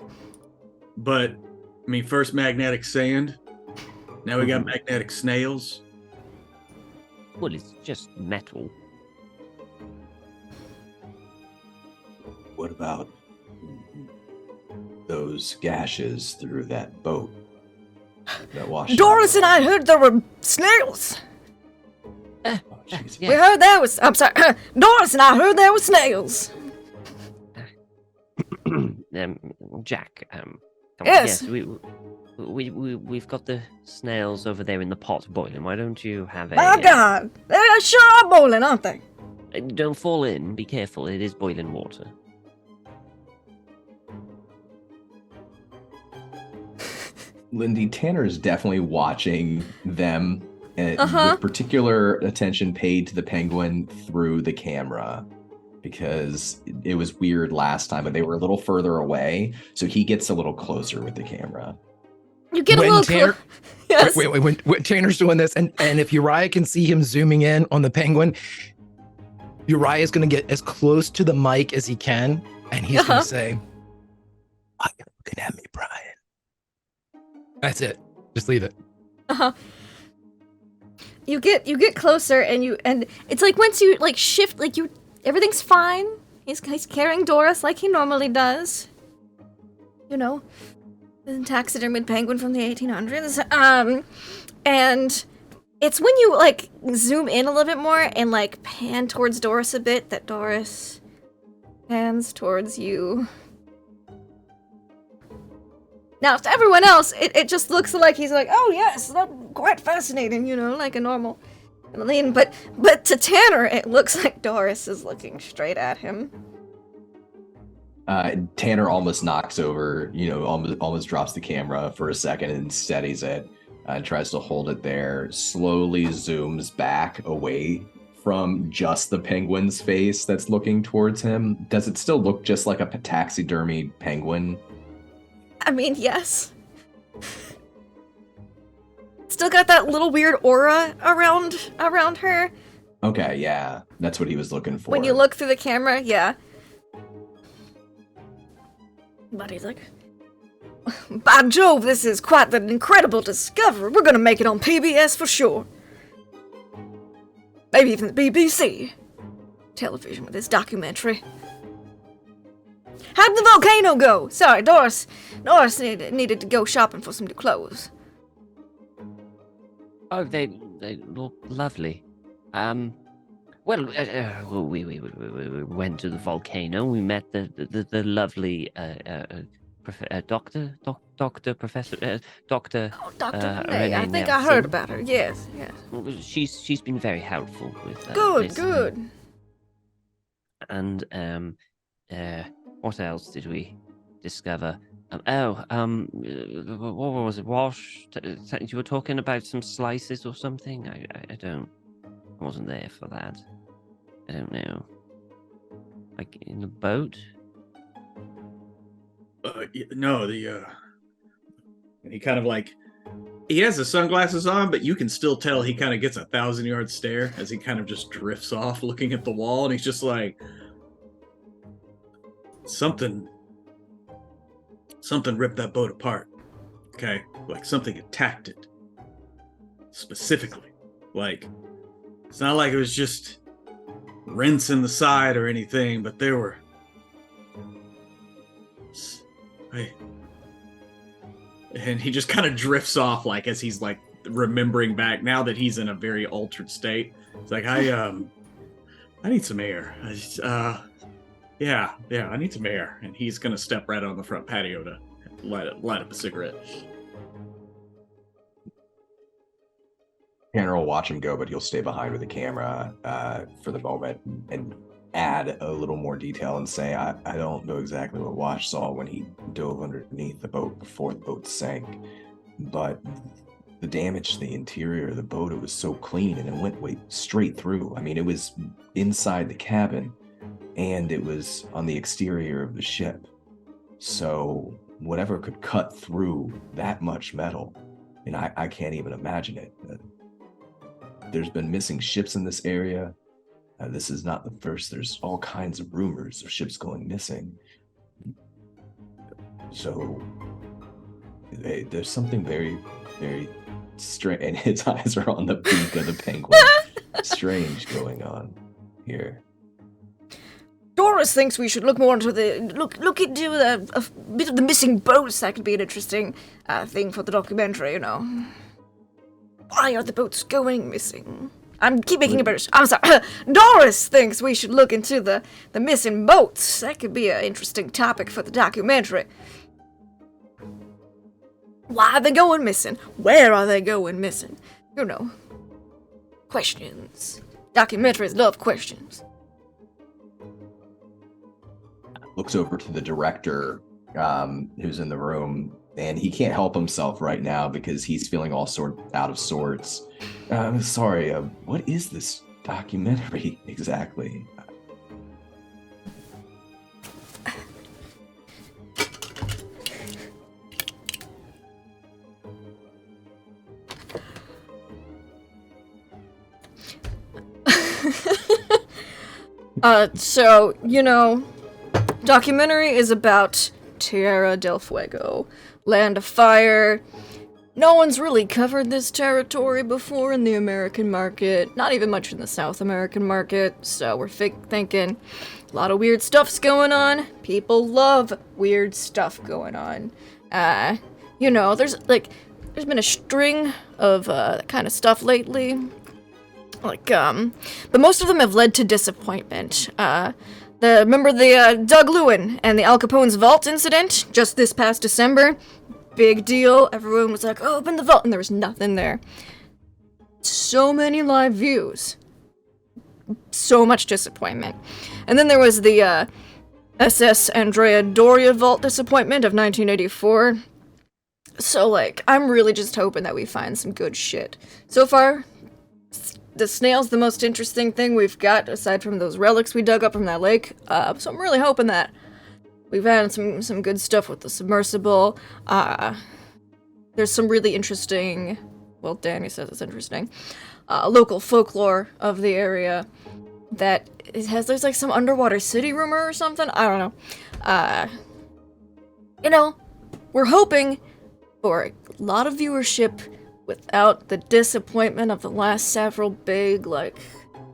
But, I mean, first magnetic sand. Now we got magnetic snails. Well, it's just metal. What about those gashes through that boat that washed? Doris and I heard there were snails. Oh, jeez. We heard there was. I'm sorry. Doris and I heard there were snails. Jack, come Yes. on, we've got the snails over there in the pot boiling. Why don't you have a... My God, they sure are boiling, aren't they? Don't fall in. Be careful. It is boiling water. Lindy, Tanner's definitely watching them Uh-huh. with particular attention paid to the penguin through the camera because it was weird last time, but they were a little further away. So he gets a little closer with the camera. You get a When little Tanner- yes. Wait, when Tanner's doing this, and if Uriah can see him zooming in on the penguin, Uriah is going to get as close to the mic as he can, and he's going Uh-huh. to say, "Are you looking at me, Brian?" That's it. Just leave it. Uh-huh. You get closer and it's like once you like shift like you everything's fine. He's carrying Doris like he normally does. You know, the taxidermied penguin from the 1800s. And it's when you like zoom in a little bit more and like pan towards Doris a bit that Doris pans towards you. Now, to everyone else, it just looks like he's like, oh yes, that's quite fascinating, you know, like a normal lean. But to Tanner, it looks like Doris is looking straight at him. Tanner almost knocks over, almost drops the camera for a second and steadies it, tries to hold it there, slowly zooms back away from just the penguin's face that's looking towards him. Does it still look just like a taxidermied penguin? I mean, yes. Still got that little weird aura around her. Okay, yeah, that's what he was looking for. When you look through the camera, yeah. But he's like, by Jove, this is quite an incredible discovery. We're gonna make it on PBS for sure. Maybe even the BBC television with this documentary. How'd the volcano go? Sorry, Doris needed to go shopping for some new clothes. Oh, they look lovely. Well, we went to the volcano. We met the lovely doctor. Oh, Dr. Renee, Renee I think I Nelson. heard about her. Yes. Well, she's been very helpful with Good, this. good. And what else did we discover? What was it? Wash? You were talking about some slices or something? I wasn't there for that. I don't know. Like in the boat? No, he kind of like, he has the sunglasses on, but you can still tell he kind of gets a 1,000-yard stare as he kind of just drifts off looking at the wall, and he's just like, something ripped that boat apart. Okay, like something attacked it specifically. Like, it's not like it was just rents in the side or anything, but there were. And he just kind of drifts off, like as he's like remembering back now that he's in a very altered state. It's like I need some air. Yeah, I need some air. And he's gonna step right on the front patio to light up a cigarette. Tanner will watch him go, but he'll stay behind with the camera for the moment and add a little more detail and say, I don't know exactly what Wash saw when he dove underneath the boat before the boat sank, but the damage to the interior of the boat, it was so clean and it went straight through. I mean, it was inside the cabin and it was on the exterior of the ship. So whatever could cut through that much metal, and I can't even imagine it. There's been missing ships in this area. This is not the first. There's all kinds of rumors of ships going missing. So there's something very, very strange, and his eyes are on the beak of the penguin. Strange going on here. Doris thinks we should look more into look into a bit of the missing boats. That could be an interesting thing for the documentary, you know. Why are the boats going missing? Keep making it better. I'm sorry. Doris thinks we should look into the missing boats. That could be an interesting topic for the documentary. Why are they going missing? Where are they going missing? You know. Questions. Documentaries love questions. Looks over to the director who's in the room, and he can't help himself right now because he's feeling all out of sorts. I'm sorry, what is this documentary exactly? So, you know, documentary is about Tierra del Fuego, Land of Fire. No one's really covered this territory before in the American market, not even much in the South American market, so we're thinking a lot of weird stuff's going on. People love weird stuff going on. You know, there's been a string of that kind of stuff lately. But most of them have led to disappointment. Remember the Doug Lewin and the Al Capone's vault incident just this past December? Big deal. Everyone was like, oh, open the vault, and there was nothing there. So many live views. So much disappointment. And then there was the SS Andrea Doria Vault Disappointment of 1984. So, like, I'm really just hoping that we find some good shit. So far, the snail's the most interesting thing we've got, aside from those relics we dug up from that lake. So I'm really hoping that we've had some good stuff with the submersible. There's some really interesting, well, Danny says it's interesting, local folklore of the area that there's like some underwater city rumor or something. I don't know. We're hoping for a lot of viewership without the disappointment of the last several big, like,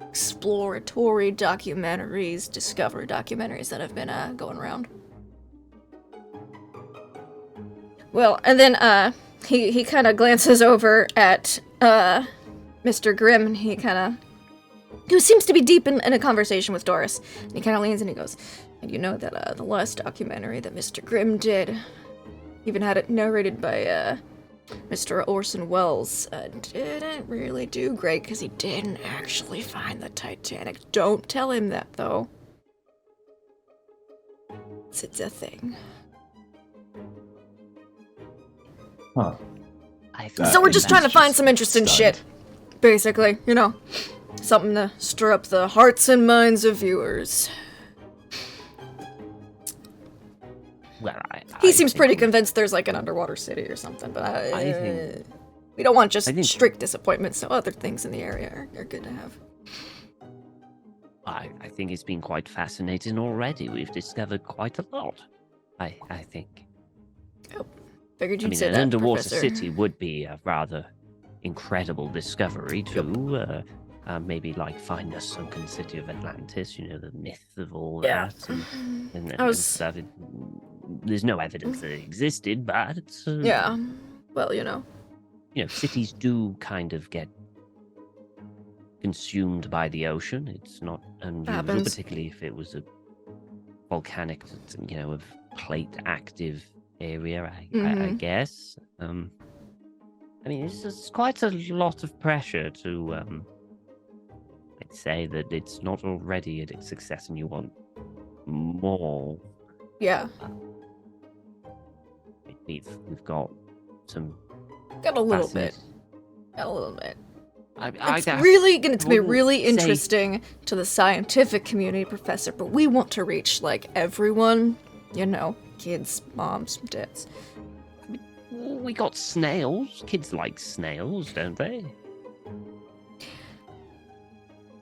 exploratory documentaries, discovery documentaries that have been going around. Well, and then he kind of glances over at Mr. Grimm, and who seems to be deep in a conversation with Doris. And he kind of leans and he goes, and you know that the last documentary that Mr. Grimm did, even had it narrated by Mr. Orson Welles, didn't really do great because he didn't actually find the Titanic. Don't tell him that, though. It's a thing. Huh. So we're just trying to find some interesting shit, basically, something to stir up the hearts and minds of viewers. Well, He seems pretty convinced there's like an underwater city or something, but I think we don't want just strict disappointment, so other things in the area are good to have. I think it's been quite fascinating already. We've discovered quite a lot, I think. Oh, figured you'd say an that, underwater Professor. city would be a rather incredible discovery too. Maybe like find the sunken city of Atlantis, the myth of all that and stuff. There's no evidence that it existed, but yeah, well, cities do kind of get consumed by the ocean. It's not unusual, happens. particularly if it was a volcanic, of plate active area. I guess. It's just quite a lot of pressure to. I'd say that it's not already at its success, and you want more. Yeah. We've got some. Got a little bit. It's going to be really interesting to the scientific community, Professor, but we want to reach, like, everyone. Kids, moms, dads. We got snails. Kids like snails, don't they?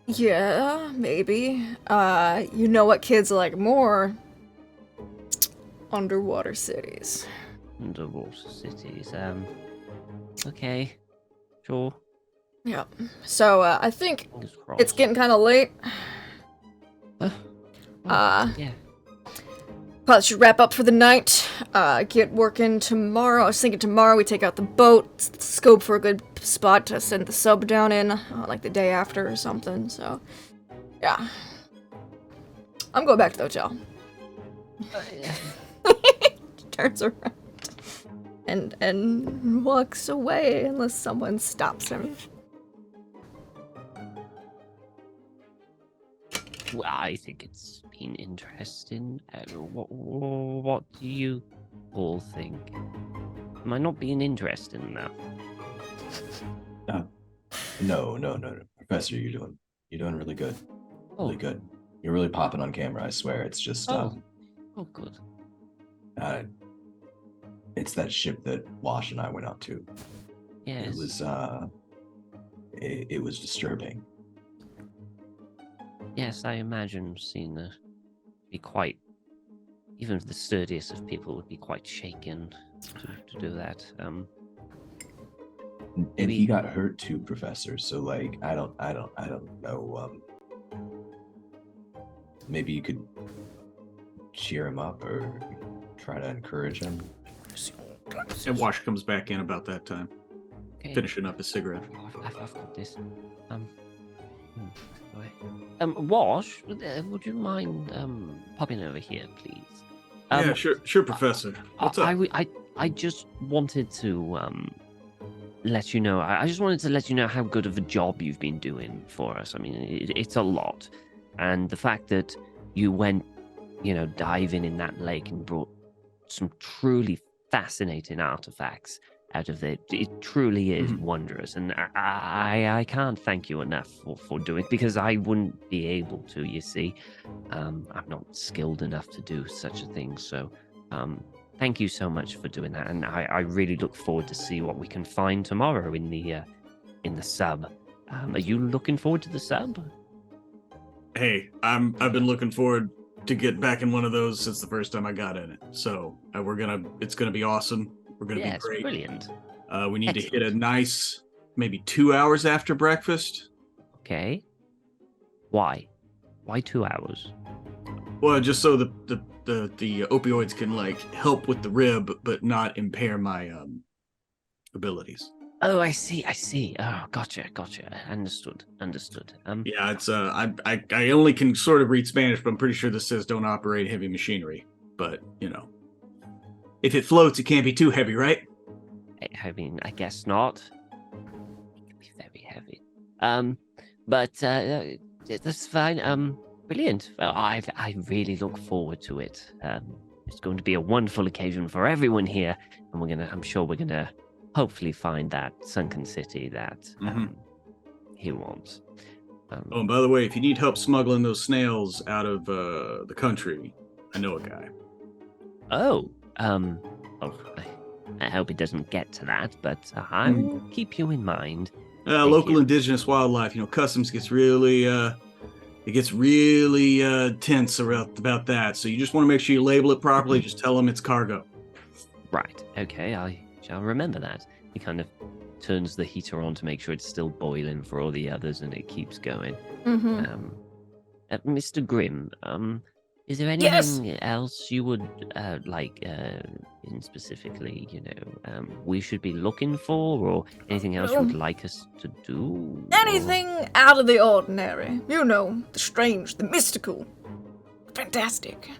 Yeah, maybe. You know what kids like more? Underwater cities. Underwater cities. Okay. Sure. Yeah. So, I think Fingers crossed. it's getting kind of late. Yeah. Probably should wrap up for the night. Get working tomorrow. I was thinking tomorrow we take out the boat, scope for a good spot to send the sub down in, like the day after or something. So, yeah. I'm going back to the hotel. Turns around and walks away unless someone stops him. Well, I think it's been interesting. What do you all think? Am I not being interesting enough? No. Professor, you're doing really good. Really good. You're really popping on camera, I swear. It's just good. It's that ship that Wash and I went out to. Yes. It was disturbing. Yes, I imagine seeing be quite, even the sturdiest of people would be quite shaken to do that. And he got hurt too, Professor. So like, I don't know. Maybe you could cheer him up or try to encourage him. And Wash comes back in about that time, Okay. finishing up his cigarette. I've got this. Wash, would you mind popping over here, please? Yeah, sure, Professor. What's up? I just wanted to let you know. I just wanted to let you know how good of a job you've been doing for us. I mean, it's a lot, and the fact that you went diving in that lake and brought some truly fascinating artifacts out of it. It truly is wondrous, and I can't thank you enough for doing it, because I wouldn't be able to, you see. I'm not skilled enough to do such a thing, so thank you so much for doing that, and I really look forward to see what we can find tomorrow in the sub. Are you looking forward to the sub? Hey, I've been looking forward to get back in one of those since the first time I got in it. So it's gonna be awesome. We're gonna be great. Brilliant. We need to hit a nice maybe 2 hours after breakfast. Okay. Why 2 hours? Well, just so the opioids can like help with the rib, but not impair my abilities. Oh, I see. Oh, gotcha. Understood. Yeah, it's I only can sort of read Spanish, but I'm pretty sure this says don't operate heavy machinery. But if it floats, it can't be too heavy, right? I mean, I guess not. It can be very heavy. But that's fine. Brilliant. Well, I really look forward to it. It's going to be a wonderful occasion for everyone here, and I'm sure we're gonna hopefully find that sunken city that he wants. Oh, and by the way, if you need help smuggling those snails out of the country, I know a guy. I hope it doesn't get to that, but I'll keep you in mind. Local indigenous wildlife, customs gets really tense about that. So you just want to make sure you label it properly. Just tell them it's cargo. Right. Okay. I shall remember that. He kind of turns the heater on to make sure it's still boiling for all the others, and it keeps going. Mr. Grimm, is there anything else you would like, in specifically, we should be looking for, or anything else you would like us to do? Anything out of the ordinary. The strange, the mystical. Fantastic.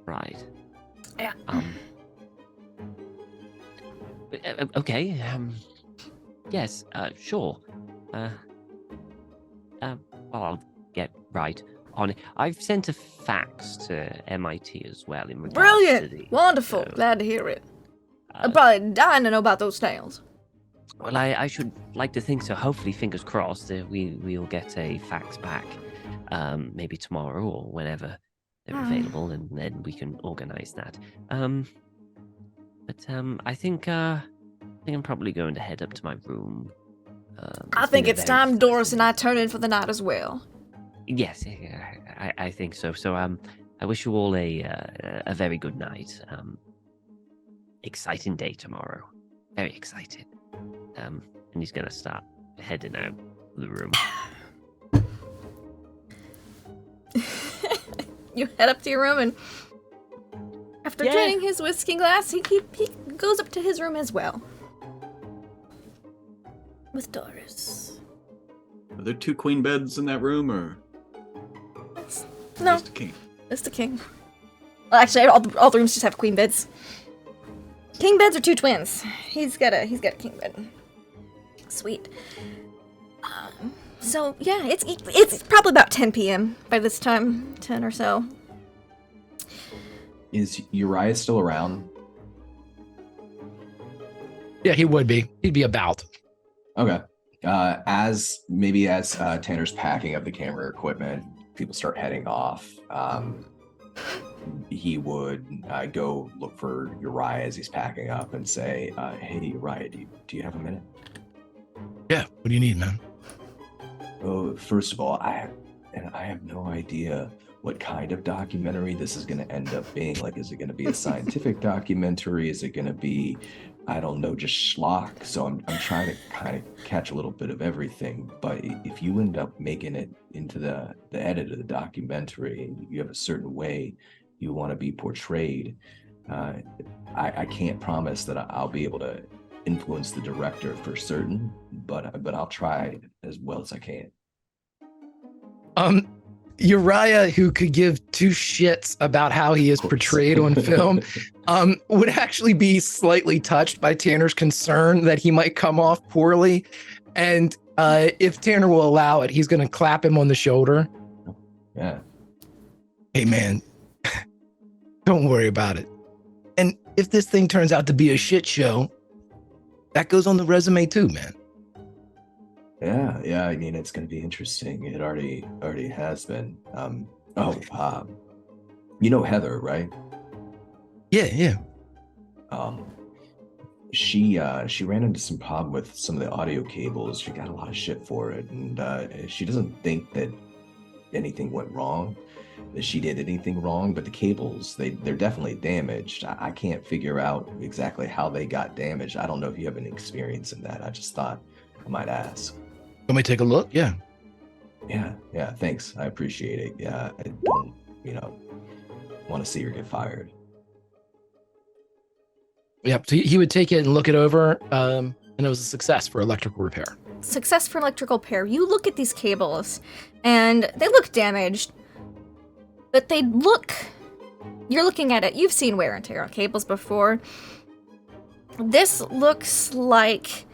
Right. Yeah. Okay. Yes. Sure. Well, I'll get right on it. I've sent a fax to MIT as well in regards Brilliant. to the... Wonderful. Glad to hear it. I'm probably dying to know about those snails. Well, I should like to think so. Hopefully, fingers crossed, we'll get a fax back, maybe tomorrow or whenever they're available, and then we can organize that. But I think I'm probably going to head up to my room. I think it's time Doris and I turn in for the night as well. Yes, I think so. So I wish you all a very good night. Exciting day tomorrow. Very excited. And he's gonna start heading out of the room. You head up to your room, and after draining his whiskey glass, he goes up to his room as well. With Doris. Are there 2 queen beds in that room, or? No. Just a king? It's the king. Well, actually, all the rooms just have queen beds. King beds are 2 twins. He's got a king bed. Sweet. So yeah, it's probably about 10 p.m. by this time, 10 or so. Is Uriah still around? Yeah, he would be. He'd be about. Okay. As Tanner's packing up the camera equipment, people start heading off. He would go look for Uriah as he's packing up and say, "Hey, Uriah, do you have a minute?" Yeah. What do you need, man? Oh, first of all, I have no idea what kind of documentary this is going to end up being. Like, is it going to be a scientific documentary? Is it going to be, I don't know, just schlock? So I'm trying to kind of catch a little bit of everything. But if you end up making it into the edit of the documentary, and you have a certain way you want to be portrayed, I can't promise that I'll be able to influence the director for certain, but I'll try as well as I can. Uriah, who could give 2 shits about how he is portrayed on film, would actually be slightly touched by Tanner's concern that he might come off poorly. And if Tanner will allow it, he's going to clap him on the shoulder. Yeah. Hey, man, don't worry about it. And if this thing turns out to be a shit show, that goes on the resume too, man. Yeah. I mean, it's going to be interesting. It already has been. You know Heather, right? Yeah. Um, she ran into some problem with some of the audio cables. She got a lot of shit for it, and she doesn't think that anything went wrong, that she did anything wrong, but the cables, they're definitely damaged. I can't figure out exactly how they got damaged. I don't know if you have any experience in that. I just thought I might ask. Let me take a look. Yeah. Yeah, thanks. I appreciate it. Yeah, I don't, want to see her get fired. Yep. So he would take it and look it over, and it was a success for electrical repair. Success for electrical repair. You look at these cables, and they look damaged, but you're looking at it. You've seen wear and tear on cables before. This looks like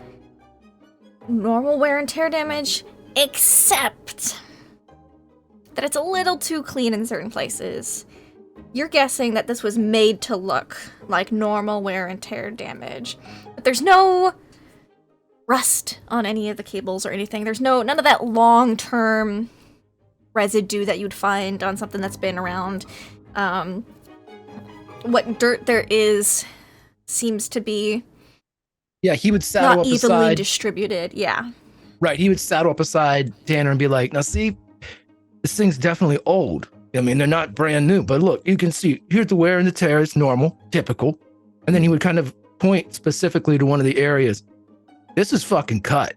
normal wear and tear damage, except that it's a little too clean in certain places. You're guessing that this was made to look like normal wear and tear damage, but there's no rust on any of the cables or anything. There's none of that long-term residue that you'd find on something that's been around. What dirt there is seems to be He would saddle not up evenly aside. distributed. Yeah. Right. He would saddle up beside Tanner and be like, now see, this thing's definitely old. I mean, they're not brand new, but look, you can see here's the wear and the tear. It's normal, typical. And then he would kind of point specifically to one of the areas. This is fucking cut.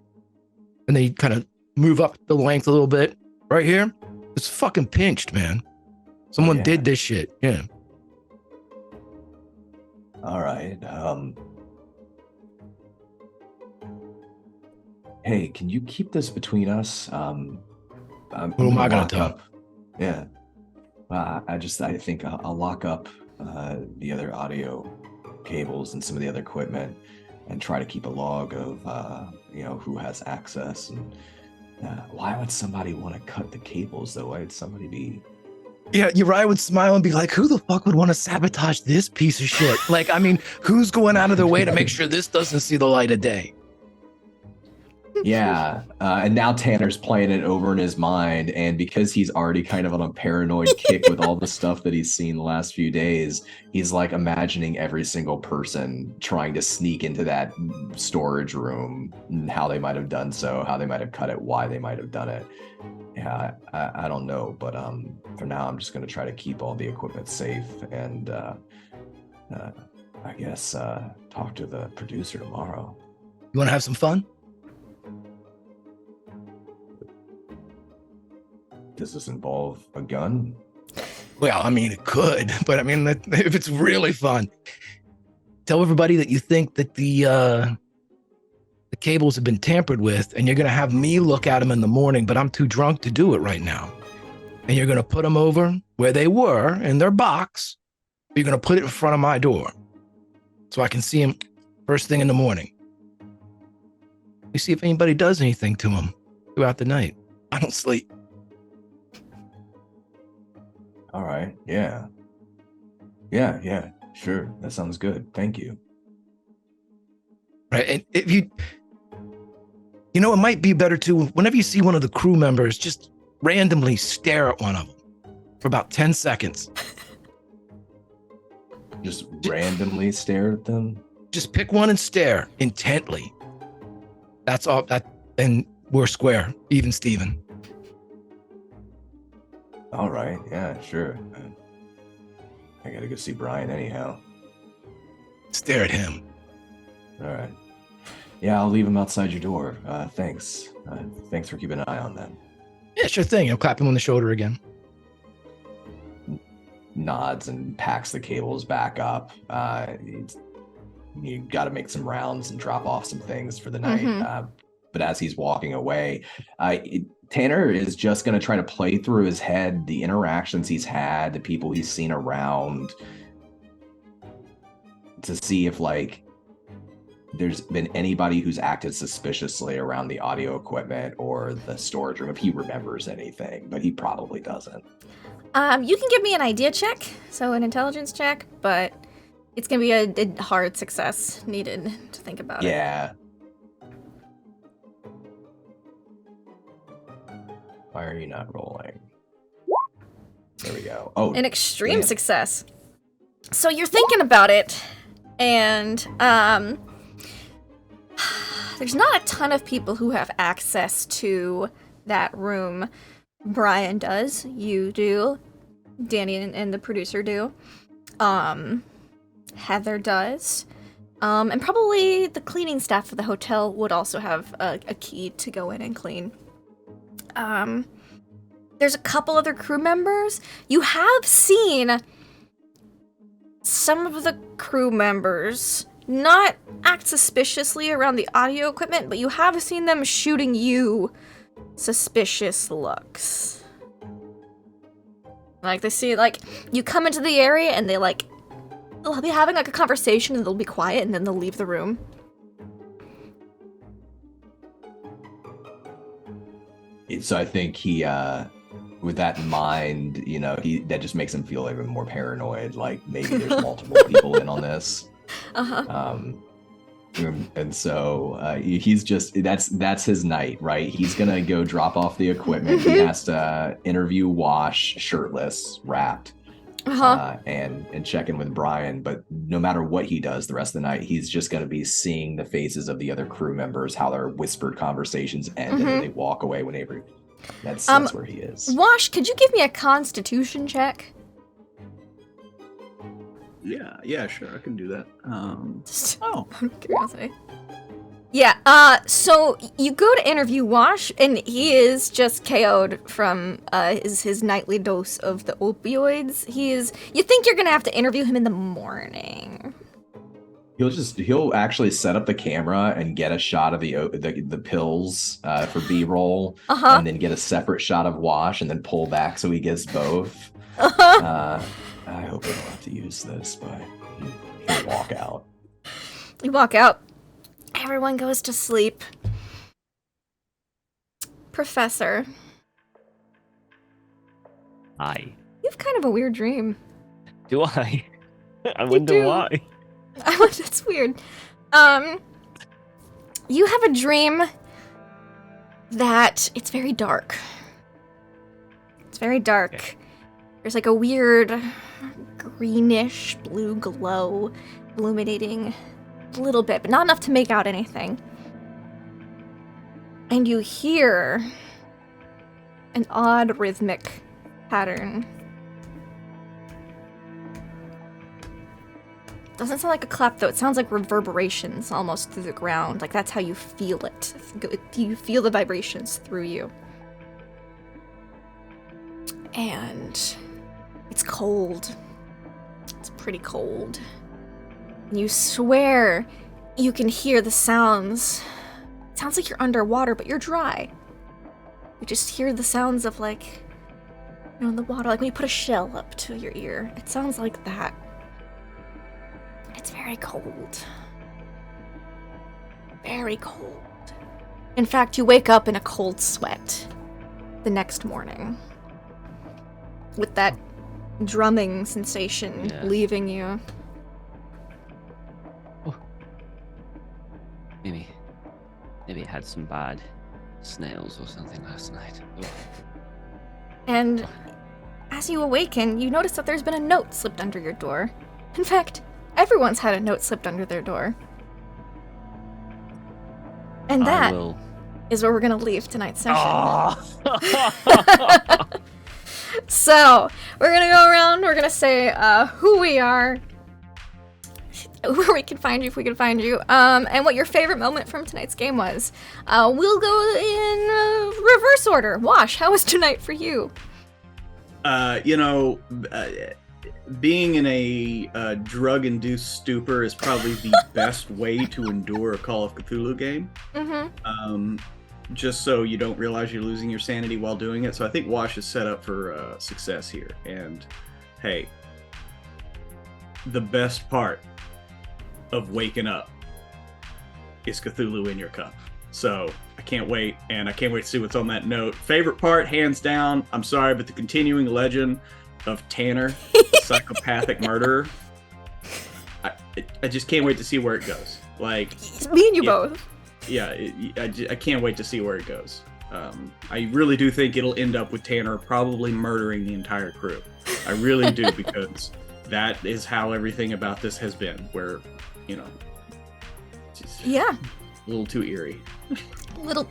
And then he'd kind of move up the length a little bit. Right here, it's fucking pinched, man. Someone did this shit. Yeah. All right. Hey, can you keep this between us? I'm Who am I gonna lock tell? up. Yeah. I think I'll lock up the other audio cables and some of the other equipment and try to keep a log of who has access. And why would somebody want to cut the cables though? Why would somebody be? Yeah, Uriah would smile and be like, who the fuck would want to sabotage this piece of shit? Like, I mean, who's going out of their way to make sure this doesn't see the light of day? Yeah, and now Tanner's playing it over in his mind, and because he's already kind of on a paranoid kick with all the stuff that he's seen the last few days, he's like imagining every single person trying to sneak into that storage room, and how they might have done so, how they might have cut it, why they might have done it. Yeah, I don't know, but for now, I'm just going to try to keep all the equipment safe, and I guess talk to the producer tomorrow. You want to have some fun? Does this involve a gun? Well, I mean, it could, but I mean, if it's really fun, tell everybody that you think that the cables have been tampered with, and you're going to have me look at them in the morning, but I'm too drunk to do it right now. And you're going to put them over where they were in their box. You're going to put it in front of my door so I can see them first thing in the morning. You see if anybody does anything to them throughout the night. I don't sleep. All right. Yeah, sure. That sounds good. Thank you. Right. And if it might be better too, whenever you see one of the crew members, just randomly stare at one of them for about 10 seconds. Just randomly stare at them? Just pick one and stare intently. That's all. And we're square, even Steven. All right. Yeah, sure. I gotta go see Brian anyhow. Stare at him. All right. Yeah, I'll leave him outside your door. Thanks. Thanks for keeping an eye on them. Yeah, sure thing. I'll clap him on the shoulder again. Nods and packs the cables back up. You got to make some rounds and drop off some things for the night. Mm-hmm. But as he's walking away, Tanner is just going to try to play through his head the interactions he's had, the people he's seen around, to see if there's been anybody who's acted suspiciously around the audio equipment or the storage room, if he remembers anything, but he probably doesn't. You can give me an idea check, so an intelligence check, but it's gonna be a hard success needed to think about it. Yeah. Why are you not rolling? There we go. Oh, An extreme damn. success. So you're thinking about it, and there's not a ton of people who have access to that room. Brian does, you do, Danny and the producer do, Heather does, and probably the cleaning staff of the hotel would also have a key to go in and clean. There's a couple other crew members. You have seen some of the crew members not act suspiciously around the audio equipment, but you have seen them shooting you suspicious looks. Like, they see, like, you come into the area and they'll be having, like, a conversation and they'll be quiet and then they'll leave the room. So I think he, with that in mind, you know, that just makes him feel even more paranoid. Like maybe there's multiple people in on this. And so he's just that's his night, right? He's gonna go drop off the equipment. He has to interview Wash shirtless, wrapped, and check in with Brian. But no matter what he does the rest of the night, he's just gonna be seeing the faces of the other crew members, how their whispered conversations end, and then they walk away whenever. That's where he is. Wash, could you give me a Constitution check? Yeah, sure, I can do that. Just out of curiosity. Yeah, so you go to interview Wash, and he is just KO'd from his nightly dose of the opioids. You think you're gonna have to interview him in the morning. He'll actually set up the camera and get a shot of the pills for B-roll, and then get a separate shot of Wash, and then pull back so he gets both. I hope I don't have to use this, but he'll walk out. You walk out. Everyone goes to sleep. Professor. Hi. You have kind of a weird dream. Do I? I wonder why. That's weird. You have a dream that it's very dark. It's very dark. Okay. There's like a weird greenish blue glow illuminating a little bit, but not enough to make out anything. And you hear an odd rhythmic pattern. Doesn't sound like a clap, though. It sounds like reverberations almost through the ground. Like, that's how you feel it. You feel the vibrations through you. And it's cold. It's pretty cold. And you swear you can hear the sounds. It sounds like you're underwater, but you're dry. You just hear the sounds of, like, you know, in the water. Like when you put a shell up to your ear. It sounds like that. It's very cold. Very cold. In fact, you wake up in a cold sweat the next morning. With that drumming sensation leaving you. Oh. Maybe it had some bad snails or something last night. Oh. And as you awaken, you notice that there's been a note slipped under your door. In fact, everyone's had a note slipped under their door. And that is where we're going to leave tonight's session. So, we're going to go around, we're going to say who we are, where we can find you if we can find you, and what your favorite moment from tonight's game was. We'll go in reverse order. Wash, how was tonight for you? Being in a drug-induced stupor is probably the best way to endure a Call of Cthulhu game. Mm-hmm. Just so you don't realize you're losing your sanity while doing it. So I think Wash is set up for success here. And hey, the best part of waking up is Cthulhu in your cup. So I can't wait, and I can't wait to see what's on that note. Favorite part, hands down. I'm sorry, but the continuing legend of Tanner, the psychopathic murderer. I just can't wait to see where it goes. Like me and you both. Yeah, I can't wait to see where it goes. I really do think it'll end up with Tanner probably murdering the entire crew. I really do, because that is how everything about this has been. Where, just Yeah. a little too eerie.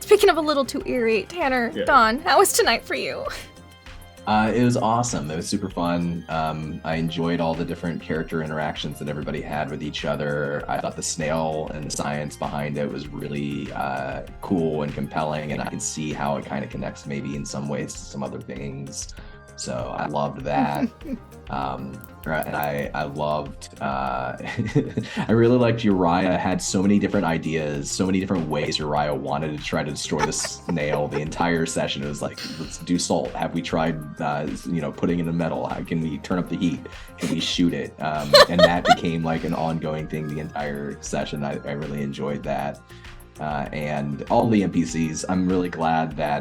Speaking of a little too eerie, Tanner, Yeah. Dawn, how was tonight for you? It was awesome. It was super fun. I enjoyed all the different character interactions that everybody had with each other. I thought the snail and the science behind it was really cool and compelling, and I can see how it kind of connects maybe in some ways to some other things. So I loved that. And I loved, I really liked Uriah had so many different ideas, so many different ways Uriah wanted to try to destroy the snail. The entire session, it was like, let's do salt. Have we tried, putting it in metal? How can we turn up the heat? Can we shoot it? And that became like an ongoing thing the entire session. I really enjoyed that. And all the NPCs, I'm really glad that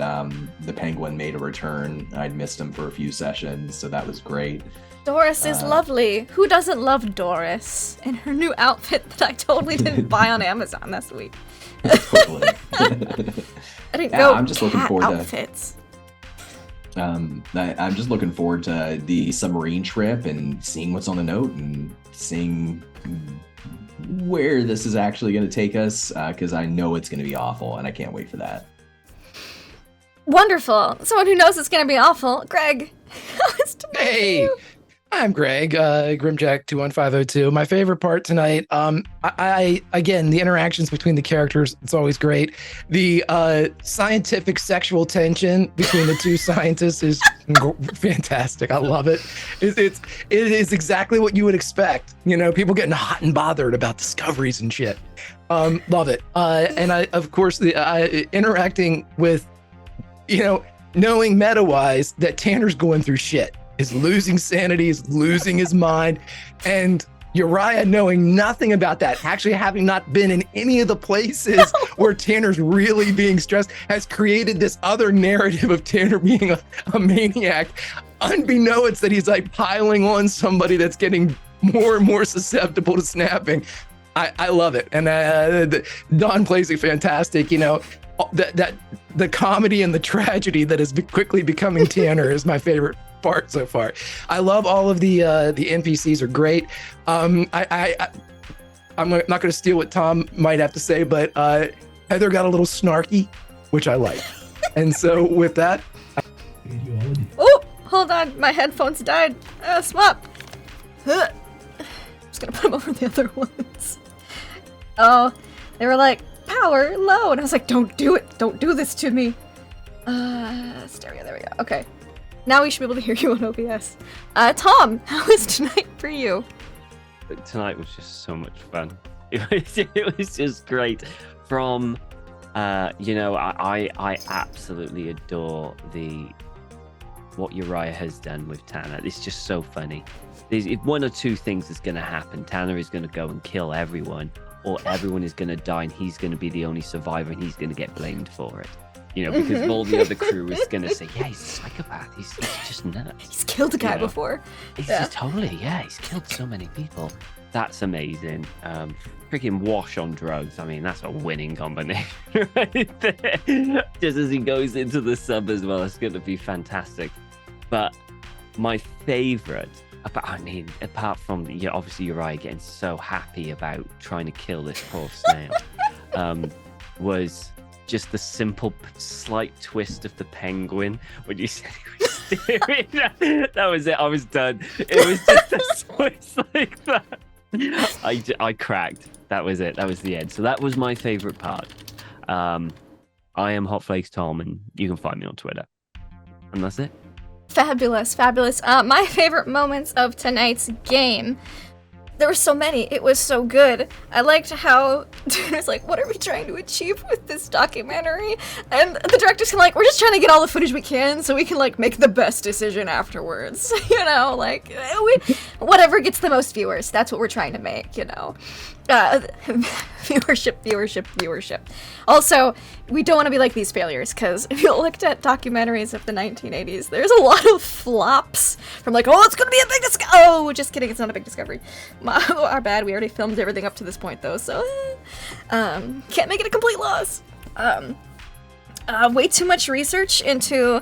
the penguin made a return. I'd missed him for a few sessions, so that was great. Doris is lovely. Who doesn't love Doris? And her new outfit that I totally didn't buy on Amazon this week. Totally. I didn't go I'm just looking forward outfits. I'm just looking forward to the submarine trip and seeing what's on the note and seeing where this is actually going to take us, because I know it's going to be awful, and I can't wait for that. Wonderful. Someone who knows it's going to be awful. Greg, how was tonight for Hey, you? I'm Greg, Grimjack21502. My favorite part tonight, I again, the interactions between the characters, it's always great. The scientific sexual tension between the two scientists is fantastic. I love it. It is exactly what you would expect. People getting hot and bothered about discoveries and shit. Love it. And I, of course, the interacting with, knowing meta-wise that Tanner's going through shit. Is losing sanity, is losing his mind, and Uriah knowing nothing about that, actually having not been in any of the places where Tanner's really being stressed, has created this other narrative of Tanner being a maniac, unbeknownst that he's like piling on somebody that's getting more and more susceptible to snapping. I love it, and Don plays it fantastic. That the comedy and the tragedy that is quickly becoming Tanner is my favorite part so far. I love all of the NPCs are great. I'm not going to steal what Tom might have to say, but Heather got a little snarky, which I like. And so with that, Oh, hold on. My headphones died. Swap. Huh. Just going to put them over the other ones. Oh, they were like, power low. And I was like, don't do it. Don't do this to me. Stereo. There we go. Okay. Now we should be able to hear you on OBS. Tom, how was tonight for you? Tonight was just so much fun. It was just great. From, I absolutely adore what Uriah has done with Tanner. It's just so funny. There's one or two things that's going to happen. Tanner is going to go and kill everyone, or everyone is going to die, and he's going to be the only survivor, and he's going to get blamed for it. Because all the other crew is going to say, yeah, he's a psychopath. He's just nuts. He's killed a guy before. He's just totally, he's killed so many people. That's amazing. Freaking Wash on drugs. I mean, that's a winning combination right there. Just as he goes into the sub as well, it's going to be fantastic. But my favorite, apart from, obviously Uriah getting so happy about trying to kill this poor snail, was just the simple slight twist of the penguin when you said he was steering. That was it. I was done. It was just a twist like that. I cracked. That was it. That was the end. So that was my favorite part. I am Hotflakes Tom, and you can find me on Twitter. And that's it. Fabulous. My favorite moments of tonight's game. There were so many. It was so good. I liked how it was like, what are we trying to achieve with this documentary? And the director's kind of like, we're just trying to get all the footage we can so we can like make the best decision afterwards. You know, like whatever gets the most viewers. That's what we're trying to make. You know, viewership. Also, we don't want to be like these failures because if you looked at documentaries of the 1980s, there's a lot of flops from like, oh, it's gonna be a big discovery. Oh, just kidding, it's not a big discovery. Our bad. We already filmed everything up to this point though, so can't make it a complete loss. Way too much research into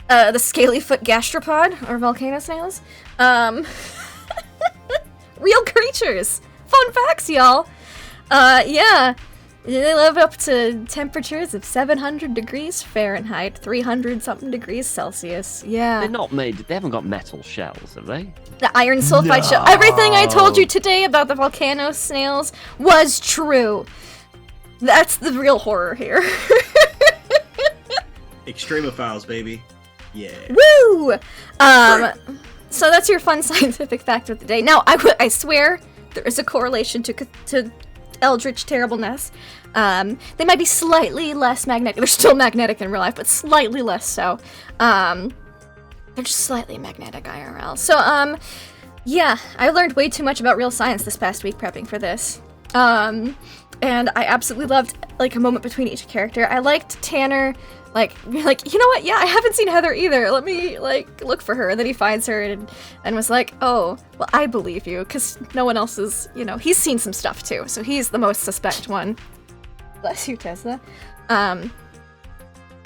the scaly-foot gastropod or volcano snails. Real creatures. Fun facts, y'all. Yeah. They live up to temperatures of 700 degrees Fahrenheit, 300 something degrees Celsius. Yeah. They haven't got metal shells, have they? The iron sulfide shell. Everything I told you today about the volcano snails was true. That's the real horror here. Extremophiles, baby. Yeah. Woo! So that's your fun scientific fact of the day. Now, I swear there is a correlation to eldritch terribleness. They might be slightly less magnetic. They're still magnetic in real life, but slightly less so. They're just slightly magnetic IRL. So, yeah, I learned way too much about real science this past week prepping for this. And I absolutely loved, like, a moment between each character. I liked Tanner, like, you know what? Yeah, I haven't seen Heather either. Let me, like, look for her. And then he finds her and was like, oh, well, I believe you, because no one else is, you know, he's seen some stuff, too. So he's the most suspect one. Bless you, Tesla. But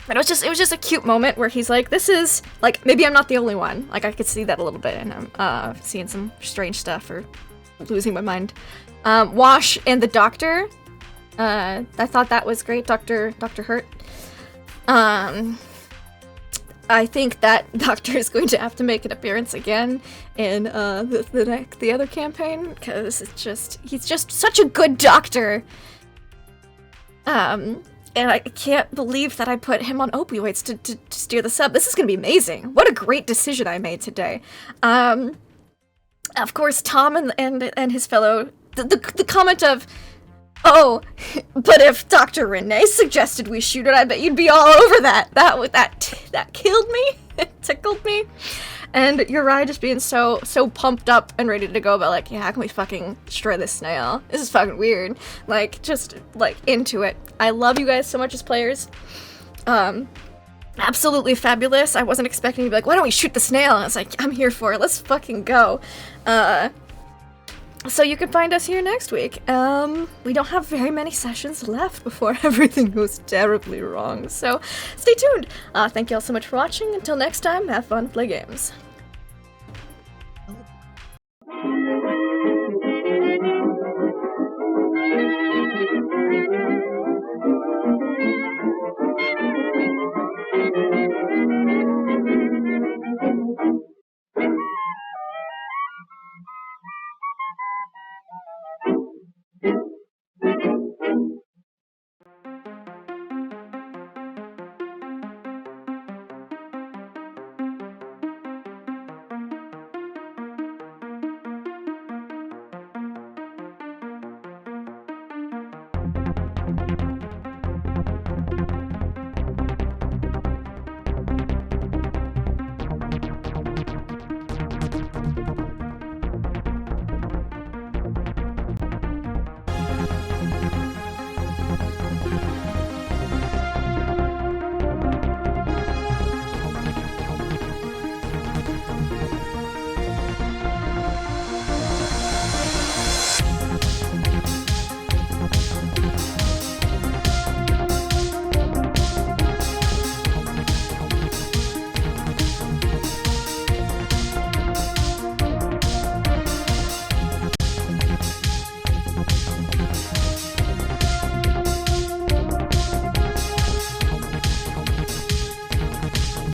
it was just a cute moment where he's like, this is, like, maybe I'm not the only one. Like, I could see that a little bit, and I'm seeing some strange stuff or losing my mind. Wash and the doctor. I thought that was great, Dr. Hurt. I think that doctor is going to have to make an appearance again in the other campaign, because he's just such a good doctor. And I can't believe that I put him on opioids to steer the sub. This is going to be amazing. What a great decision I made today. Of course, Tom and his fellow... The comment of, oh, but if Dr. Renee suggested we shoot it, I bet you'd be all over that. That killed me. It tickled me. And Uriah just being so pumped up and ready to go about, like, yeah, how can we fucking destroy this snail? This is fucking weird. Like, just, like, into it. I love you guys so much as players. Absolutely fabulous. I wasn't expecting to be like, why don't we shoot the snail? And I was like, I'm here for it. Let's fucking go. So you can find us here next week. We don't have very many sessions left before everything goes terribly wrong. So stay tuned. Thank you all so much for watching. Until next time, have fun, play games.